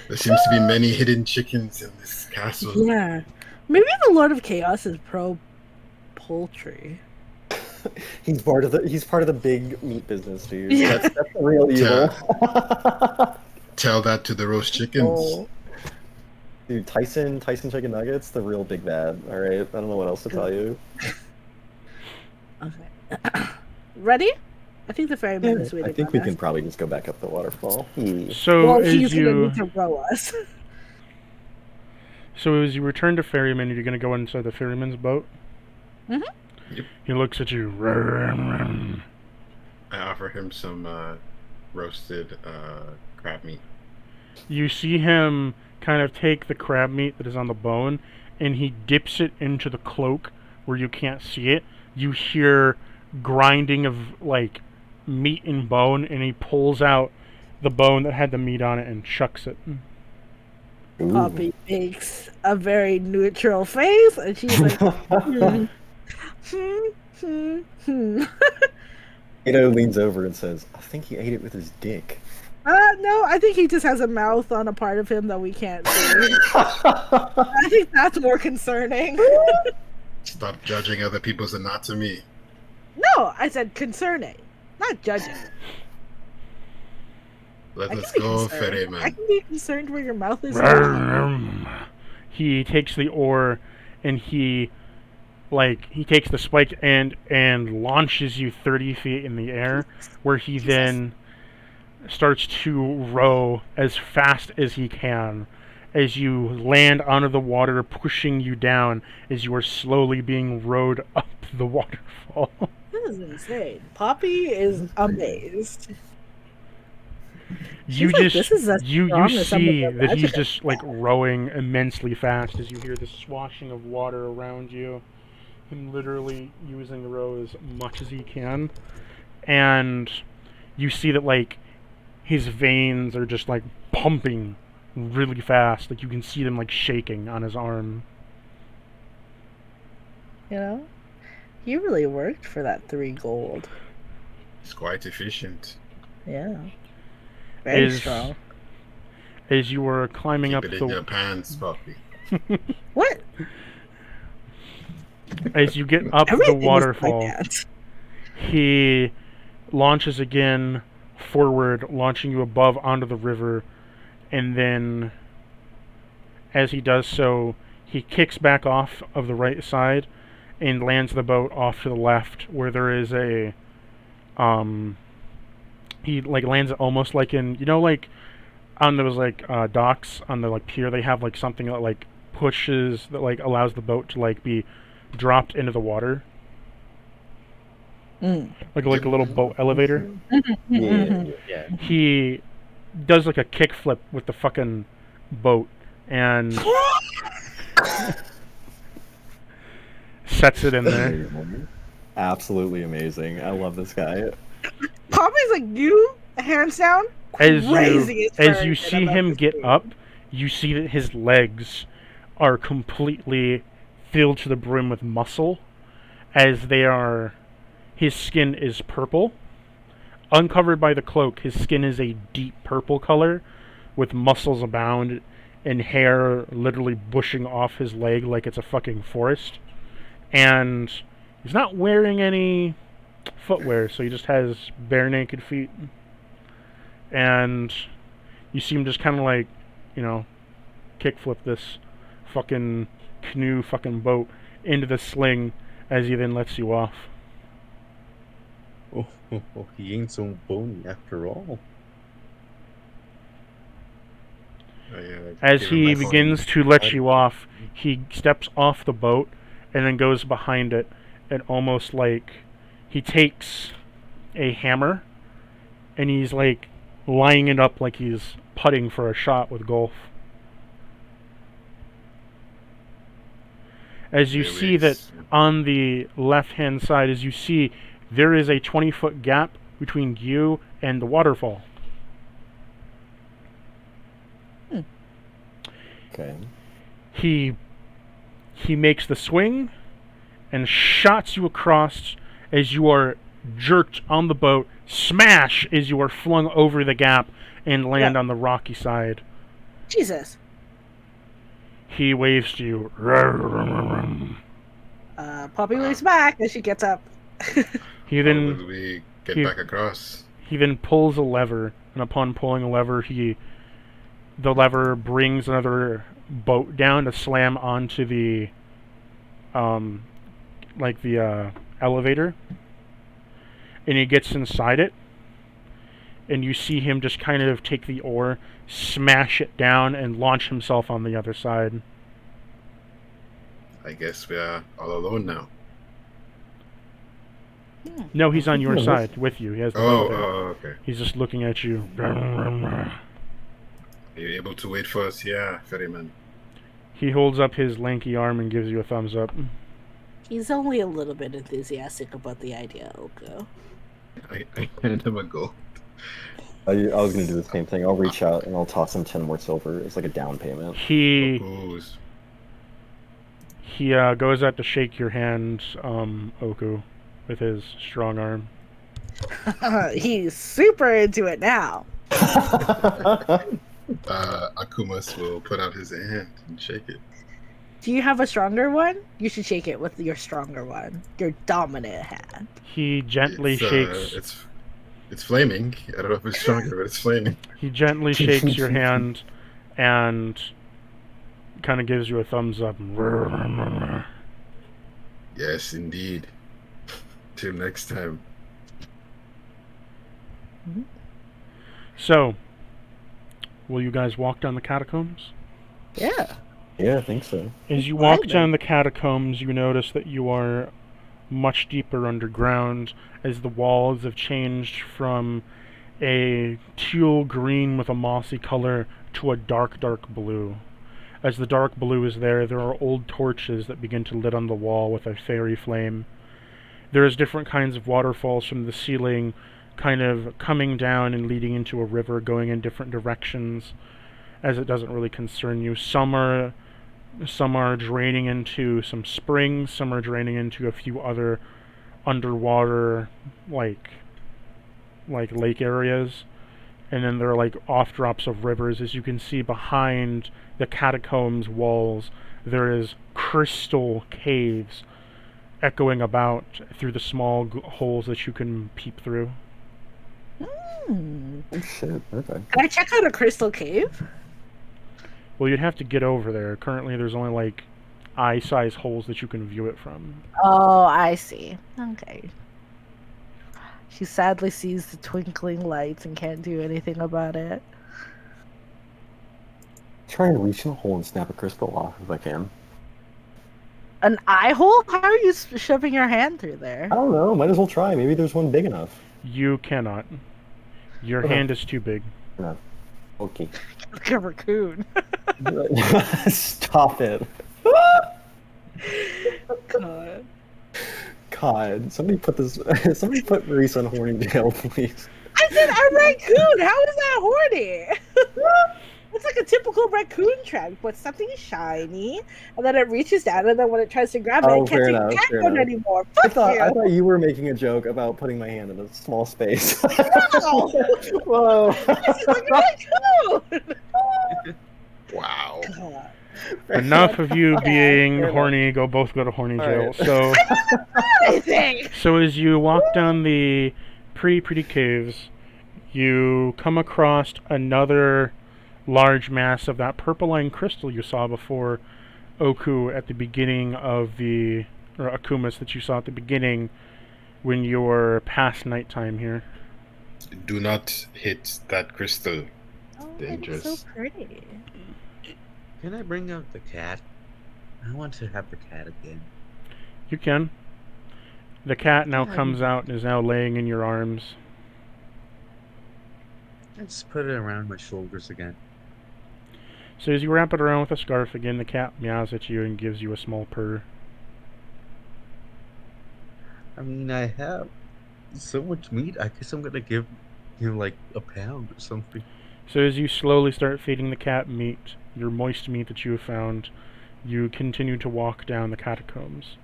There seems to be many hidden chickens in this castle. Yeah. Maybe the Lord of Chaos is pro poultry. He's part of the big meat business, dude. Yeah. That's the real evil. Tell that to the roast chickens. Oh. Dude, Tyson chicken nuggets, the real big bad. All right, I don't know what else to tell you. Okay. Ready? I think the ferryman is waiting. I think on we us. can probably just go back up the waterfall. So Well, as he's gonna you need to row us. so as you return to ferryman, you're gonna go inside the ferryman's boat. Mhm. Yep. He looks at you. I offer him some roasted crab meat. You see him kind of take the crab meat that is on the bone, and he dips it into the cloak where you can't see it. You hear grinding of like meat and bone, and he pulls out the bone that had the meat on it and chucks it. Ooh. Poppy makes a very neutral face, and she's like, hmm. Kato leans over and says, I think he ate it with his dick. No, I think he just has a mouth on a part of him that we can't see. I think that's more concerning. Stop judging other people's anatomy. No, I said concerning, not judging. Let I us can be go, concerned. I ferryman. can be concerned where your mouth is. He takes the oar and he takes the spiked end and launches you 30 feet in the air, where he then starts to row as fast as he can as you land onto the water, pushing you down as you are slowly being rowed up the waterfall. This is insane. Poppy is amazed. You She's like, just "This is as you strong as some of see the that he's magic just like rowing immensely fast as you hear the swashing of water around you, him literally using the row as much as he can, and you see that like his veins are just like pumping really fast, like you can see them like shaking on his arm. You know, he really worked for that 3 gold. It's quite efficient. Yeah, very Is- strong. as you were climbing Keep up it in the your pants, puppy. What? as you get up the Everything is in my waterfall, pants. he launches again forward, launching you above onto the river, and then as he does so, he kicks back off of the right side and lands the boat off to the left, where there is a he like lands it almost like in, you know, like on those like docks on the like pier, they have like something that like pushes, that like allows the boat to like be dropped into the water, like a little boat elevator. Yeah. He does like a kickflip with the fucking boat and sets it in there. Absolutely amazing. I love this guy. Poppy's like, you, hands down, crazy As you see him get up, you see that his legs are completely filled to the brim with muscle, as they are. His skin is purple. Uncovered by the cloak, his skin is a deep purple color, with muscles abound and hair literally bushing off his leg like it's a fucking forest. And he's not wearing any footwear, so he just has bare naked feet. And you see him just kind of like, you know, kickflip this fucking canoe fucking boat into the sling as he then lets you off. Oh, he ain't so bony after all. As give him he my begins to let you off, he steps off the boat and then goes behind it, and almost like he takes a hammer and he's like lining it up like he's putting for a shot with golf. As you see that on the left-hand side, as you see, there is a 20-foot gap between you and the waterfall. Okay. He makes the swing and shots you across as you are jerked on the boat, smash as you are flung over the gap and land on the rocky side. Jesus. He waves to you. Poppy waves back as she gets up. He How then will we get back across? he then pulls a lever, and upon pulling a lever, the lever brings another boat down to slam onto the elevator, and he gets inside it, and you see him just kind of take the oar, smash it down, and launch himself on the other side. I guess we are all alone now. No, he's on your side with you. He has the boat there. Okay. He's just looking at you. Are you able to wait for us here, ferryman? He holds up his lanky arm and gives you a thumbs up. He's only a little bit enthusiastic about the idea, Oko. I hand him a gold. I was gonna do the same thing. I'll reach out and I'll toss him 10 more silver. It's like a down payment. He Goes. goes out to shake your hand, Oku, with his strong arm. He's super into it now. Akumas will put out his hand and shake it. Do you have a stronger one? You should shake it with your stronger one. Your dominant hand. He gently shakes. It's flaming. I don't know if it's stronger, but it's flaming. He gently shakes your hand and kind of gives you a thumbs up. Yes, indeed. Till next time. So, will you guys walk down the catacombs? Yeah. Yeah, I think so. As you walk down the catacombs, you notice that you are much deeper underground, as the walls have changed from a teal green with a mossy color to a dark, dark blue. As the dark blue is there are old torches that begin to lit on the wall with a fairy flame. There is different kinds of waterfalls from the ceiling, kind of coming down and leading into a river, going in different directions, as it doesn't really concern you. Some are draining into some springs, some are draining into a few other underwater like lake areas, and then there are like off drops of rivers. As you can see behind the catacombs walls, there is crystal caves echoing about through the small holes that you can peep through. Hmm. Oh shit. Okay. Can I check out a crystal cave? Well, you'd have to get over there. Currently, there's only like eye-size holes that you can view it from. Oh, I see. Okay. She sadly sees the twinkling lights and can't do anything about it. Try and reach in the hole and snap a crystal off if I can. An eye hole? How are you shoving your hand through there? I don't know. Might as well try. Maybe there's one big enough. You cannot. Your Okay. hand is too big. No. Okay. Like a raccoon. Stop it. God. God, somebody put this. Somebody put Reese on horny jail, please. I said a raccoon. How is that horny? It's like a typical raccoon trap. But something shiny, and then it reaches down, and then when it tries to grab it, Oh, it fair can't enough, take fair down enough. anymore. I Fuck you. thought you were making a joke about putting my hand in a small space. No. Whoa. This is like a raccoon. Wow. God. Enough of you being Fair horny. Both go to horny jail. Alright. So, Anything. so as you walk down the pretty caves, you come across another large mass of that purple-line crystal you saw before, Oku, at the beginning of the, or Akumas that you saw at the beginning when you were past nighttime here. Do not hit that crystal. Oh, Dangerous. it's so pretty. Can I bring out the cat? I want to have the cat again. You can. The cat now comes out and is now laying in your arms. I just put it around my shoulders again. So as you wrap it around with a scarf again, the cat meows at you and gives you a small purr. I mean, I have so much meat. I guess I'm gonna give him like a pound or something. So as you slowly start feeding the cat meat, your moist meat that you have found, you continue to walk down the catacombs.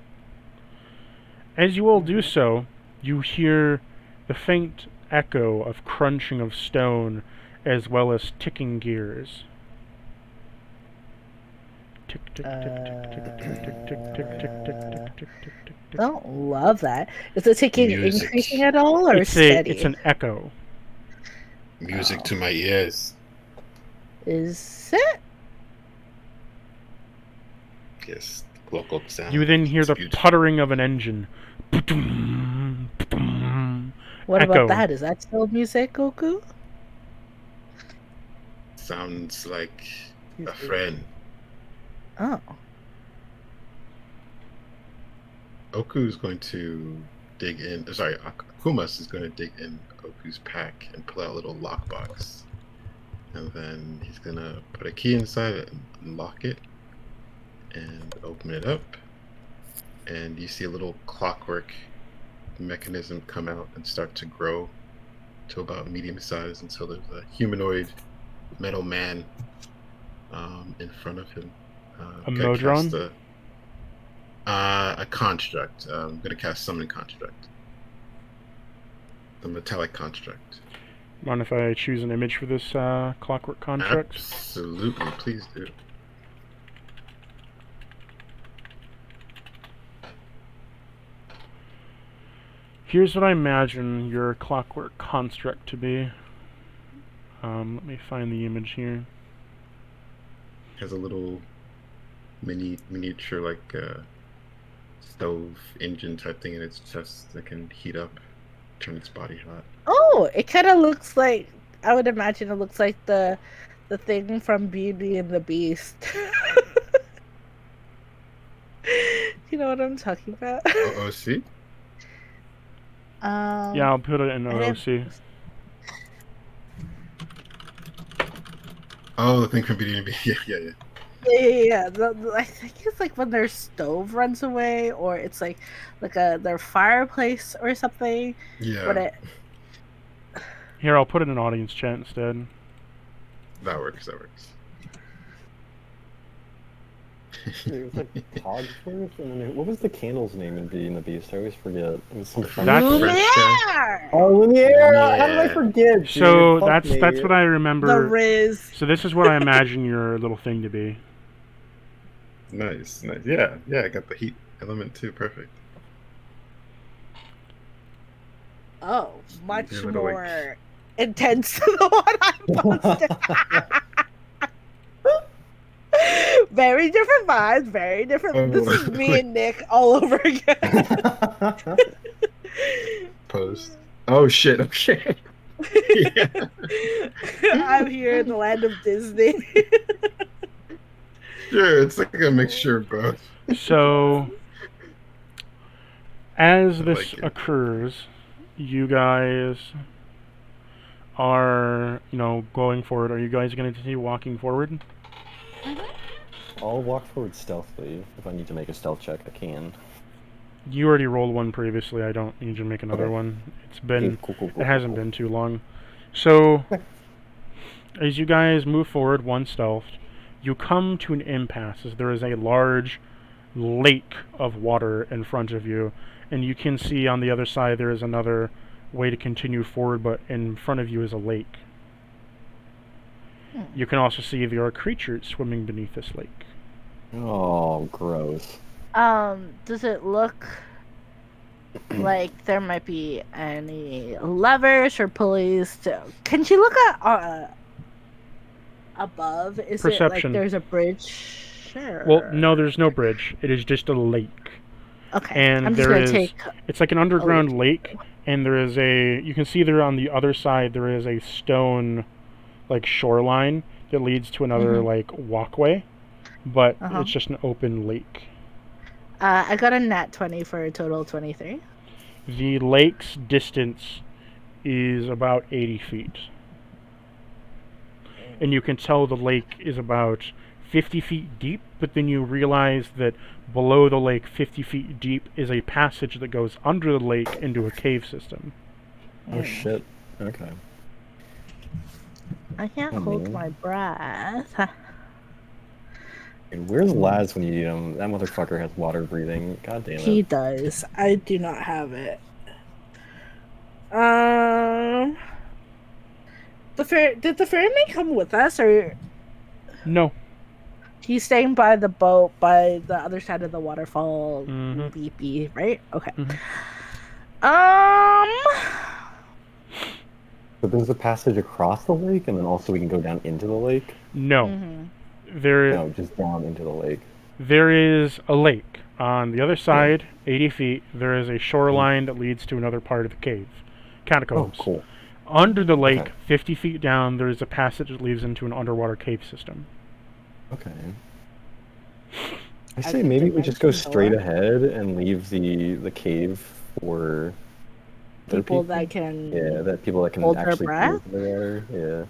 As you all do so, you hear the faint echo of crunching of stone as well as ticking gears. Tick tick tick tick tick tick tick tick tick tick tick tick tick tick. Don't love that. Is the ticking Music. increasing at all or It's steady? it's an echo. Music to my ears. Is it? Yes, local sound. You then hear It's the beautiful. puttering of an engine. What Echo. about that? Is that still music, Goku? Sounds like a friend. Oh. Oku's going to dig in. Sorry, Akumas is going to dig in Oku's pack and pull out a little lockbox. And then he's going to put a key inside it and lock it and open it up. And you see a little clockwork mechanism come out and start to grow to about medium size until there's a humanoid metal man in front of him. A Gonna Modron? cast a construct. I'm going to cast Summon Construct. The metallic construct. Mind if I choose an image for this clockwork construct? Absolutely, please do. Here's what I imagine your clockwork construct to be. Let me find the image here. Has a little miniature like stove engine type thing in its chest that can heat up, turn its body hot. Oh, it kind of looks like, I would imagine it looks like the thing from Beauty and the Beast. You know what I'm talking about? OOC? Yeah, I'll put it in I didn't- OOC. Oh, the thing from Beauty and the Beast. Yeah. Yeah. I think it's like when their stove runs away, or it's like their fireplace or something. Yeah, But it, Here, I'll put it in audience chat instead. that works. It was like Cogsworth, and then what was the candle's name in Beauty and the Beast? I always forget. It was some French. That's- Lumiere! Oh, Lumiere! How did I Yeah. forget? Dude? So Fuck that's me. what I The remember. Riz. So this is what I imagine your little thing to be. Nice, nice. Yeah, yeah. I got the heat element too. Perfect. Oh, much Your little, like- more intense than the one I posted. Very different vibes, very different. Oh, This is me and Nick all over again. Post. Oh shit. Okay. Yeah. I'm here in the land of Disney. Sure. It's like a mixture of both. So as I this like it. occurs, you guys are, going forward. Are you guys going to continue walking forward? I'll walk forward stealthily. If I need to make a stealth check, I can. You already rolled one previously. I don't need you to make another Okay. one. It's been Cool. it hasn't been too long. So as you guys move forward, one stealth, you come to an impasse as there is a large lake of water in front of you, and you can see on the other side there is another way to continue forward, but in front of you is a lake. You can also see there are creatures swimming beneath this lake. Oh, gross. Does it look like there might be any levers or pulleys to... Can she look at above? Is it Perception. like there's a bridge? Sure. Well, no, there's no bridge. It is just a lake. Okay. And I'm just there gonna is- take... It's like an underground lake, and there is you can see there on the other side there is a stone, like, shoreline that leads to another, like, walkway, but it's just an open lake. I got a nat 20 for a total of 23. The lake's distance is about 80 feet. And you can tell the lake is about 50 feet deep, but then you realize that below the lake, 50 feet deep, is a passage that goes under the lake into a cave system. Oh shit. Okay. I can't hold my breath. And where's Laz when you need him? That motherfucker has water breathing. God damn He it. does. I do not have it. Did the ferryman come with us, or No. he's staying by the boat by the other side of the waterfall? Mhm. Beepy, right? Okay. Mhm. But there's a passage across the lake, and then also we can go down into the lake? No. Mm-hmm. There, just down into the lake. there is a lake. On the other side, 80 feet, there is a shoreline that leads to another part of the cave. Catacombs. Oh, cool. Under the lake, Okay. 50 feet down, there is a passage that leads into an underwater cave system. Okay. I say maybe we just go straight ahead and leave the cave for other People that can. Yeah, that people that can hold their actually breath? breathe there. Yeah.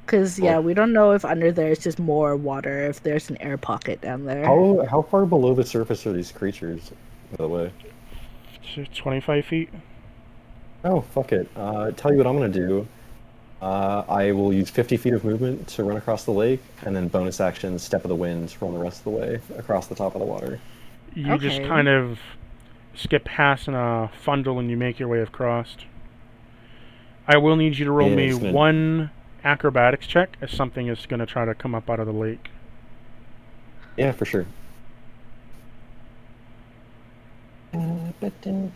Because we don't know if under there is just more water. If there's an air pocket down there. How far below the surface are these creatures, by the way? 25 feet. Oh, fuck it. Tell you what I'm gonna do. I will use 50 feet of movement to run across the lake, and then bonus action, Step of the Wind, run the rest of the way across the top of the water. You just kind of skip past in a fundle and you make your way across. I will need you to roll me one acrobatics check as something is going to try to come up out of the lake. Yeah, for sure. 15.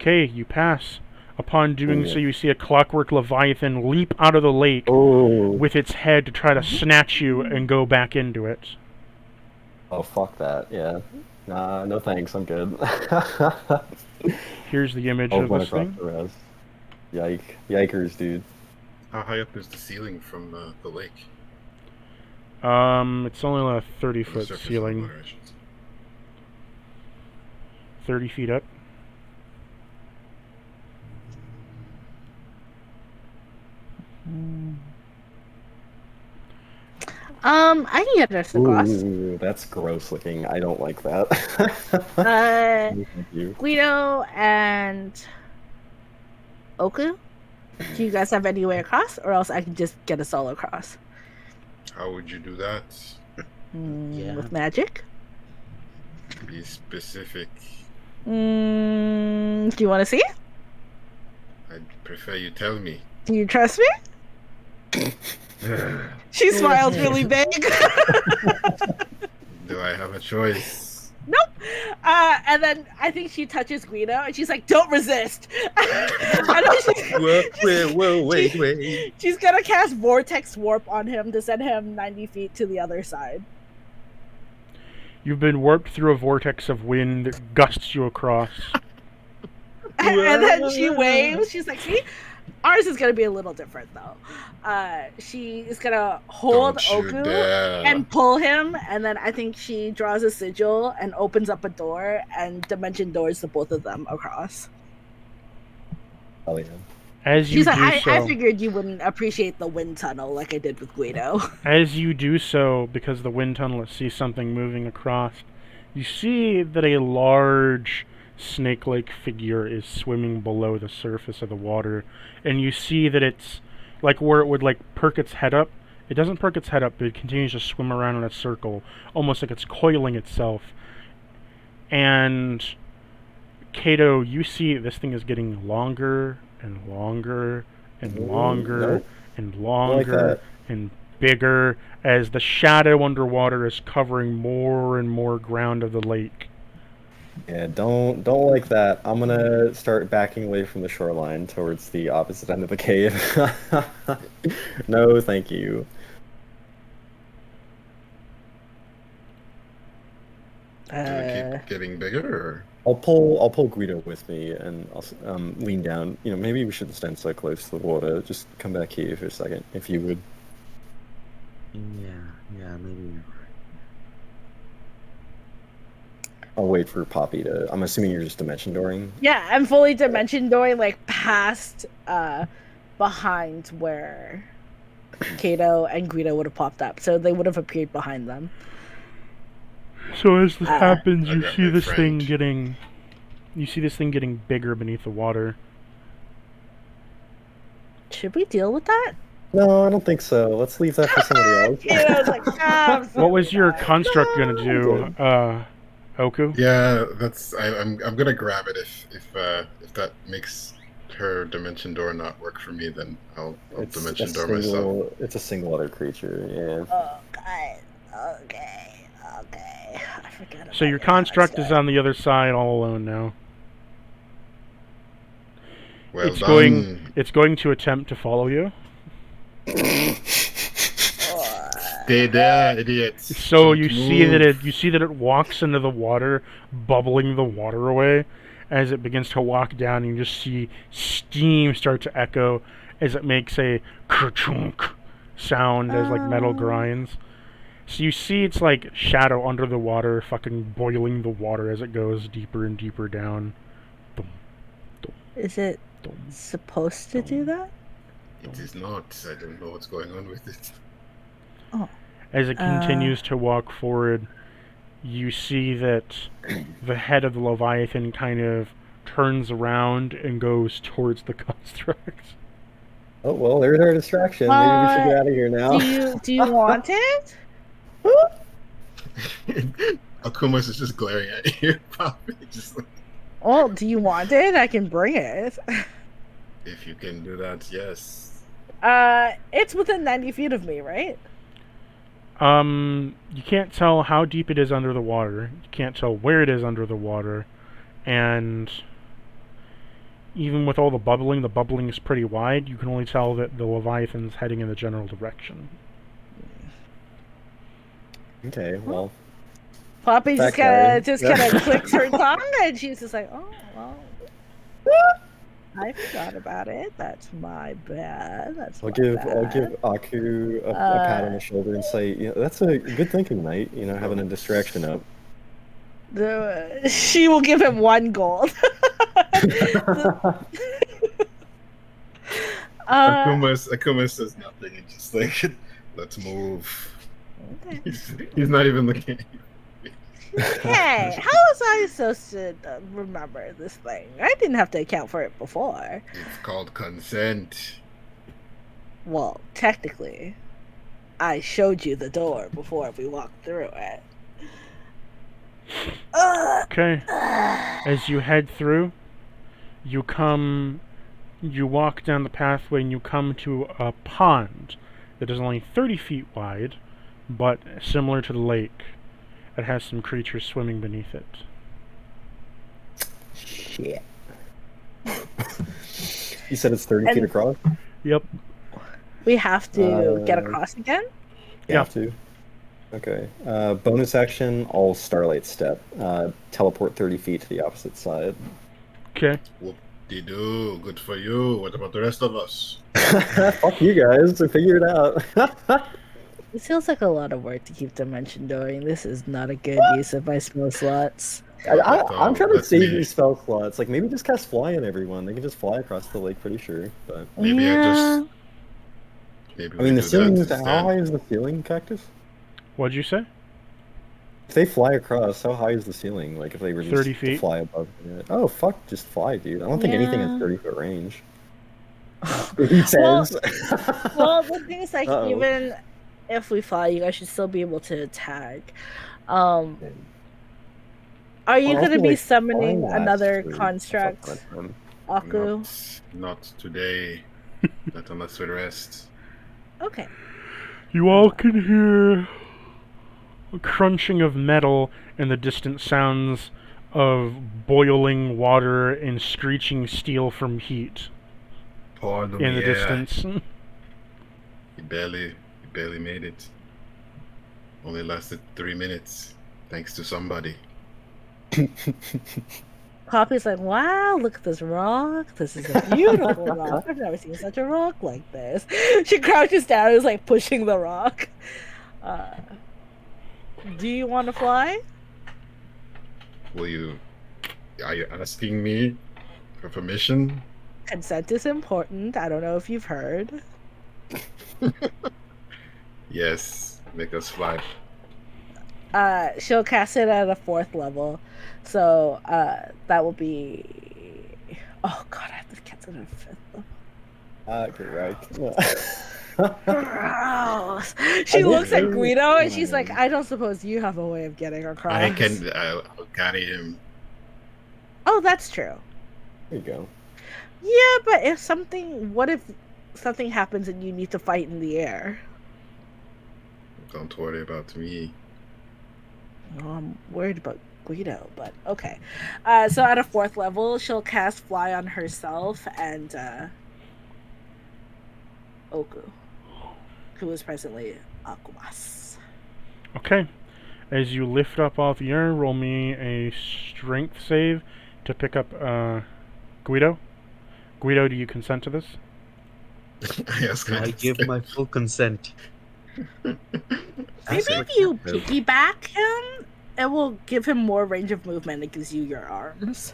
Okay, you pass. Upon doing so, you see a clockwork leviathan leap out of the lake with its head to try to snatch you and go back into it. Oh, fuck that, yeah. Nah, no thanks, I'm good. Here's the image I'll of run this across thing. the rest. Yikers, dude. How high up is the ceiling from the lake? It's only a The 30-foot surface of the ceiling. water, I should say. 30 feet up. I can get us across. Ooh, that's gross looking. I don't like that. Thank you. Guido and Oku, do you guys have any way across, or else I can just get us all across? How would you do that? Yeah. With magic? Be specific. Do you want to see? I'd prefer you tell me. Do you trust me? She smiles really big. Do I have a choice? Nope. And then I think she touches Guido, and she's like, "Don't resist." And then Wait. she's gonna cast Vortex Warp on him to send him 90 feet to the other side. You've been warped through a vortex of wind that gusts you across. And then she waves. She's like, "See, ours is gonna be a little different though. She is gonna hold Don't you Oku dare. and pull him, and then I think she draws a sigil and opens up a door and dimension doors the both of them across." Oh yeah. As you She's like, do so, I figured you wouldn't appreciate the wind tunnel like I did with Guido. as you do so, because the wind tunnel sees something moving across, you see that a large snake-like figure is swimming below the surface of the water, and you see that it's like where it would like perk its head up. It doesn't perk its head up, but it continues to swim around in a circle, almost like it's coiling itself. And Kato, you see this thing is getting longer and longer and longer Nope. and I like longer that. and bigger as the shadow underwater is covering more and more ground of the lake. Yeah, don't like that. I'm gonna start backing away from the shoreline towards the opposite end of the cave. No, thank you. Do it keep getting bigger? Or? I'll pull Guido with me, and I'll lean down. You know, maybe we shouldn't stand so close to the water. Just come back here for a second, if you would. Yeah, maybe. I'll wait for Poppy to. I'm assuming you're just dimension dooring. Yeah, I'm fully dimension doing like past behind where Kato and Guido would have popped up. So they would have appeared behind them. So as this happens, I you got see my this friend. thing getting bigger beneath the water. Should we deal with that? No, I don't think so. Let's leave that for somebody else. Kato's like, What was your "Absolutely not." construct gonna do, Oku? Yeah, that's. I'm gonna grab it if that makes her dimension door not work for me, then I'll dimension door myself. It's a single other creature. Yeah. Oh god. Okay. I forgot. So your construct is on the other side, all alone now. Well It's done. going to attempt to follow you. Stay there, idiots. So Don't you see that move. it walks into the water, bubbling the water away. As it begins to walk down, you just see steam start to echo as it makes a kerchunk sound as like metal grinds. So you see its like shadow under the water, fucking boiling the water as it goes deeper and deeper down. Is it supposed to do that? It is not. I don't know what's going on with it. As it continues to walk forward, you see that the head of the Leviathan kind of turns around and goes towards the construct. Oh well, there's our distraction. Maybe we should get out of here now. Do you want it? Akumas is just glaring at you, probably. Just like, Well, do you want it? I can bring it. if you can do that, yes. It's within 90 feet of me, right? You can't tell how deep it is under the water. You can't tell where it is under the water. And even with all the bubbling is pretty wide. You can only tell that the Leviathan's heading in the general direction. Okay, well, Poppy That just guy. kind of clicks her tongue, and she's just like, "Oh well, I forgot about it. That's my bad. That's I'll my give bad." Aku a pat on the shoulder and say, you know, that's a good thinking, mate. You know, having a distraction up. She will give him 1 gold. Akumas says nothing and just like, let's move. Okay. He's not even looking. Hey, how was I supposed to remember this thing? I didn't have to account for it before. It's called consent. Well, technically. I showed you the door before we walked through it. Okay. As you head through, you walk down the pathway and you come to a pond that is only 30 feet wide, but similar to the lake. It has some creatures swimming beneath it. Shit. You said it's 30 feet across? Yep. We have to get across again? You have to. Okay. Bonus action, all Starlight Step. Teleport 30 feet to the opposite side. Okay. Whoop-de-doo. Good for you. What about the rest of us? Fuck you guys. I figured it out. It feels like a lot of work to keep dimension doing. This is not a good use of my spell slots. I'm trying to save me. these spell slots. Like, maybe just cast fly on everyone. They can just fly across the lake, pretty sure. But Maybe I mean, the ceiling is... How high is the ceiling, Cactus? What'd you say? If they fly across, how high is the ceiling? Like, if they were 30 just feet. to fly above it. Oh, fuck, just fly, dude. I don't think anything has 30-foot range. He says. Well, the thing is, like, Uh-oh. even if we fly, you guys should still be able to attack. Are you going to be summoning another construct, Aku? Not today. Not unless we rest. Okay. You all can hear a crunching of metal and the distant sounds of boiling water and screeching steel from heat Pardon in me, the distance. You barely made it. Only lasted 3 minutes, thanks to somebody. Poppy's like, wow, look at this rock. This is a beautiful rock. I've never seen such a rock like this. She crouches down and is like pushing the rock. Do you want to fly? Are you asking me for permission? Consent is important. I don't know if you've heard. Yes, make us fly. She'll cast it at a 4th level. So that will be... Oh god, I have to cast it at a 5th level. Gross. She looks at Guido and she's like, I don't suppose you have a way of getting across. I can I'll carry him. Oh, that's true. There you go. Yeah, but what if something happens and you need to fight in the air? Don't worry about me. Oh, I'm worried about Guido, but okay. So at a 4th level, she'll cast Fly on herself and Oku, who is presently Akumas. Okay. As you lift up off the air, roll me a strength save to pick up Guido. Guido, do you consent to this? I give my full consent. Maybe if you piggyback him, it will give him more range of movement. It gives you your arms.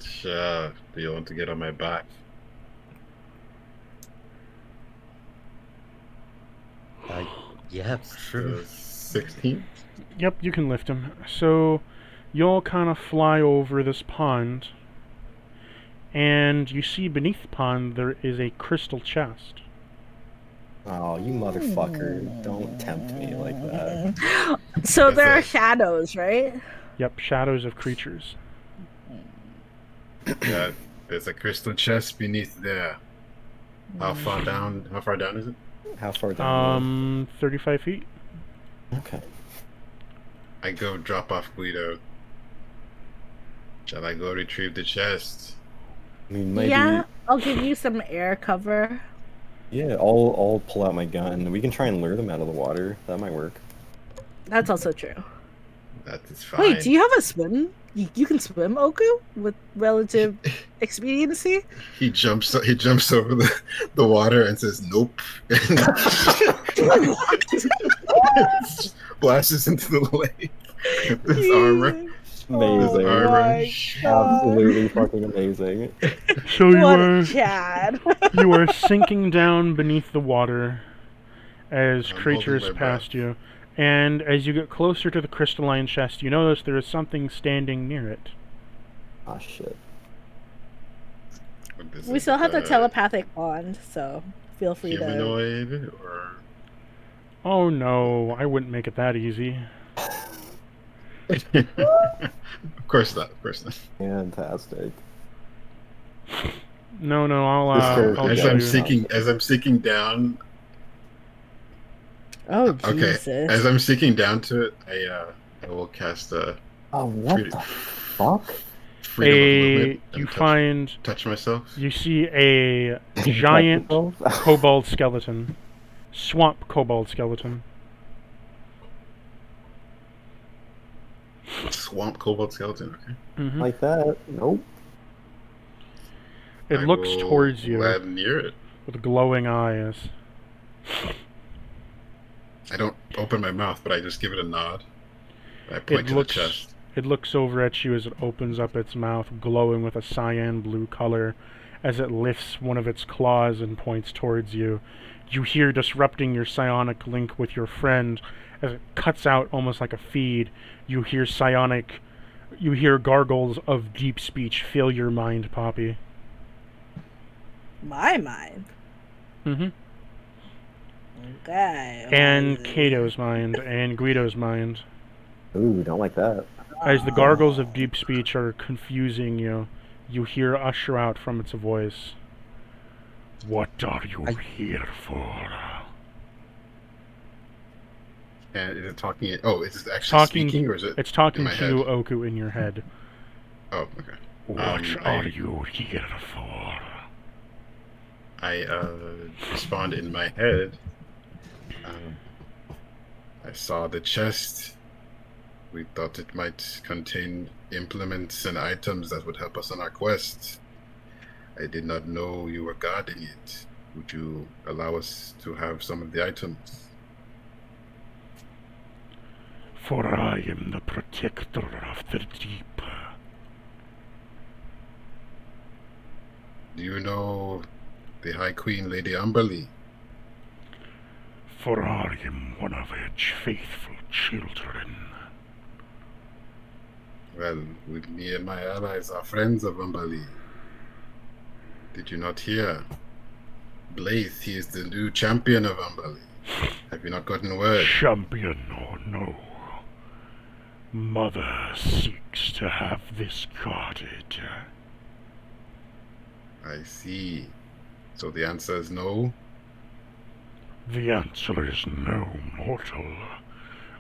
Sure. Do you want to get on my back? Yeah, sure. 16? Yep, you can lift him. So, you'll kind of fly over this pond, and you see beneath the pond there is a crystal chest. Oh, you motherfucker. Don't tempt me like that. So there are shadows, right? Yep, shadows of creatures. Yeah, there's a crystal chest beneath there. How far down is it? How far down? 35 feet. Okay. I go drop off Guido. Shall I go retrieve the chest? I mean, maybe... Yeah, I'll give you some air cover. Yeah, I'll pull out my gun. We can try and lure them out of the water. That might work. That's also true. That is fine. Wait, do you have a swim? You can swim, Oku, with relative expediency? He jumps over the water and says nope. Splashes into the lake. This armor. Amazing. Armor. Absolutely fucking amazing. So you What are a Chad. you are sinking down beneath the water as I'm creatures holding my past breath. you. And as you get closer to the crystalline chest, you notice there is something standing near it. Ah, shit. What is We it? still have the telepathic bond, so feel free to. Humanoid or? Oh no, I wouldn't make it that easy. Of course not. Of course not. Fantastic. No, I'll This character I'll As show I'm you. seeking down. Oh Okay. Jesus! As I'm seeking down to it, I will cast a Oh, what the fuck? freedom of movement You and touch myself. you see a giant kobold skeleton, swamp kobold skeleton. Swamp cobalt skeleton. Okay. Mm-hmm. Like that? Nope. It I looks will towards you land near it. with glowing eyes. I don't open my mouth, but I just give it a nod. I point to the chest. It looks over at you as it opens up its mouth, glowing with a cyan blue color. As it lifts one of its claws and points towards you, you hear, disrupting your psionic link with your friend, as it cuts out almost like a feed. You hear gargles of deep speech fill your mind, Poppy. My mind. Mm-hmm. Okay. And Kato's mind, and Guido's mind. Ooh, don't like that. As the gargles of deep speech are confusing you, you hear usher out from its voice. What are you here for? And is it talking? Oh, is it actually speaking, or is it? It's talking in my to head? Oku in your head. Oh, okay. What are you here for? I respond in my head. I saw the chest. We thought it might contain implements and items that would help us on our quest. I did not know you were guarding it. Would you allow us to have some of the items? For I am the protector of the deep. Do you know the High Queen, Lady Amberley? For I am one of its faithful children. Well, with me and my allies are friends of Amberley. Did you not hear? Blaith, he is the new champion of Amberley. Have you not gotten word? Champion or no, Mother seeks to have this guarded. I see. So the answer is no? The answer is no, mortal,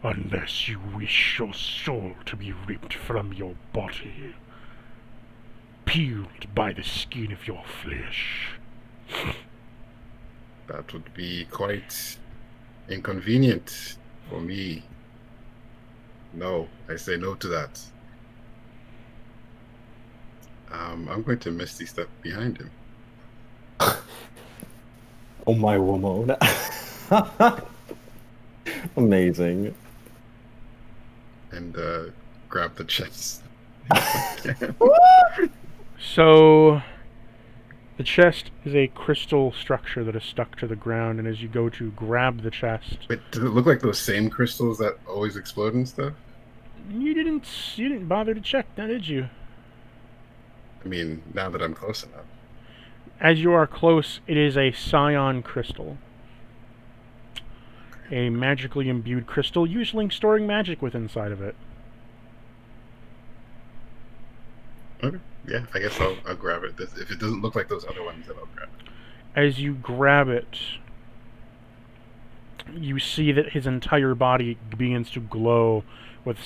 unless you wish your soul to be ripped from your body, peeled by the skin of your flesh. That would be quite inconvenient for me. No, I say no to that. I'm going to Misty step behind him. Oh my woman. Amazing. And grab the chest. So, the chest is a crystal structure that is stuck to the ground, and as you go to grab the chest, Wait, does it look like those same crystals that always explode and stuff? you didn't bother to check, now did you? I mean, now that I'm close enough. As you are close, it is a scion crystal. A magically imbued crystal, usually storing magic within inside of it. Okay. Yeah, I guess I'll grab it. If it doesn't look like those other ones, then I'll grab it. As you grab it, you see that his entire body begins to glow with a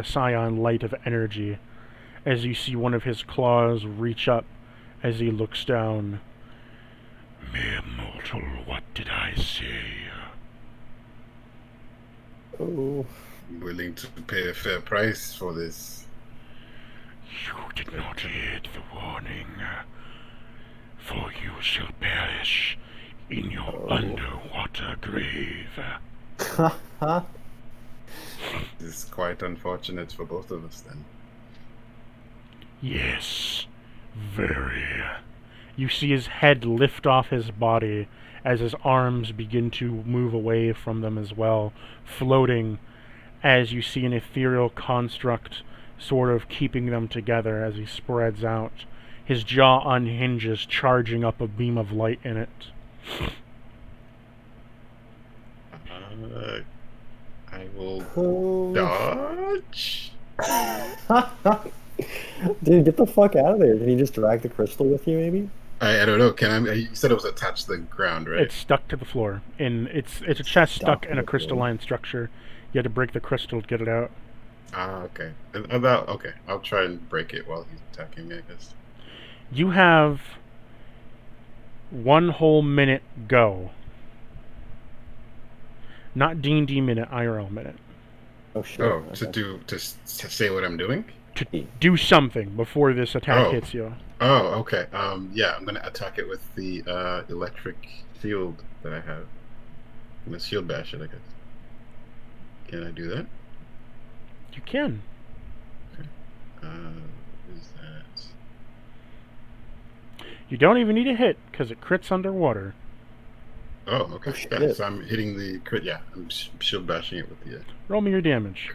scion light of energy. As you see one of his claws reach up as he looks down. Mere mortal, what did I say? Oh. I'm willing to pay a fair price for this. You did not heed the warning, for you shall perish in your underwater grave. This is quite unfortunate for both of us, then. Yes, very. You see his head lift off his body as his arms begin to move away from them as well, floating as you see an ethereal construct sort of keeping them together as he spreads out. His jaw unhinges, charging up a beam of light in it. I will Oh. dodge. Dude, get the fuck out of there. Can you just drag the crystal with you, maybe? I don't know. Can I? You said it was attached to the ground, right? It's stuck to the floor. It's a chest stuck in a crystalline structure. You had to break the crystal to get it out. Okay. Okay. I'll try and break it while he's attacking me, I guess. You have 1 whole minute go. Not D&D minute, IRL minute. Oh shit. Oh, Okay. to say what I'm doing? To do something before this attack hits you. Oh, okay. Yeah, I'm gonna attack it with the electric shield that I have. I'm gonna shield bash it, I guess. Can I do that? You can. What is that? You don't even need a hit, because it crits underwater. Oh, okay. Oh, shit. Yeah, so I'm hitting the crit. Yeah, I'm shield bashing it with the. Roll me your damage.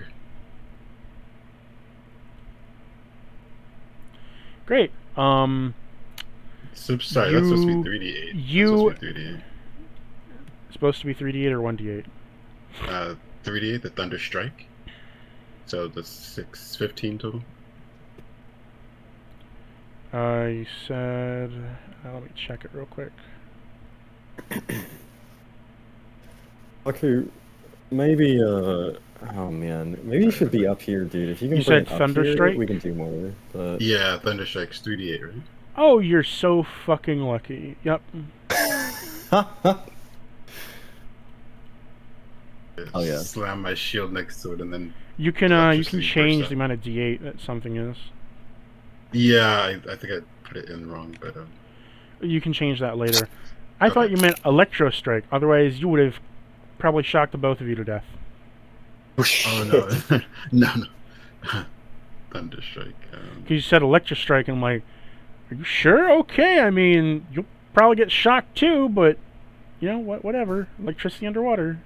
Great. Sorry, that's supposed to be 3d8. Supposed to be 3d8 or 1d8? 3d8, the Thunder Strike. So that's 15 total. You said... let me check it real quick. Okay, maybe, oh man, maybe you should be up here, dude. If you can You bring said it up Thunder here, Strike? we can do more. But... Yeah, Thunder Strike's 3d8, right? Oh, you're so fucking lucky. Yep. Oh yeah. Slam my shield next to it and then. You can electricity change bursts the amount of d8 that something is. Yeah, I think I put it in wrong, but You can change that later. I Okay. thought you meant Electro Strike. Otherwise, you would have probably shocked the both of you to death. Oh no, no. Thunder Strike. Because you said Electro Strike, and I'm like, are you sure? Okay, I mean, you'll probably get shocked too, but, you know, whatever. Electricity underwater.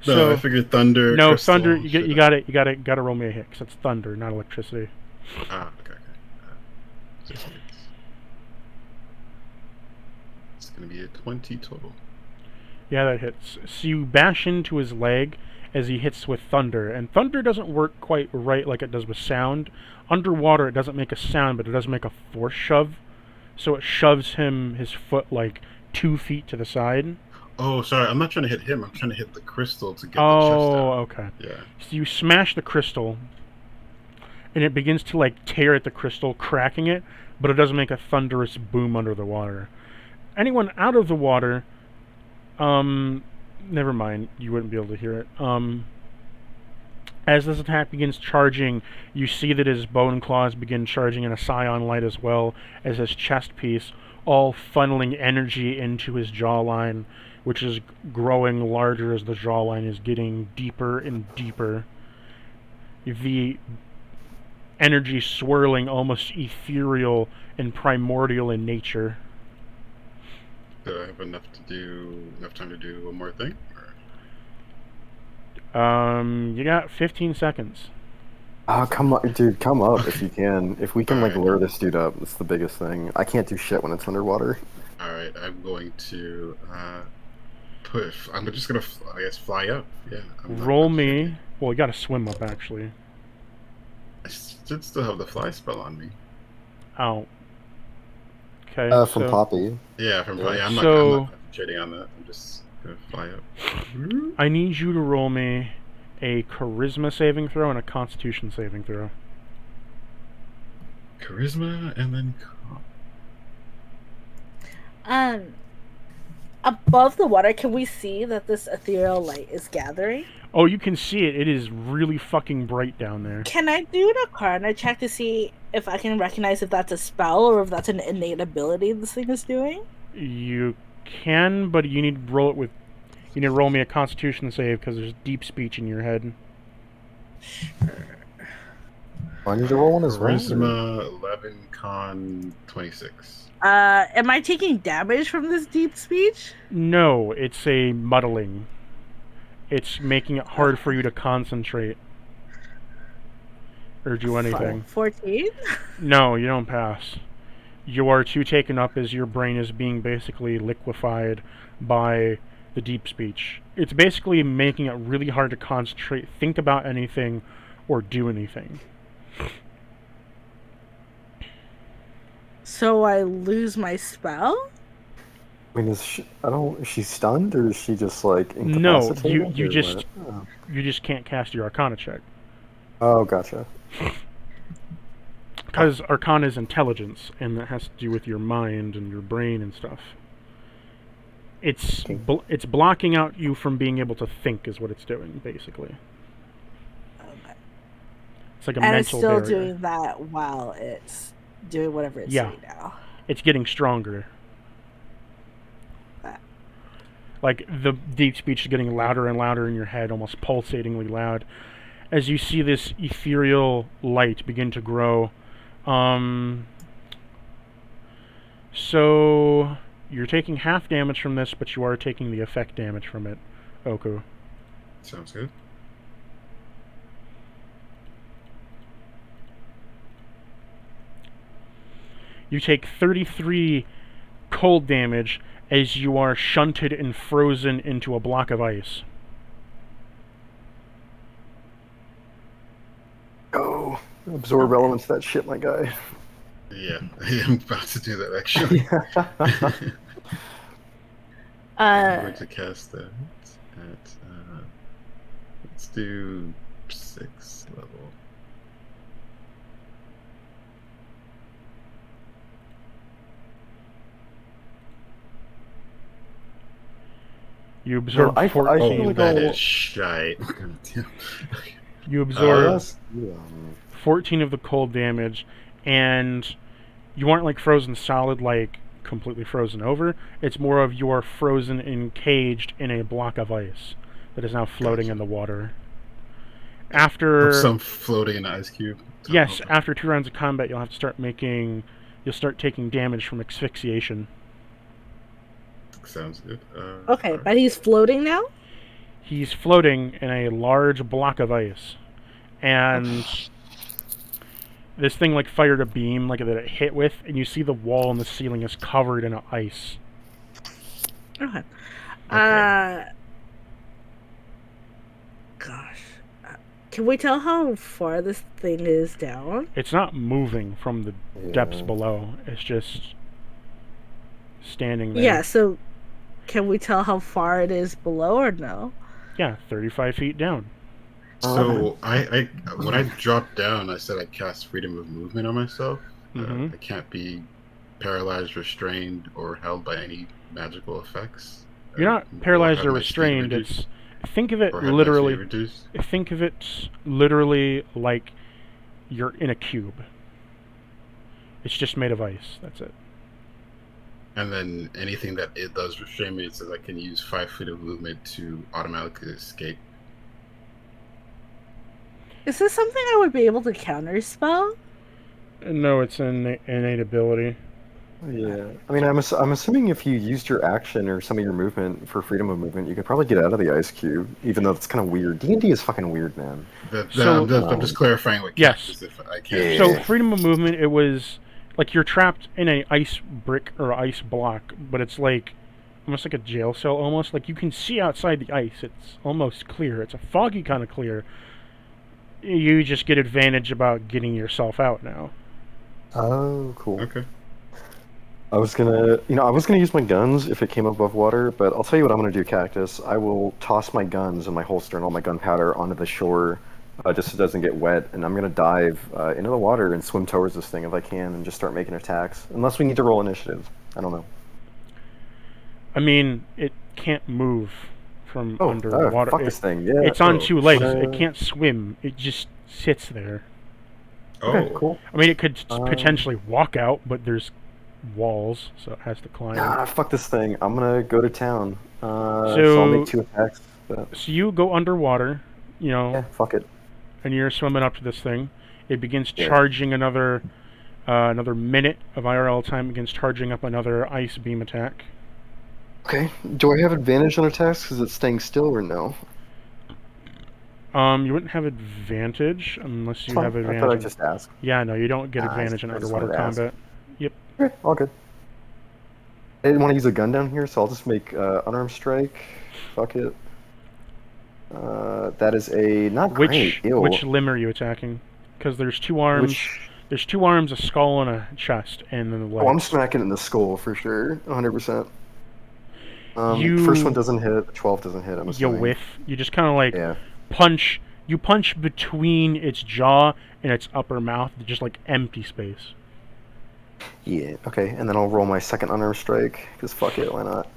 No, So, I figured thunder. no, crystal, thunder. You gotta roll me a hit, because it's thunder, not electricity. Okay. It's gonna be a 20 total. Yeah, that hits. So you bash into his leg as he hits with thunder, and thunder doesn't work quite right like it does with sound. Underwater, it doesn't make a sound, but it does make a force shove. So it shoves his foot like 2 feet to the side. Oh, sorry. I'm not trying to hit him. I'm trying to hit the crystal to get the chest Oh, out. okay. Yeah. So you smash the crystal, and it begins to like tear at the crystal, cracking it, but it doesn't make a thunderous boom under the water. Anyone out of the water, never mind, you wouldn't be able to hear it. As this attack begins charging, you see that his bone claws begin charging in a scion light as well as his chest piece, all funneling energy into his jawline, which is growing larger as the jawline is getting deeper and deeper. The energy swirling, almost ethereal and primordial in nature. Do I have enough time to do one more thing? You got 15 seconds. Oh, come on, dude, come up if you can. If we can, like, Alright. lure this dude up, it's the biggest thing. I can't do shit when it's underwater. Alright, I'm going to I'm just gonna, I guess, fly up. Yeah. Roll me. Well, you gotta swim up, actually. I should still have the fly spell on me. Oh. Okay. From so Poppy. Yeah, I'm not concentrating on that. I'm just gonna fly up. I need you to roll me a charisma saving throw and a constitution saving throw. Charisma and then Above the water, can we see that this ethereal light is gathering? Oh, you can see it. It is really fucking bright down there. Can I do an Arcana check to see if I can recognize if that's a spell or if that's an innate ability this thing is doing? You can, but you need to roll it with. You need to roll me a constitution save because there's deep speech in your head. I need to roll one as well. Charisma 11, con 26. Am I taking damage from this deep speech? No, it's a muddling. It's making it hard for you to concentrate or do anything. 14? No, you don't pass. you are too taken up as your brain is being basically liquefied by the deep speech. It's basically making it really hard to concentrate, think about anything, or do anything. So I lose my spell? I mean, is she stunned or is she just like No, incapacitated? you or just what? you just can't cast your Arcana check. Oh, gotcha. Because Arcana is intelligence, and that has to do with your mind and your brain and stuff. It's Okay. it's blocking out you from being able to think, is what it's doing, basically. Okay. It's like a And it's mental still barrier. doing that while it's doing whatever it's Yeah. doing now. It's getting stronger. Ah. Like, the deep speech is getting louder and louder in your head, almost pulsatingly loud, as you see this ethereal light begin to grow. So you're taking half damage from this, but you are taking the effect damage from it, Oku. Sounds good. You take 33 cold damage as you are shunted and frozen into a block of ice. Go. Absorb elements of that shit, my guy. Yeah, I'm about to do that actually. I'm going to cast that at let's do 6th level. You absorb I 14. feel Oh, like that I'll- is shite. God damn. You absorb Yeah. 14 of the cold damage, and you aren't like frozen solid, like completely frozen over. It's more of you are frozen and caged in a block of ice that is now floating Gotcha. in the water. Of After some floating in ice cube. yes, Okay. after 2 rounds of combat, you'll have to start making. You'll start taking damage from asphyxiation. Sounds good. Okay, alright. but he's floating now? He's floating in a large block of ice, and this thing like fired a beam like that it hit with, and you see the wall and the ceiling is covered in ice. Okay. Okay. Gosh. Can we tell how far this thing is down? It's not moving from the depths Yeah. below. It's just standing there. Yeah, so can we tell how far it is below or no? Yeah, 35 feet down. So I when I dropped down, I said I cast freedom of movement on myself. Mhm. I can't be paralyzed, restrained, or held by any magical effects. You're not Or paralyzed have or my speed restrained. reduced. Think of it Or have my speed literally. reduced. Think of it literally like you're in a cube. It's just made of ice. That's it. And then anything that it does restrain me, it says I can use 5 feet of movement to automatically escape. Is this something I would be able to counterspell? No, it's an innate ability. Yeah. I mean, I'm assuming if you used your action or some of your movement for freedom of movement, you could probably get out of the ice cube, even though it's kind of weird. D&D is fucking weird, man. So- I'm just clarifying what Yes. counts as if I can't. So freedom of movement, it was like you're trapped in a ice brick or ice block, but it's like almost like a jail cell. Almost like you can see outside the ice. It's almost clear. It's a foggy kind of clear. You just get advantage about getting yourself out now. Oh, cool. Okay. I was gonna use my guns if it came above water, but I'll tell you what I'm gonna do, Cactus. I will toss my guns and my holster and all my gunpowder onto the shore, just so it doesn't get wet, and I'm gonna dive into the water and swim towards this thing if I can, and just start making attacks. Unless we need to roll initiative. I don't know. I mean, it can't move from underwater. Fuck this thing. Yeah. It's on 2 legs. Uh, It can't swim. It just sits there. Oh, Okay, cool. I mean, it could potentially walk out, but there's walls, so it has to climb. Ah, fuck this thing. I'm gonna go to town. So I'll make 2 attacks. But, So you go underwater, yeah, fuck it. and you're swimming up to this thing. It begins Yeah. charging another minute of IRL time. It begins charging up another ice beam attack. Okay. Do I have advantage on attacks because it's staying still or no? You wouldn't have advantage unless you have I advantage. thought I just asked. Yeah, no, you don't get Ah, advantage in I just underwater wanted to ask. combat. Yep. Okay, all good. I didn't want to use a gun down here, so I'll just make unarmed strike. Fuck it. That is a not great. Ew. Which limb are you attacking? Because there's 2 arms. Which... There's 2 arms, a skull, and a chest, and then the legs. Oh, I'm smacking in the skull for sure, 100%. You... First one doesn't hit. 12 doesn't hit. I'm You assuming. whiff. You just kind of like Yeah. punch. You punch between its jaw and its upper mouth, just like empty space. Yeah. Okay, and then I'll roll my second unarmed strike because fuck it, why not?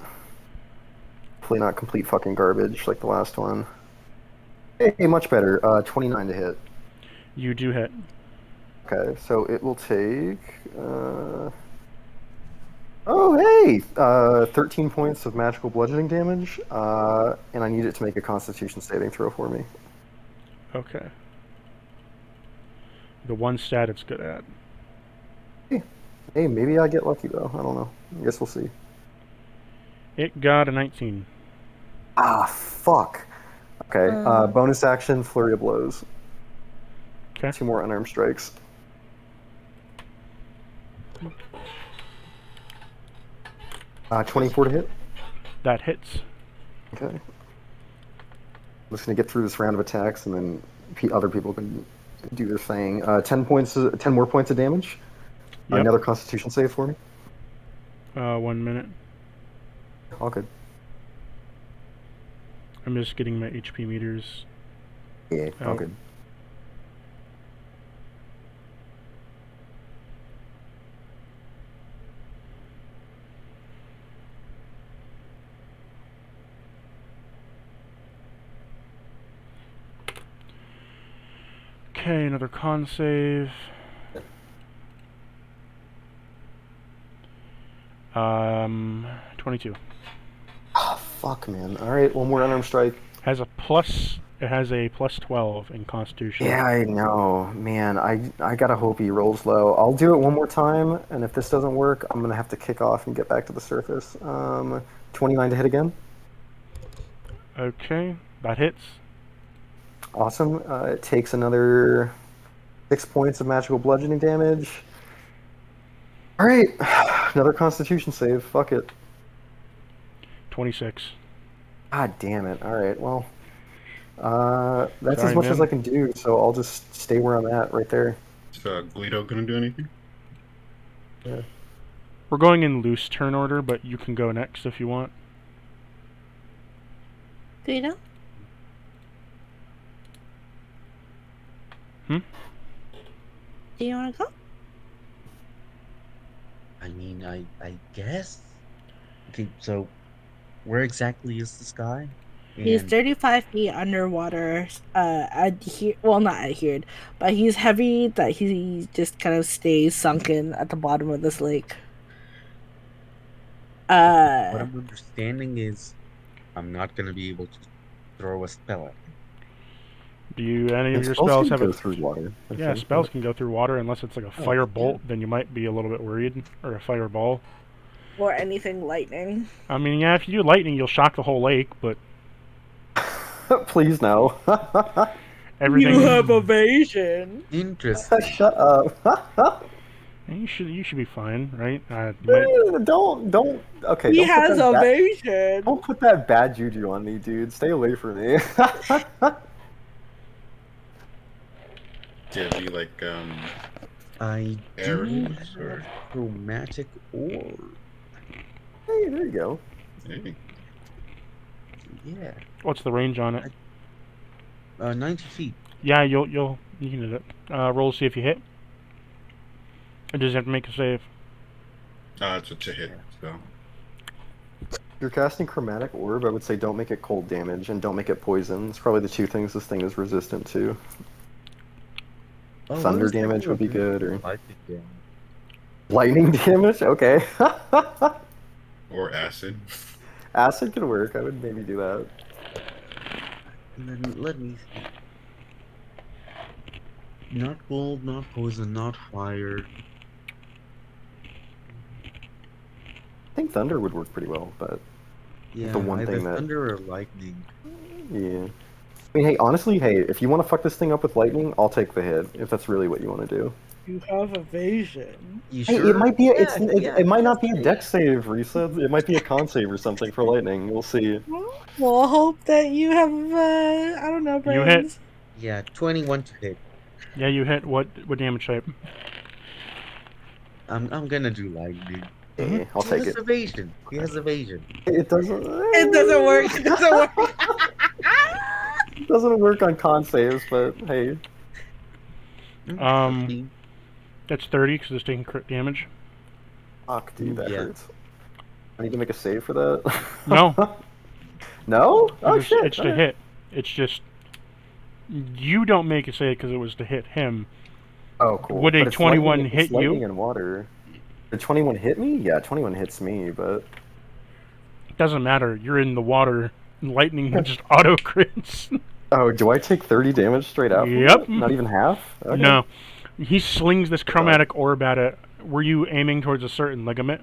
Hopefully not complete fucking garbage like the last one. Hey, much better. 29 to hit. You do hit. Okay, so it will take. Oh, hey! 13 points of magical bludgeoning damage, and I need it to make a Constitution saving throw for me. Okay. The one stat it's good at. Hey, maybe I get lucky though. I don't know. I guess we'll see. It got a 19. Ah, fuck. Okay, bonus action, flurry of blows. Okay. 2 more unarmed strikes. Uh, 24 to hit. That hits. Okay. I'm just gonna get through this round of attacks, and then other people can do their thing. 10 more points of damage. Yep. Another Constitution save for me. 1 minute. All good. I'm just getting my HP meters. Yeah, all out. good. Okay, another con save. 22. Oh, fuck, man. All right, one more unarmed strike. Has a plus. It has a plus 12 in Constitution. Yeah, I know, man. I gotta hope he rolls low. I'll do it one more time, and if this doesn't work, I'm gonna have to kick off and get back to the surface. 29 to hit again. Okay, that hits. Awesome. It takes another 6 points of magical bludgeoning damage. All right, another Constitution save. Fuck it. 26. God damn it. All right, well, that's Sorry, as much as man. I can do, so I'll just stay where I'm at right there. Is Guido gonna do anything? Yeah. We're going in loose turn order, but you can go next if you want. Guido? Hmm? Do you want to go? I mean, I guess. Okay, so where exactly is this guy? He's And 35 feet underwater, well, not adhered, but he's heavy that he just kind of stays sunken at the bottom of this lake. what I'm understanding is I'm not gonna be able to throw a spell at him. Do you, any of And your spells spells can have go a... through water. I Yeah, think. spells can go through water unless it's like a fire yeah. bolt, then you might be a little bit worried. Or a fireball. Or anything lightning. I mean, yeah, if you do lightning, you'll shock the whole lake, but Please no. everything... You have evasion. Interesting. Shut up. You should be fine, right? You might... Don't. Okay. He don't put has that evasion. Don't put that bad juju on me, dude. Stay away from me. Do you have any, like, I do arrows have or... chromatic orb. Hey, there you go. Hey, Yeah. What's the range on it? 90 feet. Yeah, you can hit it. Roll to see if you hit. Or does it have to make a save? it's a hit, so... If you're casting chromatic orb, I would say don't make it cold damage and don't make it poison. It's probably the 2 things this thing is resistant to. Oh, Thunder what is that damage would be orb? good, or Lightning damage. lightning damage. Okay. Or acid. Acid could work. I would maybe do that. And then let me see. Not cold, not poison, not fire. I think thunder would work pretty well, but Yeah, The one either thing that- thunder or lightning. yeah. I mean, hey, honestly, hey, if you want to fuck this thing up with lightning, I'll take the hit if that's really what you want to do. You have evasion. You Hey, sure? it might be. Yeah, It might not be a that's deck right. save, Risa. It might be a con save or something for lightning. We'll see. Well, I hope that you have, I don't know, You hit. brains. Yeah, 21 to hit. Yeah, you hit. What damage type? I'm gonna do lightning. Hey, I'll He take has it. evasion. He has evasion. It doesn't. It doesn't work. It doesn't work. It doesn't work on con saves, but hey. Um, 15. That's 30 because it's taking crit damage. Fuck, dude, that Yeah. hurts. I need to make a save for that. No. No? Oh It's, shit! it's to Okay. hit. It's just you don't make a save because it was to hit him. Oh, cool. Would a But it's 21 lightning, hit it's lightning you? and water. Did 21 hit me? Yeah, 21 hits me, but It doesn't matter. You're in the water. Lightning just auto crits. oh, do I take 30 damage straight out? from Yep. that? Not even half? Okay. No. He slings this chromatic orb at it. Were you aiming towards a certain ligament?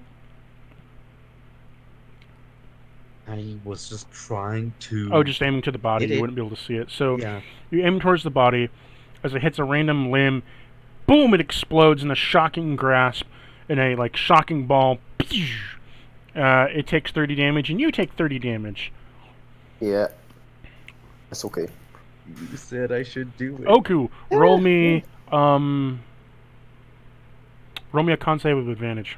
I was just trying to. Oh, just aiming to the body. Hit You it. wouldn't be able to see it. So Yeah. you aim towards the body. As it hits a random limb, boom! It explodes in a shocking grasp, in a shocking ball. It takes 30 damage, and you take 30 damage. Yeah. That's okay. You said I should do it. Oku, roll me a con save with advantage.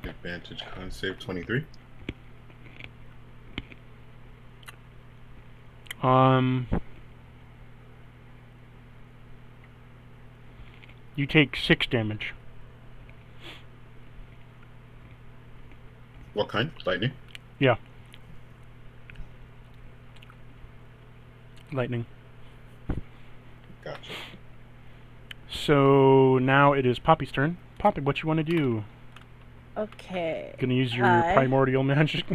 Advantage con save 23. You take 6 damage. What kind? Lightning? Yeah. Lightning. Gotcha. So now it is Poppy's turn. Poppy, what you want to do? Okay. Gonna use your Hi. primordial magic?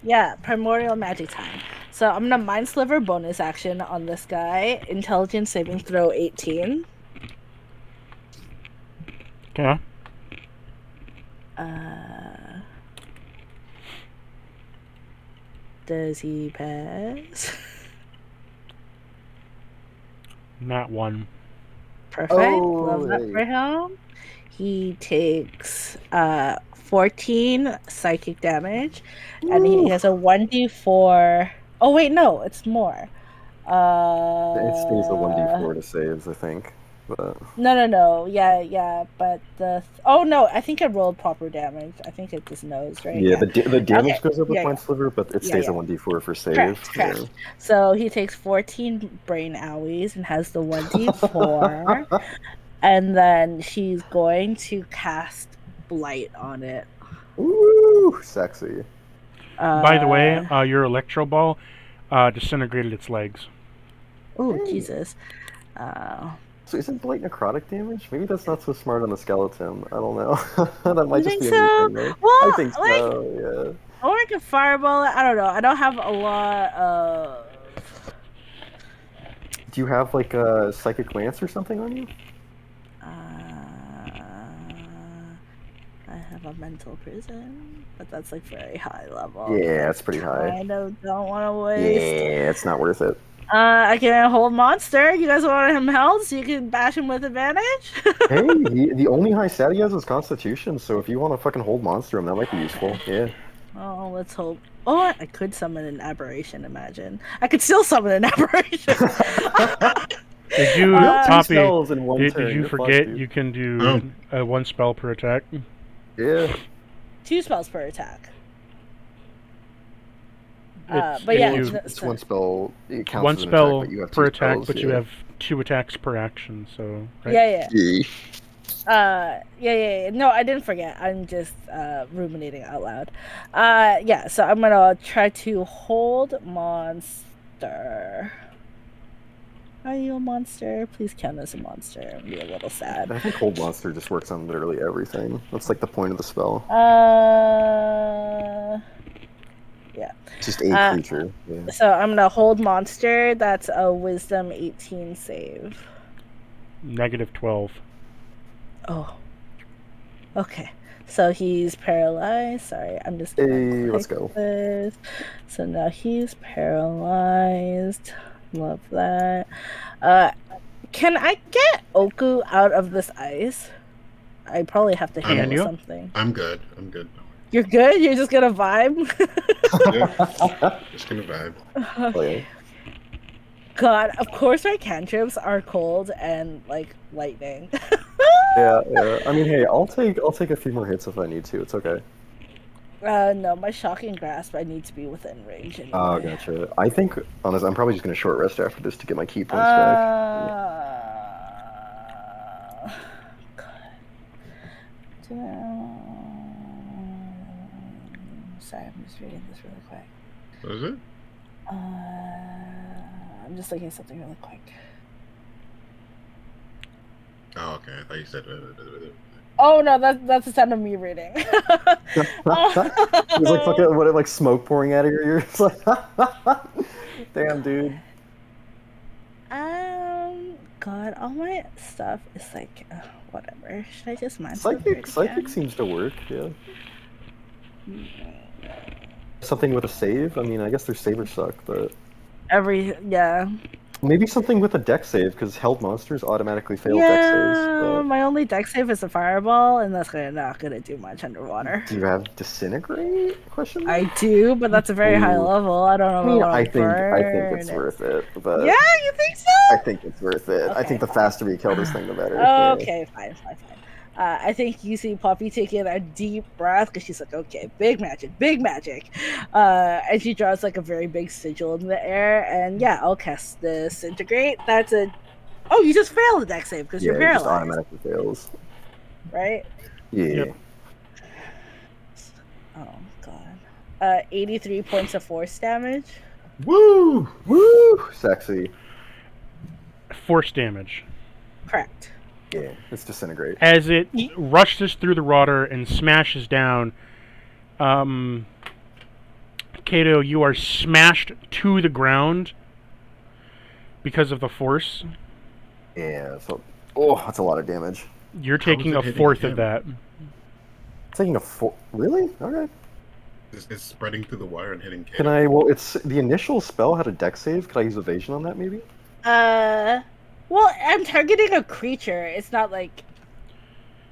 Yeah, primordial magic time. So I'm gonna mind sliver bonus action on this guy. Intelligence saving throw 18. Okay. Does he pass? Not one. Perfect. Oh, Love that hey. for him. He takes 14 psychic damage, and he has a 1d4. Oh wait, no, it's more. It stays a 1d4 to saves, I think. But No. Yeah. But oh no, I think I rolled proper damage. I think it just knows, right? yeah, the damage Okay. goes up with Yeah, Mind Sliver, but it stays yeah. a 1d4 for save. Correct. Yeah. So he takes 14 brain owies and has the 1d4. And then she's going to cast Blight on it. Ooh, sexy. By the way, your electro ball disintegrated its legs. Oh, Hey. Jesus. So isn't Blight necrotic damage? Maybe that's not so smart on the skeleton. I don't know. That might You just think be a me so? thing, though. Well, I think so, yeah. Or I can fireball it. I don't know. I don't have a lot of. Do you have like a Psychic Lance or something on you? I have a mental prison, but that's like very high level. Yeah, it's pretty high. I don't want to waste. Yeah, it's not worth it. I can hold monster. You guys want him held so you can bash him with advantage? Hey, the only high stat he has is Constitution, so if you want to fucking hold monster him, that might be useful. Yeah. Oh, let's hope. Oh, I could summon an aberration. Imagine I could still summon an aberration. Did you, Two Poppy? spells in one Did turn. you You're fucked, forget dude. you can do one spell per attack? Yeah. 2 spells per attack. It's- But yeah, It's one spell. It counts One as an spell attack, but you have per two attack, spells, but you yeah. have 2 attacks per action. So right? Yeah. No, I didn't forget. I'm just ruminating out loud. Yeah. So I'm gonna try to hold monster. Are you a monster? Please count as a monster. I'm be a little sad. I think hold monster just works on literally everything. That's like the point of the spell. Yeah. It's just a creature. Yeah. So I'm gonna hold monster. That's a wisdom 18 save. -12. Oh. Okay. So he's paralyzed. Sorry, I'm just gonna Hey, let's click go. this. So now he's paralyzed. Love that. Can I get Oku out of this ice? I probably have to hit Can him with you? something. I'm good. Don't worry. You're good? You're just gonna vibe? Just gonna vibe. Okay. God, of course our cantrips are cold and like lightning. Yeah. I mean, hey, I'll take a few more hits if I need to. It's okay. No, my shocking grasp, I need to be within range anyway. Oh, gotcha. I think, honestly, I'm probably just gonna short rest after this to get my key points back. Sorry, I'm just reading this really quick. What is it? I'm just looking at something really quick. Oh, okay. I thought you said. Oh no, that's the sound of me reading. It's like fucking what, like smoke pouring out of your ears. It's like, damn, dude. God, all my stuff is like whatever. Should I just mind? Psychic seems to work. Yeah. Something with a save. I mean, I guess their savers suck, but yeah. maybe something with a deck save because held monsters automatically fail deck saves. But... my only deck save is a fireball, and that's not gonna do much underwater. Do you have disintegrate? Question mark? I do, but that's a very high level. I don't know. I mean, I think it's worth it. But yeah, you think so? I think it's worth it. Okay, I think the faster we kill this thing, the better. Okay, fine. I think you see Poppy taking a deep breath because she's like, okay, big magic. And she draws like a very big sigil in the air. And yeah, I'll cast Disintegrate. That's a... Oh, you just failed the deck save because you're paralyzed. Yeah, it just automatically fails. Right? Yeah. Yep. Oh, God. 83 points of force damage. Woo! Sexy. Force damage. Correct. Yeah, it's disintegrate. As it rushes through the water and smashes down, Kato, you are smashed to the ground because of the force. Yeah, so that's a lot of damage. You're taking a fourth of that. Taking a fourth? Really? Okay. It's spreading through the water and hitting Kato. Can I? Well, it's the initial spell had a deck save. Could I use evasion on that, maybe? Well, I'm targeting a creature. It's not like...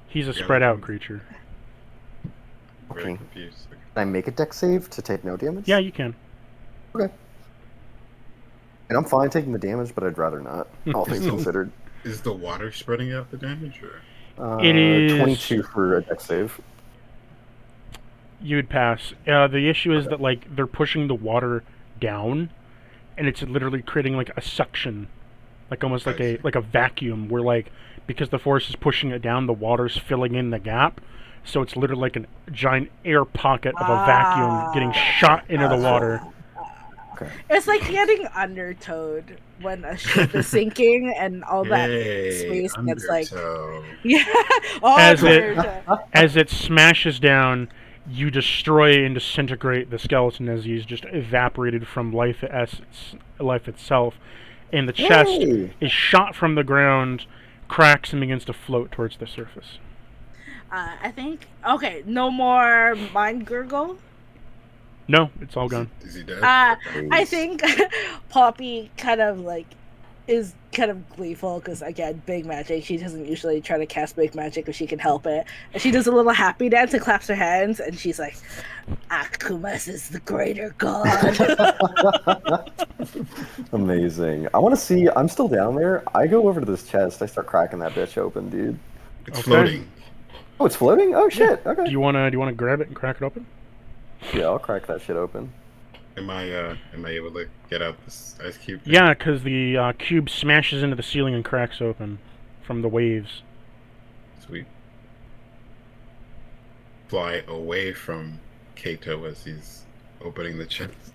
He's a spread out creature. Very confused. Can I make a deck save to take no damage? Yeah, you can. Okay. And I'm fine taking the damage, but I'd rather not, all things considered. Is the water spreading out the damage, or? It is 22 for a deck save. You would pass. The issue is that like they're pushing the water down, and it's literally creating like a suction, like almost like a vacuum, where like because the force is pushing it down, the water's filling in the gap. So it's literally like a giant air pocket of a vacuum getting shot into the water. Okay. It's like getting undertowed when a ship is sinking and all that space gets like... Yeah. As it smashes down, you destroy and disintegrate the skeleton as he's just evaporated from life itself. And the chest is shot from the ground, cracks, and begins to float towards the surface. I think... Okay, no more mind gurgle? No, it's all gone. Is he dead? I think Poppy kind of like is kind of gleeful because again, big magic. She doesn't usually try to cast big magic if she can help it. And she does a little happy dance and claps her hands, and she's like, "Akumas is the greater god." Amazing. I want to see. I'm still down there. I go over to this chest. I start cracking that bitch open, dude. It's floating. Oh, it's floating. Oh shit. Okay. Do you wanna grab it and crack it open? Yeah, I'll crack that shit open. Am I able to get out this ice cube? Yeah, because the cube smashes into the ceiling and cracks open from the waves. Sweet. Fly away from Kato as he's opening the chest.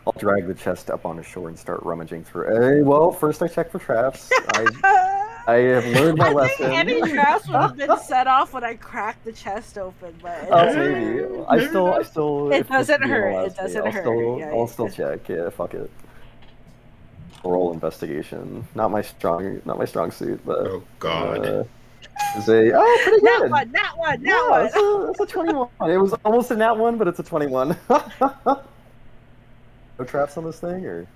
I'll drag the chest up on the shore and start rummaging through. Hey, well, first I check for traps. I have learned my lesson. I think any traps would have been set off when I cracked the chest open, but maybe. I still. It doesn't hurt. It doesn't hurt. I'll still check. Yeah, fuck it. Roll investigation. Not my strong suit, but. Oh God. Is a pretty good. That one. Yeah, it's a 21. It was almost a nat one, but it's a 21. No traps on this thing, or?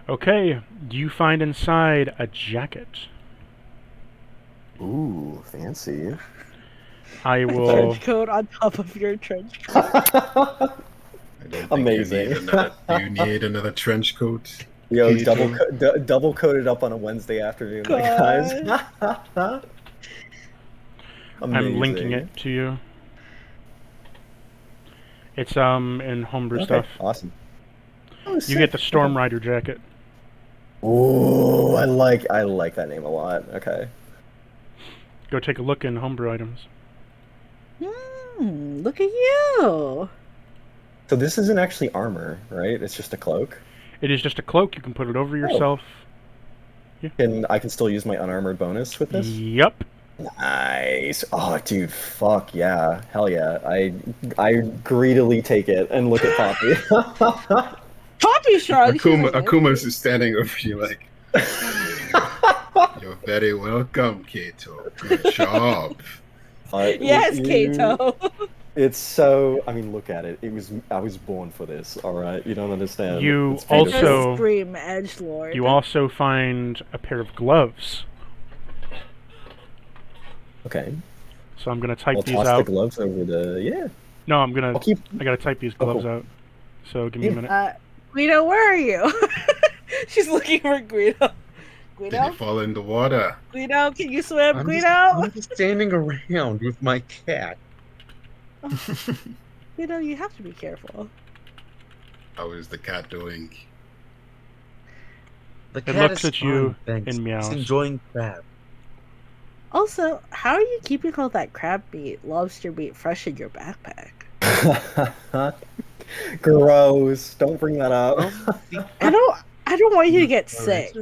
Okay, you find inside a jacket. Ooh, fancy. I will. Trench coat on top of your trench coat. I don't think Amazing. Do you need another trench coat? Yo, Keto? double coated up on a Wednesday afternoon, my guys. I'm linking it to you. It's in homebrew stuff. Awesome. Oh, you get the Storm Rider jacket. Ooh, I like that name a lot. Okay. Go take a look in homebrew items. Look at you. So this isn't actually armor, right? It's just a cloak. It is just a cloak. You can put it over yourself. Yeah. And I can still use my unarmored bonus with this? Yep. Nice. Oh, dude, fuck yeah. Hell yeah. I greedily take it and look at Poppy. Poppy shrugs. Akuma's is standing over you like, you're very welcome, Kato. Good job. Yes, Kato. It's so. I mean, look at it. I was born for this. All right, you don't understand. You It's beautiful. also Scream edgelord. You also find a pair of gloves. Okay. So I'm gonna type I'll these toss out. the gloves over the No, I'm gonna. I'll keep. I gotta type these gloves out. So give me a minute. Guido, where are you? She's looking for Guido. Did you fall in the water? Guido, can you swim, Guido? I'm just standing around with my cat. Guido, you have to be careful. How is the cat doing? The It cat looks is at you fine, thanks. and meows. It's enjoying crab. Also, how are you keeping all that crab meat, lobster meat fresh in your backpack? Gross. Don't bring that up. I don't want you to get sick.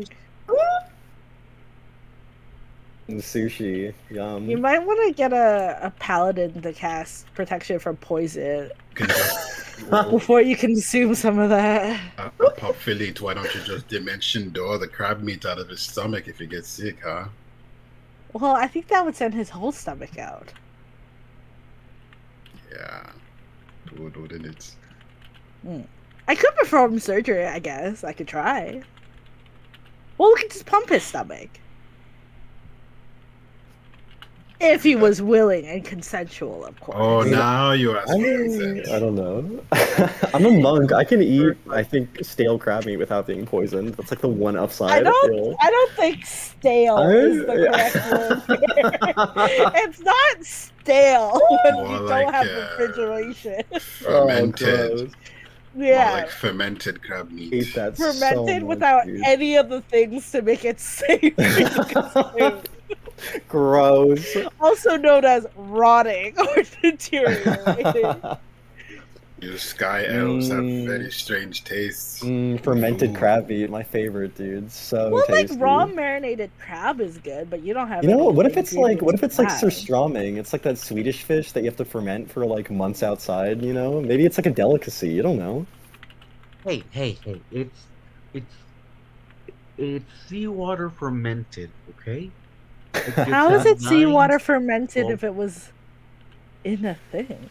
And sushi. Yum. You might want to get a paladin to cast protection from poison before you consume some of that. Pop Philly, why don't you just dimension door the crab meat out of his stomach if he gets sick, huh? Well, I think that would send his whole stomach out. Yeah. Wouldn't it? I could perform surgery, I guess. I could try. Well, we could just pump his stomach. If he was willing and consensual, of course. Oh, now you ask for I don't know. I'm a monk. I can eat, I think, stale crab meat without being poisoned. That's like the one upside. I don't think stale is the correct word. It's not stale when More you like, don't have refrigeration. Fermented. Yeah. More like fermented crab meat. Eat that Fermented so without much, any of the things to make it safe to consume. Gross. Also known as rotting or deteriorating. You sky elves have very strange tastes. Fermented crab meat, my favorite, dude. So Well, tasty. like raw marinated crab is good, but you don't have. You know, any what if it's like crab. surströmming? It's like that Swedish fish that you have to ferment for like months outside. You know, maybe it's like a delicacy. You don't know. Hey! It's seawater fermented, okay? How is it seawater nice- fermented well- if it was in a thing?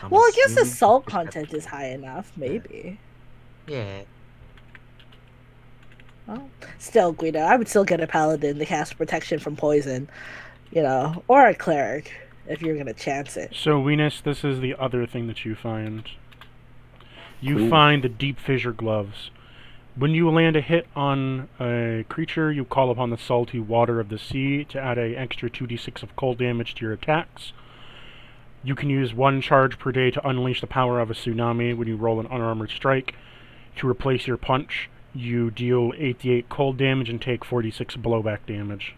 I'm Well, I guess the assuming salt it's- content is high enough, maybe. Yeah. Well, still, Guido, I would still get a paladin to cast protection from poison, you know, or a cleric if you're gonna chance it. So Venus, this is the other thing that you find. You Cool. find the deep fissure gloves. When you land a hit on a creature, you call upon the salty water of the sea to add an extra 2d6 of cold damage to your attacks. You can use one charge per day to unleash the power of a tsunami when you roll an unarmored strike. To replace your punch, you deal 88 cold damage and take 46 blowback damage.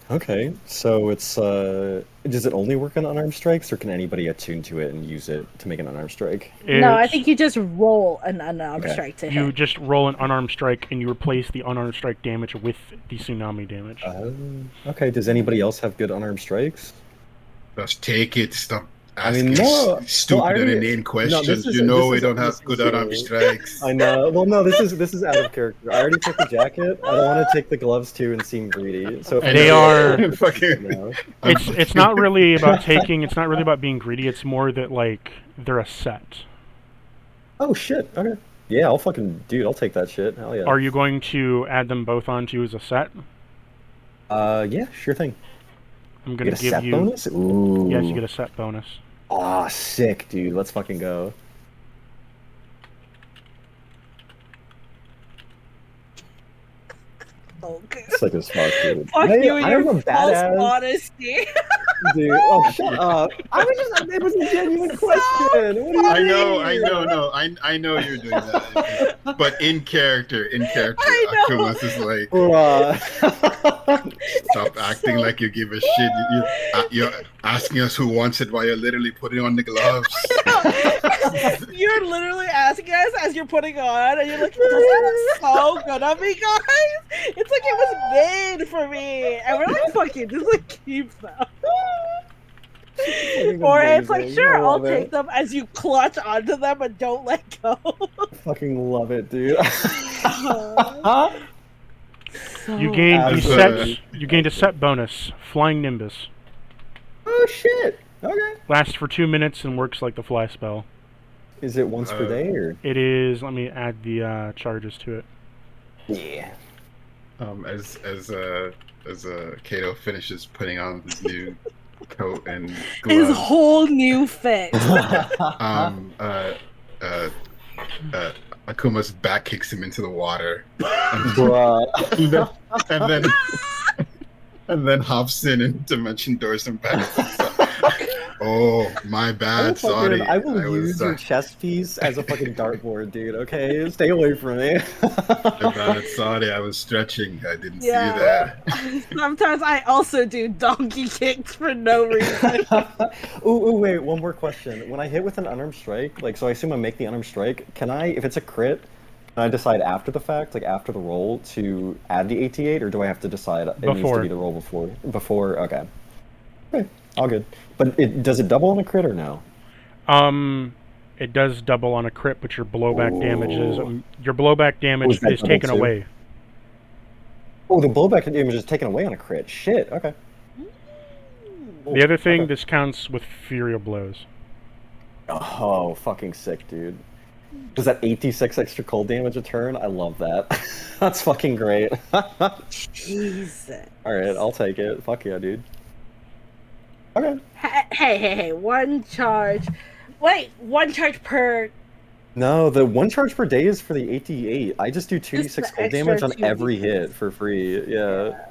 Okay, so it's does it only work on unarmed strikes, or can anybody attune to it and use it to make an unarmed strike? No, I It's- think you just roll an unarmed Okay. strike to You hit. just roll an unarmed strike and you replace the unarmed strike damage with the tsunami damage. Okay, does anybody else have good unarmed strikes? Just take it. Stop asking no. stupid Well, and already, inane no. questions. This You know we is don't have good unarmed strikes. I know. Well, no. This is out of character. I already took the jacket. I don't want to take the gloves too and seem greedy. So if They are- fucking. No. It's not really about taking. It's not really about being greedy. It's more that like they're a set. Oh shit. Okay. Yeah, I'll fucking dude. I'll take that shit. Hell yeah. Are you going to add them both onto as a set? Yeah, sure thing. I'm You gonna get a give set you. bonus. Ooh. Yes, you get a set bonus. Aw, sick, dude. Let's fucking go. Okay. Sick as fuck, dude. Fuck Hey, you and I'm your a false badass, honesty. dude. Oh, shut up. I was just. It was a genuine question. What do you I know, mean? no, I know you're doing that, but in character, I know. Akumas is like, Bruh. stop acting like you give a shit. You're asking us who wants it while you're literally putting on the gloves. You're literally asking us as you're putting on, and you're like, does that look so good on me, guys? It's like it was made for me. And we're like, fucking, just like keep them. Fucking Or it's like, amazing. sure, I I'll love take it. them as you clutch onto them and don't let go. Fucking love it, dude. You gained the As set. You gained a set bonus. Flying Nimbus Oh shit. Okay. lasts for 2 minutes and works like the fly spell. Is it once per day or? It is. Let me add the charges to it. Yeah. As Kato finishes putting on his new coat and His gloves, whole new fit. Akuma's back kicks him into the water, Bruh. and then hops in and dimension doors him back. Oh, my bad, sorry. I will use your chest piece as a fucking dartboard, dude. Okay, stay away from me. My bad, sorry. I was stretching. I didn't Yeah. see that. Sometimes I also do donkey kicks for no reason. ooh, wait, one more question. When I hit with an unarmed strike, like, so I assume I make the unarmed strike, can I, if it's a crit, can I decide after the fact, like after the roll, to add the 88, or do I have to decide it needs to Before. be the roll before? Before, okay. Okay, all good. But does it double on a crit or no? It does double on a crit, but your blowback damage is Ooh. your blowback damage is that is double taken too? away. Oh, the blowback damage is taken away on a crit. Shit, okay. The other thing, Okay. this counts with Fury of Blows. Oh, fucking sick, dude. Does that 86 extra cold damage a turn? I love that. That's fucking great. Jesus. Alright, I'll take it. Fuck yeah, dude. Okay. Hey, one charge. Wait, one charge per. No, the one charge per day is for the 88. I just do Just 2d6 the cold damage on extra every 2d6. hit for free. Yeah.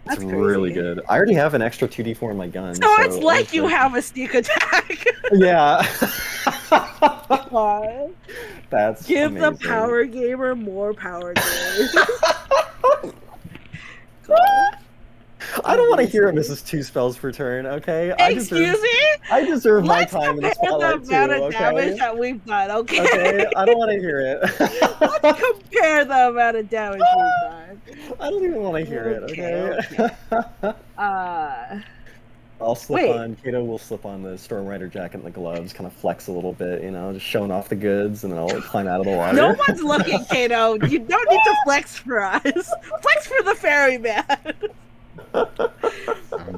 It's That's really crazy. good. I already have an extra 2d4 in my gun. So it's like you have a sneak attack. Yeah. God. That's Give the amazing. power gamer more power games. God. I don't want to hear it misses 2 spells per turn, okay? Excuse me? I deserve my Let's time in the compare the spotlight too, amount of damage okay? that we've done, okay? Okay, I don't want to hear it. Let's compare the amount of damage we've done. I don't even want to hear it, okay? I'll slip Wait. on, Kato will slip on the Storm Rider jacket and the gloves, kind of flex a little bit, you know, just showing off the goods, and then I'll climb out of the water. No one's looking, Kato. You don't need to flex for us. Flex for the ferryman. I'm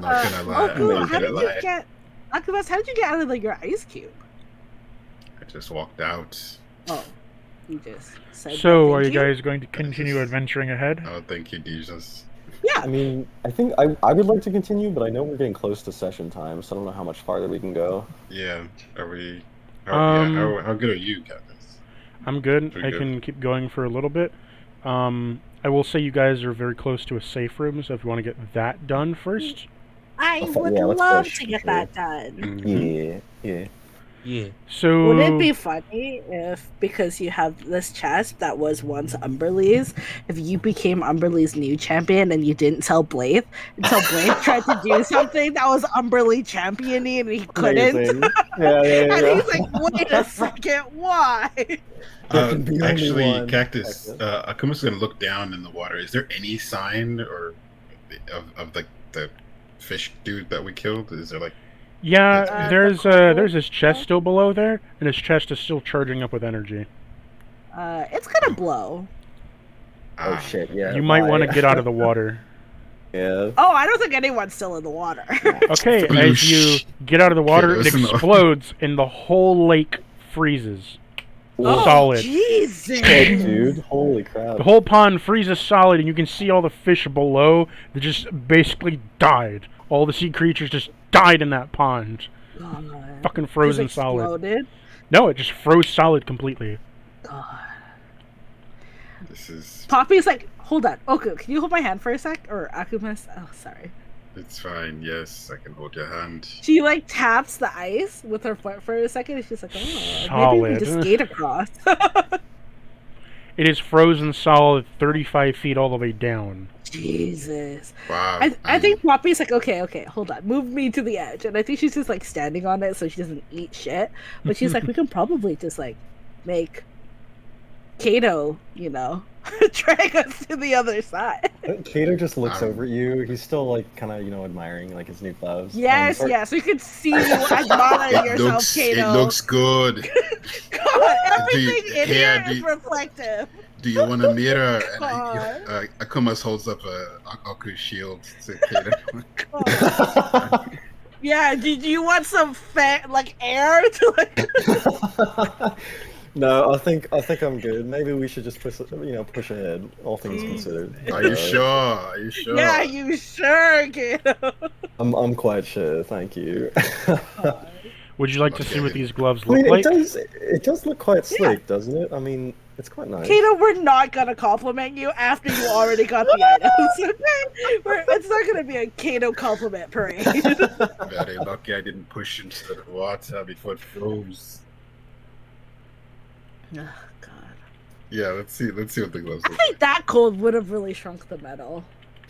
not gonna lie. I'm Aku, not how gonna did you lie. get? Akubas, how did you get out of like your ice cube? I just walked out. Oh, you just said. So, that, are you thank guys going to continue adventuring ahead? Oh, thank you, Jesus. I mean, I think I would like to continue, but I know we're getting close to session time, so I don't know how much farther we can go. Yeah. Are we? Um, How good are you, Captains? I'm good. Pretty I good. can keep going for a little bit. I will say you guys are very close to a safe room, so if you want to get that done first. I Oh, would yeah, let's love push, to get for sure. that done. Mhm. Yeah. Yeah. So Would it be funny if, because you have this chest that was once Umberlee's, if you became Umberlee's new champion and you didn't tell Blaith until Blaith tried to do something that was Umberlee champion-y and he couldn't? Amazing. Yeah. And he's like, wait a second, why? There can be only Actually, one. Cactus, Okay. Akuma's gonna look down in the water. Is there any sign or of the fish dude that we killed? Is there like Yeah, That's there's his chest still below there, and his chest is still charging up with energy. It's gonna blow. Oh shit! Yeah. You might want to bye. get out of the water. Yeah. Oh, I don't think anyone's still in the water. Okay, as you get out of the water, it Kiddos, no. explodes, and the whole lake freezes. Oh, Solid. Jesus. Shit, dude. Holy crap. The whole pond freezes solid, and you can see all the fish below that just basically died. All the sea creatures just died in that pond. God. Fucking frozen Just solid. exploded? No, it just froze solid completely. God. This is. Poppy's like, hold on. Okay, can you hold my hand for a sec? Or Akumas? Oh, sorry. It's fine. Yes, I can hold your hand. She like taps the ice with her foot for a second, and she's like, "Oh, maybe we Solid. just skate across." It is frozen solid 35 feet all the way down. Jesus. Wow. I think Poppy's like, okay, hold on, move me to the edge, and I think she's just like standing on it so she doesn't eat shit. But she's like, we can probably just like make Kato, drag us to the other side. Kato just looks over at you. He's still like kind of admiring like his new gloves. Yes, we can see you admire yourself, Kato. It looks good. God, everything in here, here is reflective. Do you want a mirror? And God. Akumas holds up a Aku shield to Kato. God. Yeah, do you want some air to like? No, I think I'm good. Maybe we should just push ahead. All things considered. Are you sure? Are you sure? Yeah, you sure, Kato? I'm quite sure. Thank you. Would you like to Okay. see what these gloves I mean, look like? it does look quite slick, doesn't it? I mean, it's quite nice. Kato, we're not gonna compliment you after you already got the items. Okay? It's not gonna be a Kato compliment parade. Very lucky I didn't push into the water before it froze. Oh, God. Yeah, let's see what the gloves I look think like. that cold would have really shrunk the metal.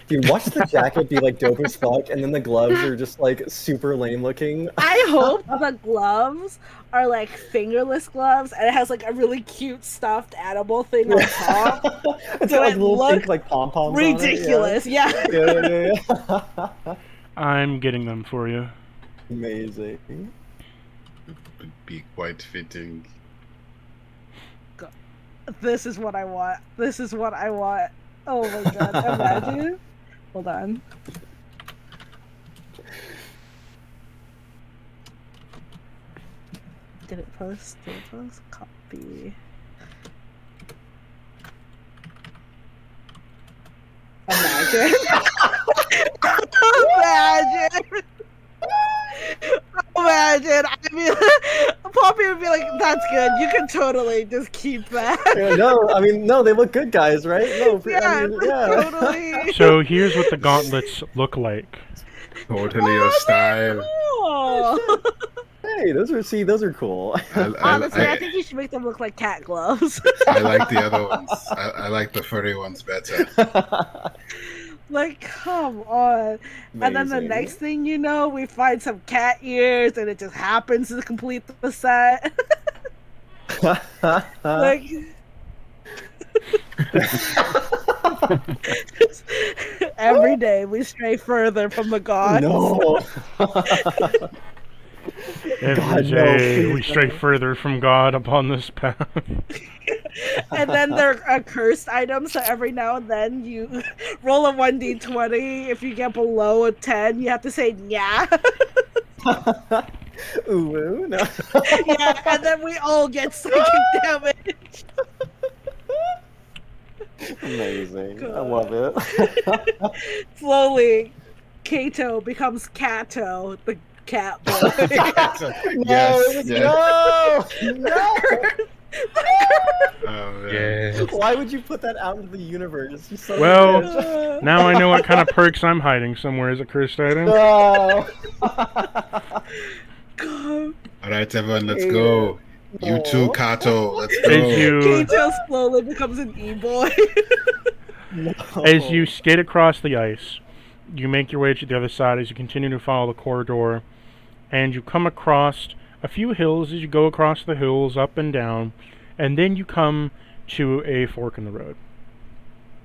Dude, watch the jacket be like dope as fuck, and then the gloves are just like super lame looking. I hope the gloves are like fingerless gloves, and it has like a really cute stuffed animal thing on top. It's So got like it little look pink like pom poms. Ridiculous, yeah. Yeah. I'm getting them for you. Amazing. Would be quite fitting. This is what I want. This is what I want. Oh my god, imagine. Hold on. Did it post? Copy. Imagine. Imagine. I mean, Poppy would be like, "That's good. You can totally just keep that." Yeah, no, I mean, no, they look good, guys, right? No, Yeah, yeah. totally. So here's what the gauntlets look like. Totally your style. Cool. Hey, those are cool. Honestly, I think you should make them look like cat gloves. I like the other ones. I like the furry ones better. Like, come on. And then the Amazing. next thing you know, we find some cat ears, and it just happens to complete the set. Like, every day we stray further from the gods. No. Every God, no, day please we stray further from God upon this path. And then they're cursed items, so every now and then you roll a 1d20. If you get below a 10, you have to say, yeah. Ooh, no. Yeah, and then we all get psychic damage. Amazing. I love it. Slowly, Kato becomes Kato, the cat boy. Yes. No, no. Oh, man. Yeah. Why would you put that out into the universe? You son of a Well, bitch. now I know what kind of perks I'm hiding somewhere as a cursed item. No. God. All right, everyone, let's go. You too, Kato. Let's go. As you Kato slowly becomes an e-boy. As you skate across the ice, you make your way to the other side as you continue to follow the corridor, and you come across a few hills as you go across the hills, up and down, and then you come to a fork in the road.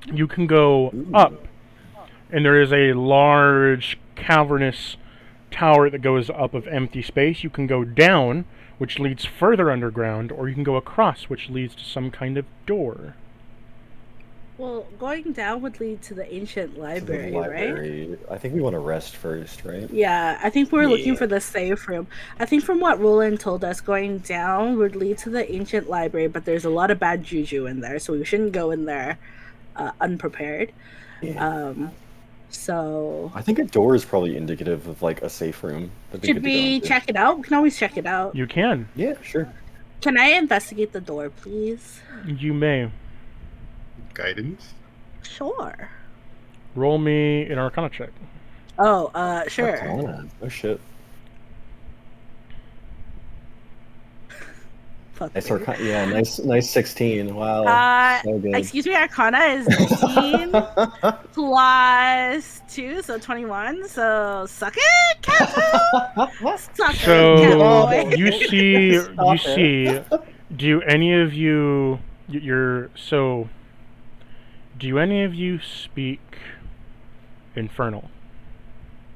You can go up, and there is a large, cavernous tower that goes up of empty space. You can go down, which leads further underground, or you can go across, which leads to some kind of door. Well, going down would lead to the ancient To the library, right? library. I think we want to rest first, right? Yeah, I think we're looking Yeah. for the safe room. I think from what Roland told us, going down would lead to the ancient library, but there's a lot of bad juju in there, so we shouldn't go in there unprepared. Yeah. So I think a door is probably indicative of like a safe room. That'd be should good to go we into. check it out? We can always check it out. You can. Yeah, sure. Can I investigate the door, please? You may. Guidance. Sure. Roll me an Arcana check. Oh, sure. Arcana. Oh shit. Fuck Nice me. Arcana. Yeah, nice 16. Wow. So good. Excuse me, Arcana is 19 plus 2, so 21. So suck it, Kato! Suck it, So Catboy. you see. Do any of you? Do any of you speak Infernal?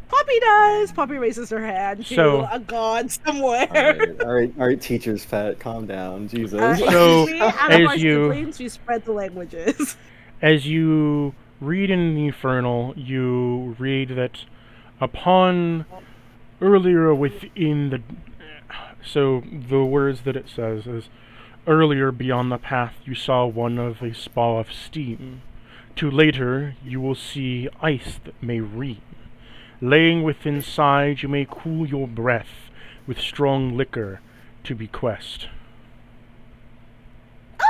Poppy does. Poppy raises her hand to So- a god somewhere. All right, teacher's pet, calm down, Jesus. So, Excuse me, out of as our you- siblings, we spread the languages. As you read in the Infernal, you read that upon earlier within the. So the words that it says is, earlier beyond the path you saw one of a spall of steam. To later you will see ice that may ream. Laying within side you may cool your breath with strong liquor to bequest.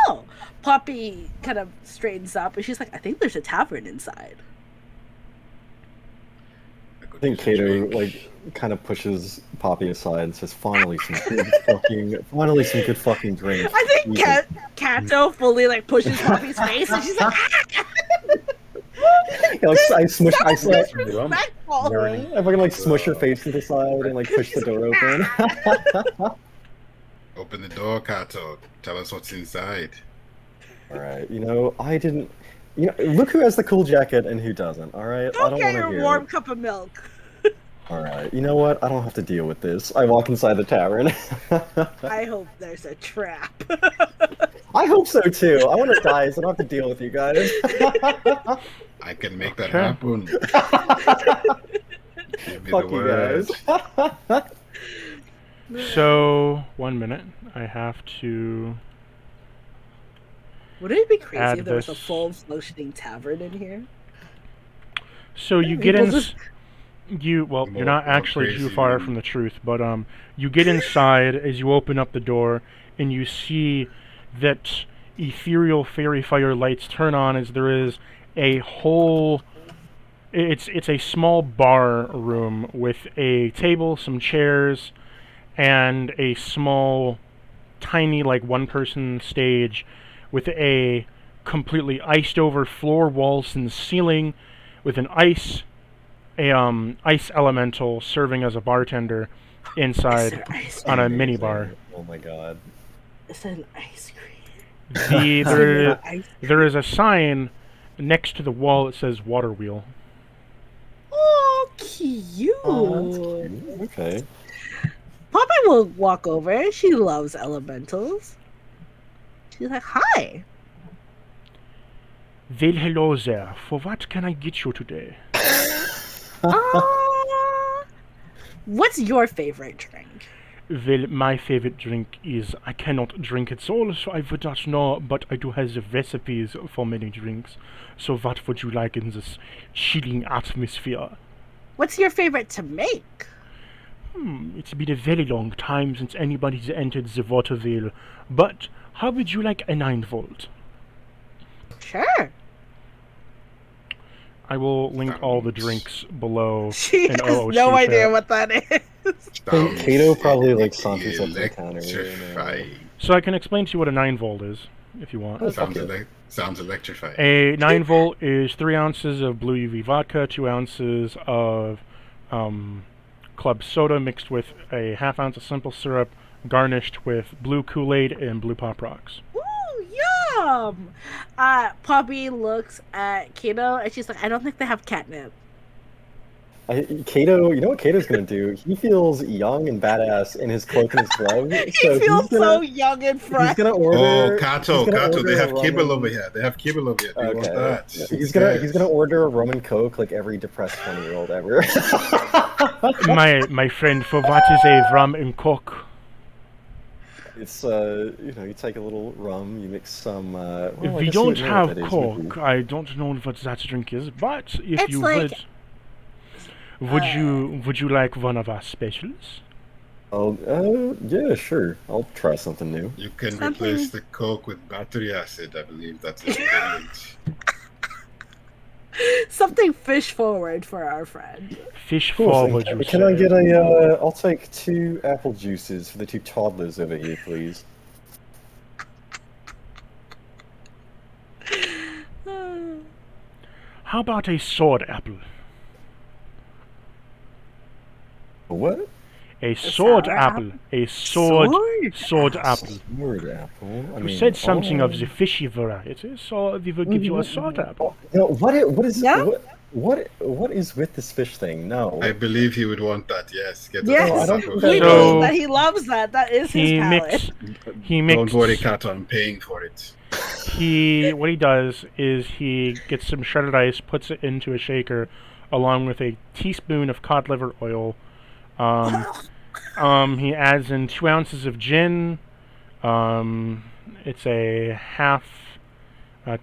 Oh, Poppy kind of straightens up and she's like, I think there's a tavern inside. I think Kato like kind of pushes Poppy aside and says, "Finally, some good fucking drink." I think Jesus. Kato fully like pushes Poppy's face and she's like, Yeah, like, I smush. I slap. disrespectful. I fucking like smush her face to the side and like push the door open. Open the door, Kato. Tell us what's inside. All right, I didn't. Look who has the cool jacket and who doesn't. All right, I Don't don't get want to your hear. warm cup of milk. All right, you know what? I don't have to deal with this. I walk inside the tavern. I hope there's a trap. I hope so too. I want to die, so I don't have to deal with you guys. I can make that Okay. happen. Give me Fuck the you word. guys. So 1 minute. I have to. Wouldn't it be crazy Add if there was a this. full functioning tavern in here? So you get People in. just- You're not more actually too crazy far than- from the truth, but you get inside as you open up the door, and you see that ethereal fairy fire lights turn on as there is a whole. It's a small bar room with a table, some chairs, and a small, tiny like one-person stage with a completely iced over floor, walls, and ceiling, with an ice elemental serving as a bartender Is inside there ice on a cream? mini bar. Oh my god. Is there an ice cream? There is a sign next to the wall that says water wheel. Oh, cute. Oh, that's cute. Okay. Poppy will walk over. She loves elementals. She's like, hi. Well, hello there. For what can I get you today? What's your favorite drink? Well, my favorite drink is I cannot drink it all, so I would not know, but I do have the recipes for many drinks. So what would you like in this chilling atmosphere? What's your favorite to make? It's been a very long time since anybody's entered the water wheel, but how would you like a 9-volt? Sure. I will link all the drinks below. She in has OOC no idea chat. what that is. Sounds Kato probably like saunters up to the counter. electrifying. So I can explain to you what a 9-volt is, if you want. Sounds electrifying. A 9-volt is 3 ounces of blue UV vodka, 2 ounces of club soda mixed with a ½ ounce of simple syrup, garnished with blue Kool-Aid and blue Pop Rocks. Ooh, yum! Poppy looks at Kato and she's like, I don't think they have catnip. Kato, you know what Kato's gonna do? He feels young and badass in his cloak and his glove. He So feels so young and he's fresh. gonna Oh, order. Kato, he's gonna Kato, they order a have kibble Roman- over here. They have kibble over here. Do you want Okay. that? He's gonna order a Roman Coke like every depressed 20-year-old ever. My friend, for what is a rum and coke? It's you take a little rum, you mix some. Well, I We guess you don't would know what have that is, wouldn't you? coke. I don't know what that drink is, but if It's you like- would you like one of our specials? Yeah, sure. I'll try something new. You can Something- replace the Coke with battery acid. I believe that's a variant. Something fish forward for our friend. Fish Cool. forward, you Can I say. get a? I'll take 2 apple juices for the 2 toddlers over here, please. How about a sword apple? What? A sword sour apple. A sword apple. Word apple. I You mean, said something of the fishy variety, so we will give you a sword apple. No, what is Yeah? what is with this fish thing? No. I believe he would want that. Yes. Get Yes, I don't the think we that- know So- that he loves that. That is his He palate. Don't worry, Kato. I'm paying for it. What he does is he gets some shredded ice, puts it into a shaker, along with a teaspoon of cod liver oil. He adds in 2 ounces of gin. It's a half,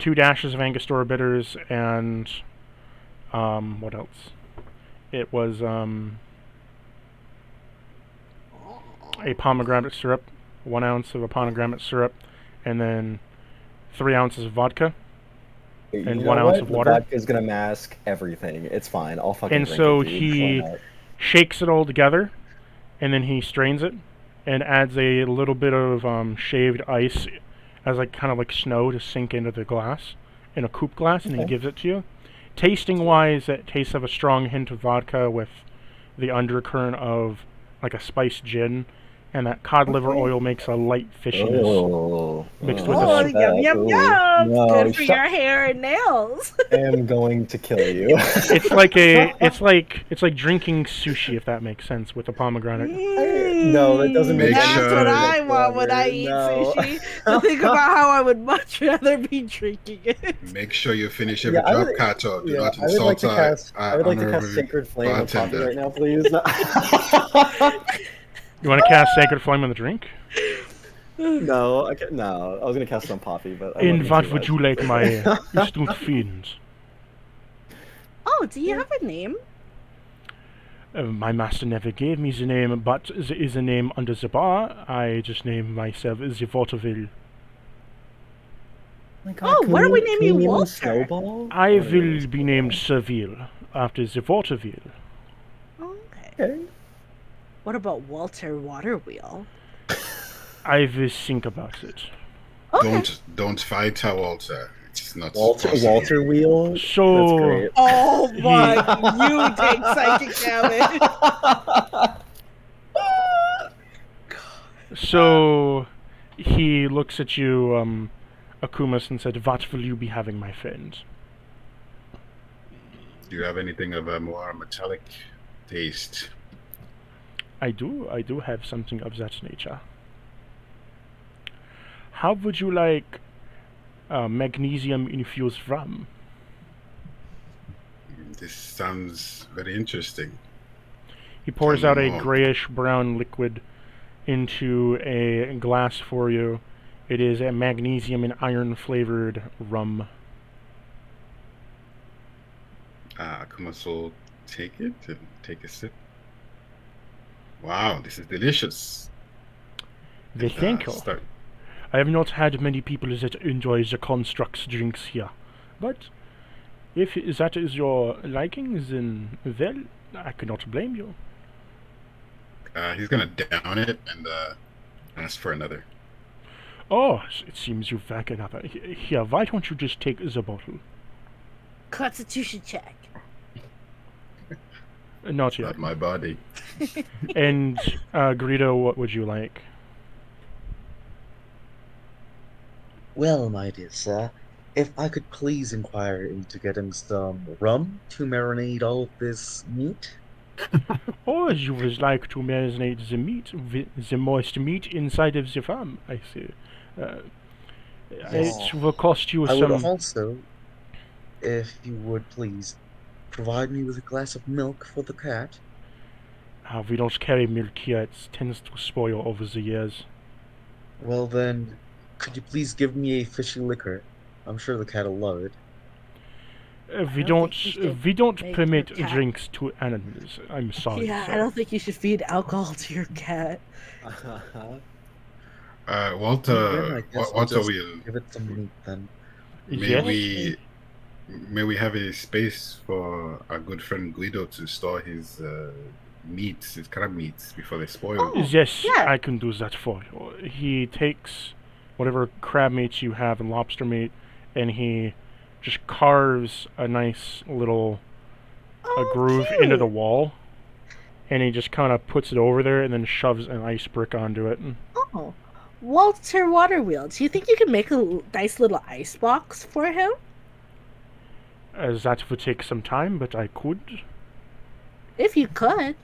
2 dashes of Angostura bitters, and what else? It was a pomegranate syrup, 1 ounce of a pomegranate syrup, and then 3 ounces of vodka. You and know 1 ounce what? of The water. vodka's gonna mask everything. It's fine. I'll fucking And drink so it, dude. he- Why not? Shakes it all together, and then he strains it, and adds a little bit of shaved ice as kind of snow to sink into the glass in a coupe glass, and he Okay. gives it to you. Tasting wise, it tastes of a strong hint of vodka with the undercurrent of a spiced gin, and that cod liver Okay. oil makes a light fishiness. Mixed with Oh, the- yum, yum, yum. No, Good for shut- your hair and nails. I am going to kill you. It's like drinking sushi, if that makes sense, with a pomegranate. No, that doesn't make That's sense. what I want when I whatsoever. eat No. sushi. To think about how I would much rather be drinking it. Make sure you finish every Yeah, I drop, would- Kato. Do Yeah, not I would like insult to cast. our I would like to honorable cast Sacred Flame on Poppy bartender. right now, please. You want to cast Sacred Flame on the drink? No, no. I was gonna cast it on Poppy, but. I And wasn't what too would much. you like, my astute fiends? Oh, do you have a name? My master never gave me the name, but there is a name under the bar. I just named myself the Vaudeville. my God, Oh, can why don't we can name you him Walter? Snowball? I Or- will be named Seville, after the Vaudeville. Okay. Okay. What about Walter Waterwheel? I will think about it. Okay. Don't fight her, Walter. It's not Walter possible. Wheel. So- That's great. Oh my, you take psychic damage. So, he looks at you, Akumas, and said, "What will you be having, my friend?" Do you have anything of a more metallic taste? I do have something of that nature. How would you like magnesium-infused rum? This sounds very interesting. He pours Tell out me a more. grayish-brown liquid into a glass for you. It is a magnesium and iron-flavored rum. Kumas will take it and take a sip. Wow, this is delicious. They And, thank you. start- I have not had many people that enjoy the constructs drinks here, but if that is your liking, then well, I cannot blame you. He's gonna down it and ask for another. Oh, it seems you've back it up. Here, why don't you just take the bottle? Constitution check. Not yet. Not my body. And Greedo, what would you like? Well, my dear sir, If I could please inquire into getting some rum to marinate all of this meat. Or you would like to marinate the meat, the moist meat inside of the farm, I see. Uh, Yes. it will cost you I would some. also, if you would please, provide me with a glass of milk for the cat. We don't carry milk here, it tends to spoil over the years. Well then, could you please give me a fishy liquor? I'm sure the cat will love it. We I don't don't, think you should we don't make permit your cat- drinks to animals. I'm sorry, Yeah, sir. I don't think you should feed alcohol to your cat. Then Walter, I guess I'll Walter, just will give it some meat then. may Yes. we have a space for our good friend Guido to store his meats, his crab meats, before they spoil? Oh. Yes, yeah. I can do that for you. He takes whatever crab meat you have and lobster meat, and he just carves a nice little groove into the wall, and he just kind of puts it over there and then shoves an ice brick onto it. Oh, Walter Waterwheel, do you think you can make a nice little ice box for him? That would take some time, but I could. If you could.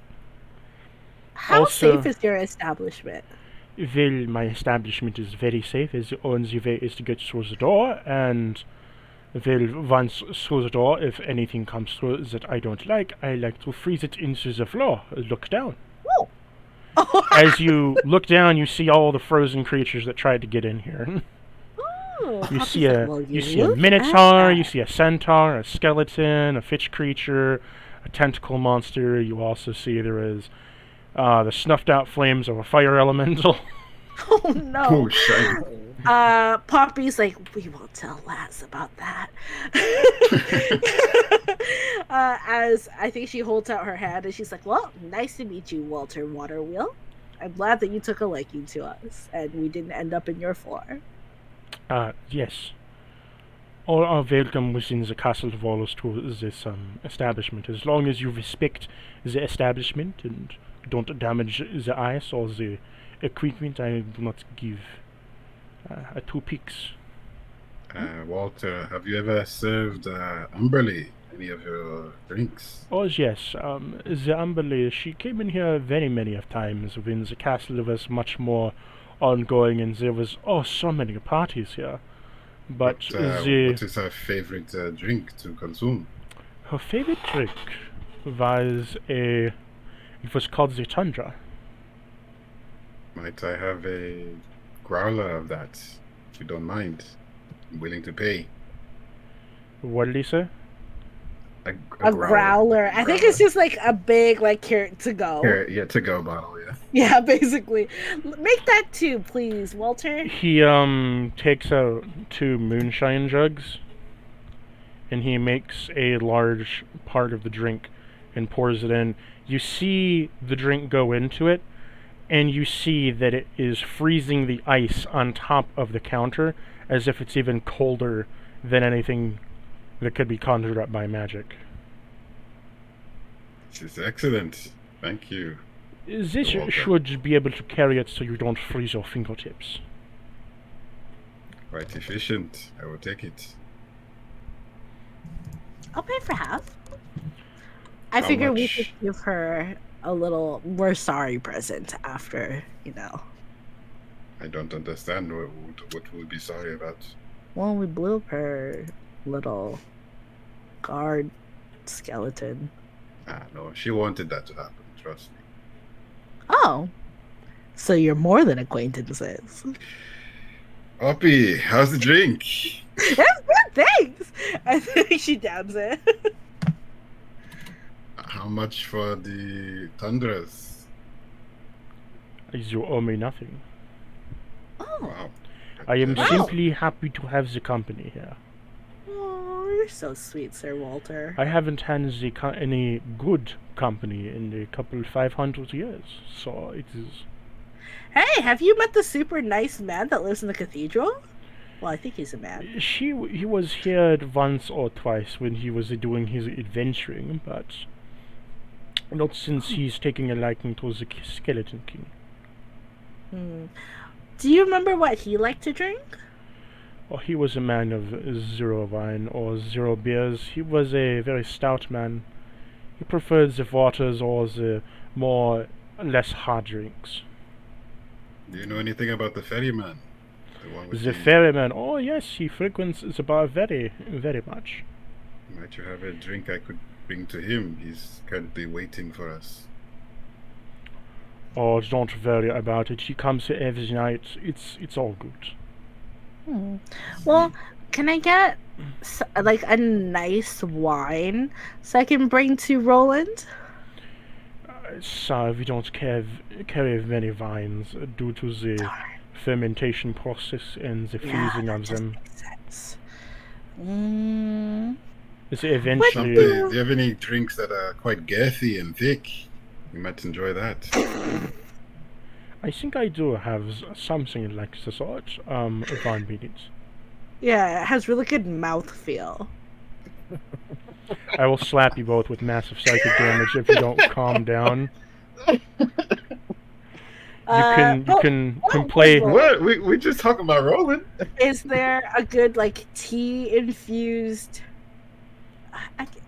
How Also- safe is your establishment? Well, my establishment is very safe, as the only way is to get through the door, and well, once through the door, if anything comes through that I don't like, I like to freeze it into the floor. Look down. Oh. As you look down, you see all the frozen creatures that tried to get in here. Oh, You Poppy's see like, a "Well, you see a look at minotaur, you that." see a centaur, a skeleton, a fish creature, a tentacle monster. You also see there is the snuffed out flames of a fire elemental. Oh no. Oh, shit. Poppy's like, we won't tell Laz about that. As I think she holds out her hand and she's like, well, nice to meet you, Walter Waterwheel. I'm glad that you took a liking to us and we didn't end up in your floor. Yes. All are welcome within the castle walls to this establishment, as long as you respect the establishment and don't damage the ice or the equipment. I do not give two picks. Walter, have you ever served Umberly any of your drinks? Oh yes, the Amberley, she came in here very many of times when the castle was much more ongoing and there was so many parties here. But what is her favorite drink to consume? her favorite drink was it was called the Tundra. Might I have a growler of that, if you don't mind? I'm willing to pay. What did he say? A growler. I think it's just like a big, like, here to go. Yeah, to go bottle, yeah. Yeah, basically. Make that too, please, Walter. He takes out 2 moonshine jugs and he makes a large part of the drink and pours it in. You see the drink go into it, and you see that it is freezing the ice on top of the counter as if it's even colder than anything that could be conjured up by magic. This is excellent. Thank you. This You're welcome. should be able to carry it so you don't freeze your fingertips. Quite efficient. I will take it. I'll pay for half. I How figure we much? could give her a little we're sorry present after, you know. I don't understand what we'll be sorry about. Well, we blew up her little guard skeleton. No, she wanted that to happen, trust me. Oh. So you're more than acquaintances. Hoppy, how's the drink? That's good, thanks. I think she dabs it. How much for the Tundras? You owe me nothing. Oh. Wow. I am Wow. simply happy to have the company here. Oh, you're so sweet, Sir Walter. I haven't had any good company in a couple 500 years, so it is. Hey, have you met the super nice man that lives in the cathedral? Well, I think he's a man. He was here once or twice when he was doing his adventuring, but not since he's taking a liking to the Skeleton King. Hmm. Do you remember what he liked to drink? Oh, he was a man of zero wine or zero beers. He was a very stout man. He preferred the waters or the more less hard drinks. Do you know anything about the ferryman? The one with The the... ferryman, oh yes, he frequents the bar very, very much. Might you have a drink I could bring to him? He's currently waiting for us. Oh, don't worry about it. He comes here every night. It's all good. Well, can I get like a nice wine so I can bring to Roland? Sir, we don't carry many wines due to the fermentation process and the freezing of them. Makes sense. So eventually, Do you have any drinks that are quite girthy and thick? You might enjoy that. I think I do have something like the sort. 1 minute. Yeah, it has really good mouthfeel. I will slap you both with massive psychic damage if you don't calm down. You can play. What? We just talking about Roland. Is there a good like tea infused?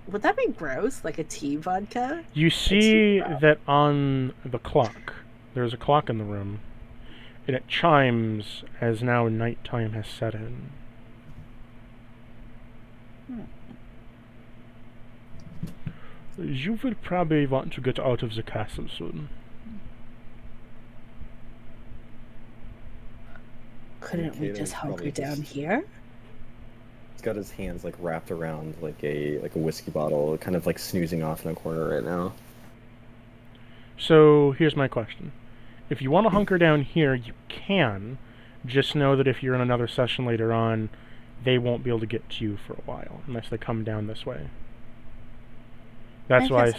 Would that be gross? Like a tea vodka? You see that on the clock. There's a clock in the room, and it chimes as now nighttime has set in. You will probably want to get out of the castle soon. Couldn't we just hunker down here? He's got his hands like wrapped around like a whiskey bottle, kind of like snoozing off in a corner right now. So here's my question. If you want to hunker down here, you can. Just know that if you're in another session later on, they won't be able to get to you for a while, unless they come down this way. That's why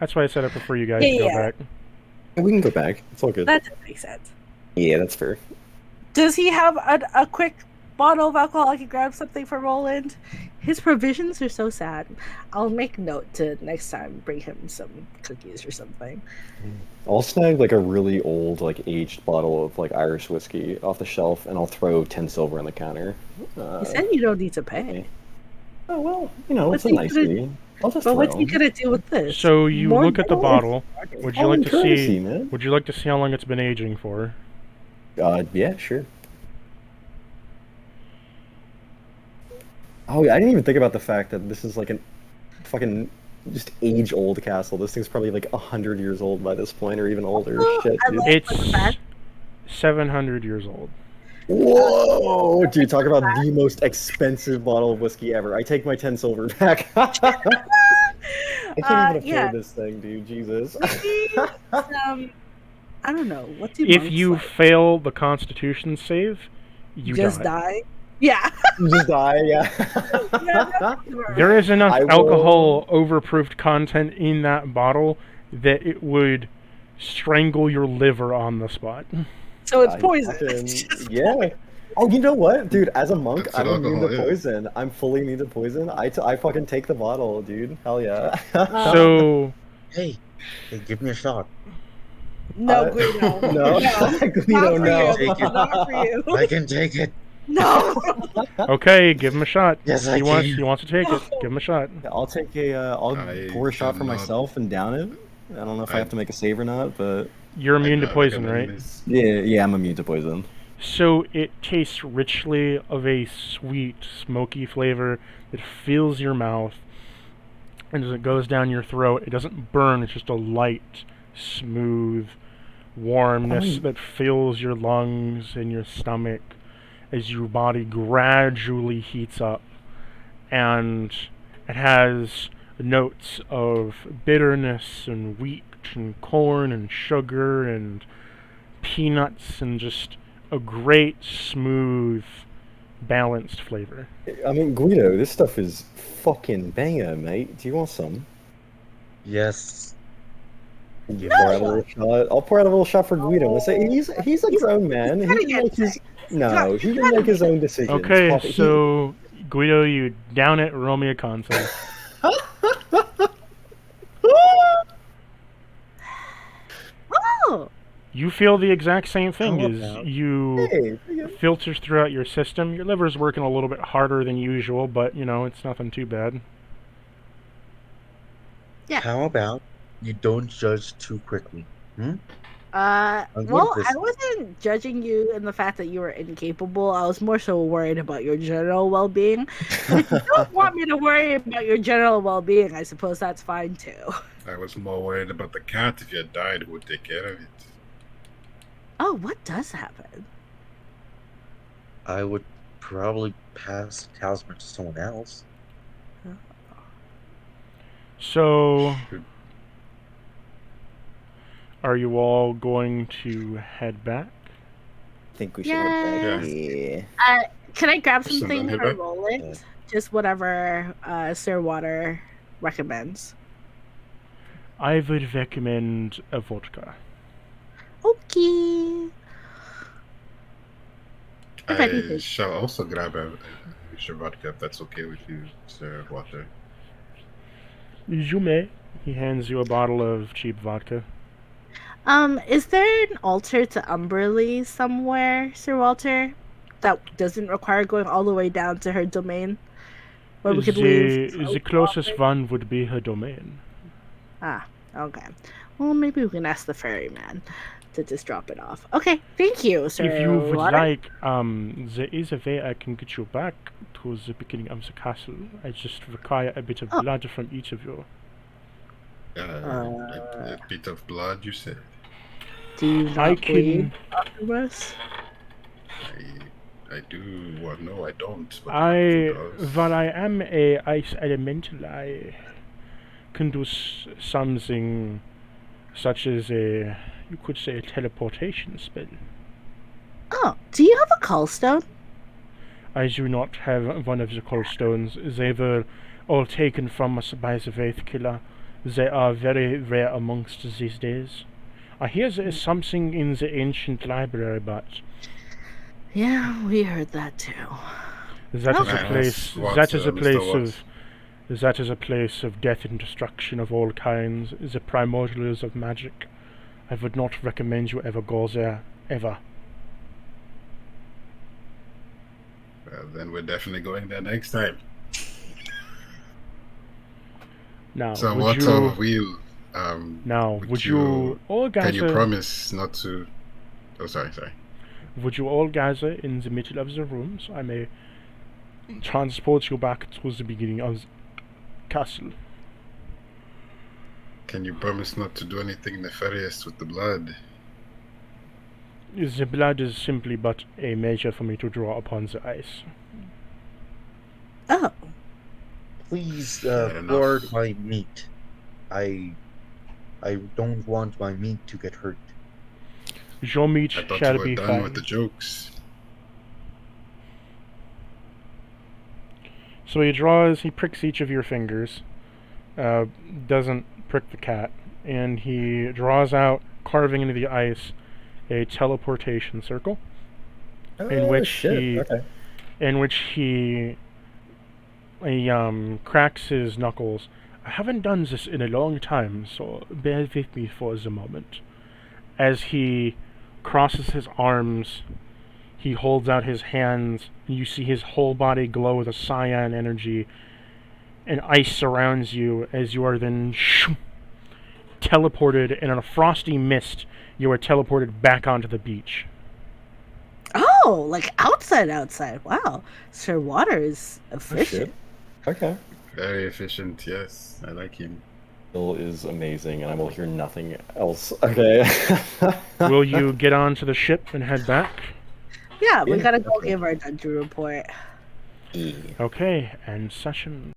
I said I prefer you guys to go back. We can go back. It's all good. That does make sense. Yeah, that's fair. Does he have a quick bottle of alcohol? I can grab something for Roland. His provisions are so sad. I'll make note to next time bring him some cookies or something. I'll snag like a really old, like aged bottle of like Irish whiskey off the shelf, and I'll throw 10 silver on the counter. You said you don't need to pay. Oh well, you know, it's a nice fee. But what's he gonna do with this? So you look at the bottle. Would you like to see? Man. Would you like to see how long it's been aging for? Yeah, sure. Oh, I didn't even think about the fact that this is like a fucking just age-old castle. This thing's probably like 100 years old by this point, or even older. Shit, dude. It's 700 years old. Whoa, dude! Talk about the most expensive bottle of whiskey ever. I take my 10 silver back. I can't even afford this thing, dude. Jesus. I don't know. What do if you fail the Constitution save, you just die. Yeah. You just die. Yeah. There is enough alcohol overproofed content in that bottle that it would strangle your liver on the spot. So it's poison. Yeah. Oh, you know what, dude? As a monk, I'm immune to poison. I'm fully immune to poison. I fucking take the bottle, dude. Hell yeah. So, hey, give me a shot. No, Guido. No. Guido, no. Take it. Not for you. I can take it. No. Okay, give him a shot. Yes, he wants to take it. Give him a shot. I'll take I'll pour a shot for myself and down it. I don't know if I have to make a save or not, but you're immune to poison, right? Yeah, I'm immune to poison. So it tastes richly of a sweet, smoky flavor that fills your mouth, and as it goes down your throat, it doesn't burn. It's just a light, smooth warmness that fills your lungs and your stomach as your body gradually heats up, and it has notes of bitterness and wheat and corn and sugar and peanuts and just a great, smooth, balanced flavor. I mean, Guido, this stuff is fucking banger, mate. Do you want some? Yes. Pour out a little shot. I'll pour out a little shot for Guido. Let's say he's a grown man. He can make his he can make his own decisions. Okay, so Guido, you down it. Roll me a con save. Oh. You feel the exact same thing as you filters throughout your system. Your liver's working a little bit harder than usual, but, it's nothing too bad. Yeah. How about you don't judge too quickly? Well, this. I wasn't judging you in the fact that you were incapable. I was more so worried about your general well-being. But if you don't want me to worry about your general well-being, I suppose that's fine too. I was more worried about the cat. If you had died, who would take care of it? Oh, what does happen? I would probably pass the talisman to someone else. So, are you all going to head back? I think we should head back. Yeah. Can I grab Someone something head for back? rolling? Yeah. Just whatever Sir Water recommends. I would recommend a vodka. Okay. If I anything. shall also grab a vodka if that's okay with you, Sir Water. You may. He hands you a bottle of cheap vodka. Is there an altar to Umberly somewhere, Sir Walter, that doesn't require going all the way down to her domain? Where we could leave? The closest one would be her domain. Ah, okay. Well, maybe we can ask the ferryman to just drop it off. Okay, thank you, Sir If you would Water. like, there is a way I can get you back to the beginning of the castle. I just require a bit of blood from each of you. A bit of blood, you said? Do you not bleed afterwards? I do. Well, no, I don't. But While I am a ice elemental, I can do something such as you could say a teleportation spell. Oh, do you have a callstone? I do not have one of the callstones. They were all taken from us by the Wraith killer. They are very rare amongst these days. I hear there is something in the ancient library, but yeah, we heard that too. That is a place. That is a place Watts. of. That is a place of death and destruction of all kinds. The primordials of magic. I would not recommend you ever go there, ever. Well, then we're definitely going there next time. Now, So would what you? will Would you all gather? can you promise not to? Oh, sorry. Would you all gather in the middle of the room so I may transport you back to the beginning of the castle? Can you promise not to do anything nefarious with the blood? The blood is simply but a measure for me to draw upon the ice. Oh, Please Fair enough. guard my meat. I don't want my meat to get hurt. Your meat I thought shall you were be done fine. with the jokes. So he pricks each of your fingers, doesn't prick the cat, and he draws out, carving into the ice, a teleportation circle, in which he cracks his knuckles. I haven't done this in a long time, so bear with me for the moment. As he crosses his arms, he holds out his hands, and you see his whole body glow with a cyan energy, and ice surrounds you as you are then teleported, and in a frosty mist, you are teleported back onto the beach. oh, like outside. Wow, Sir Water is efficient. Okay. Very efficient, yes. I like him. Bill is amazing, and I will hear nothing else. Okay. Will you get onto the ship and head back? Yeah, we Yeah, gotta go okay. give our dungeon report. Okay, and session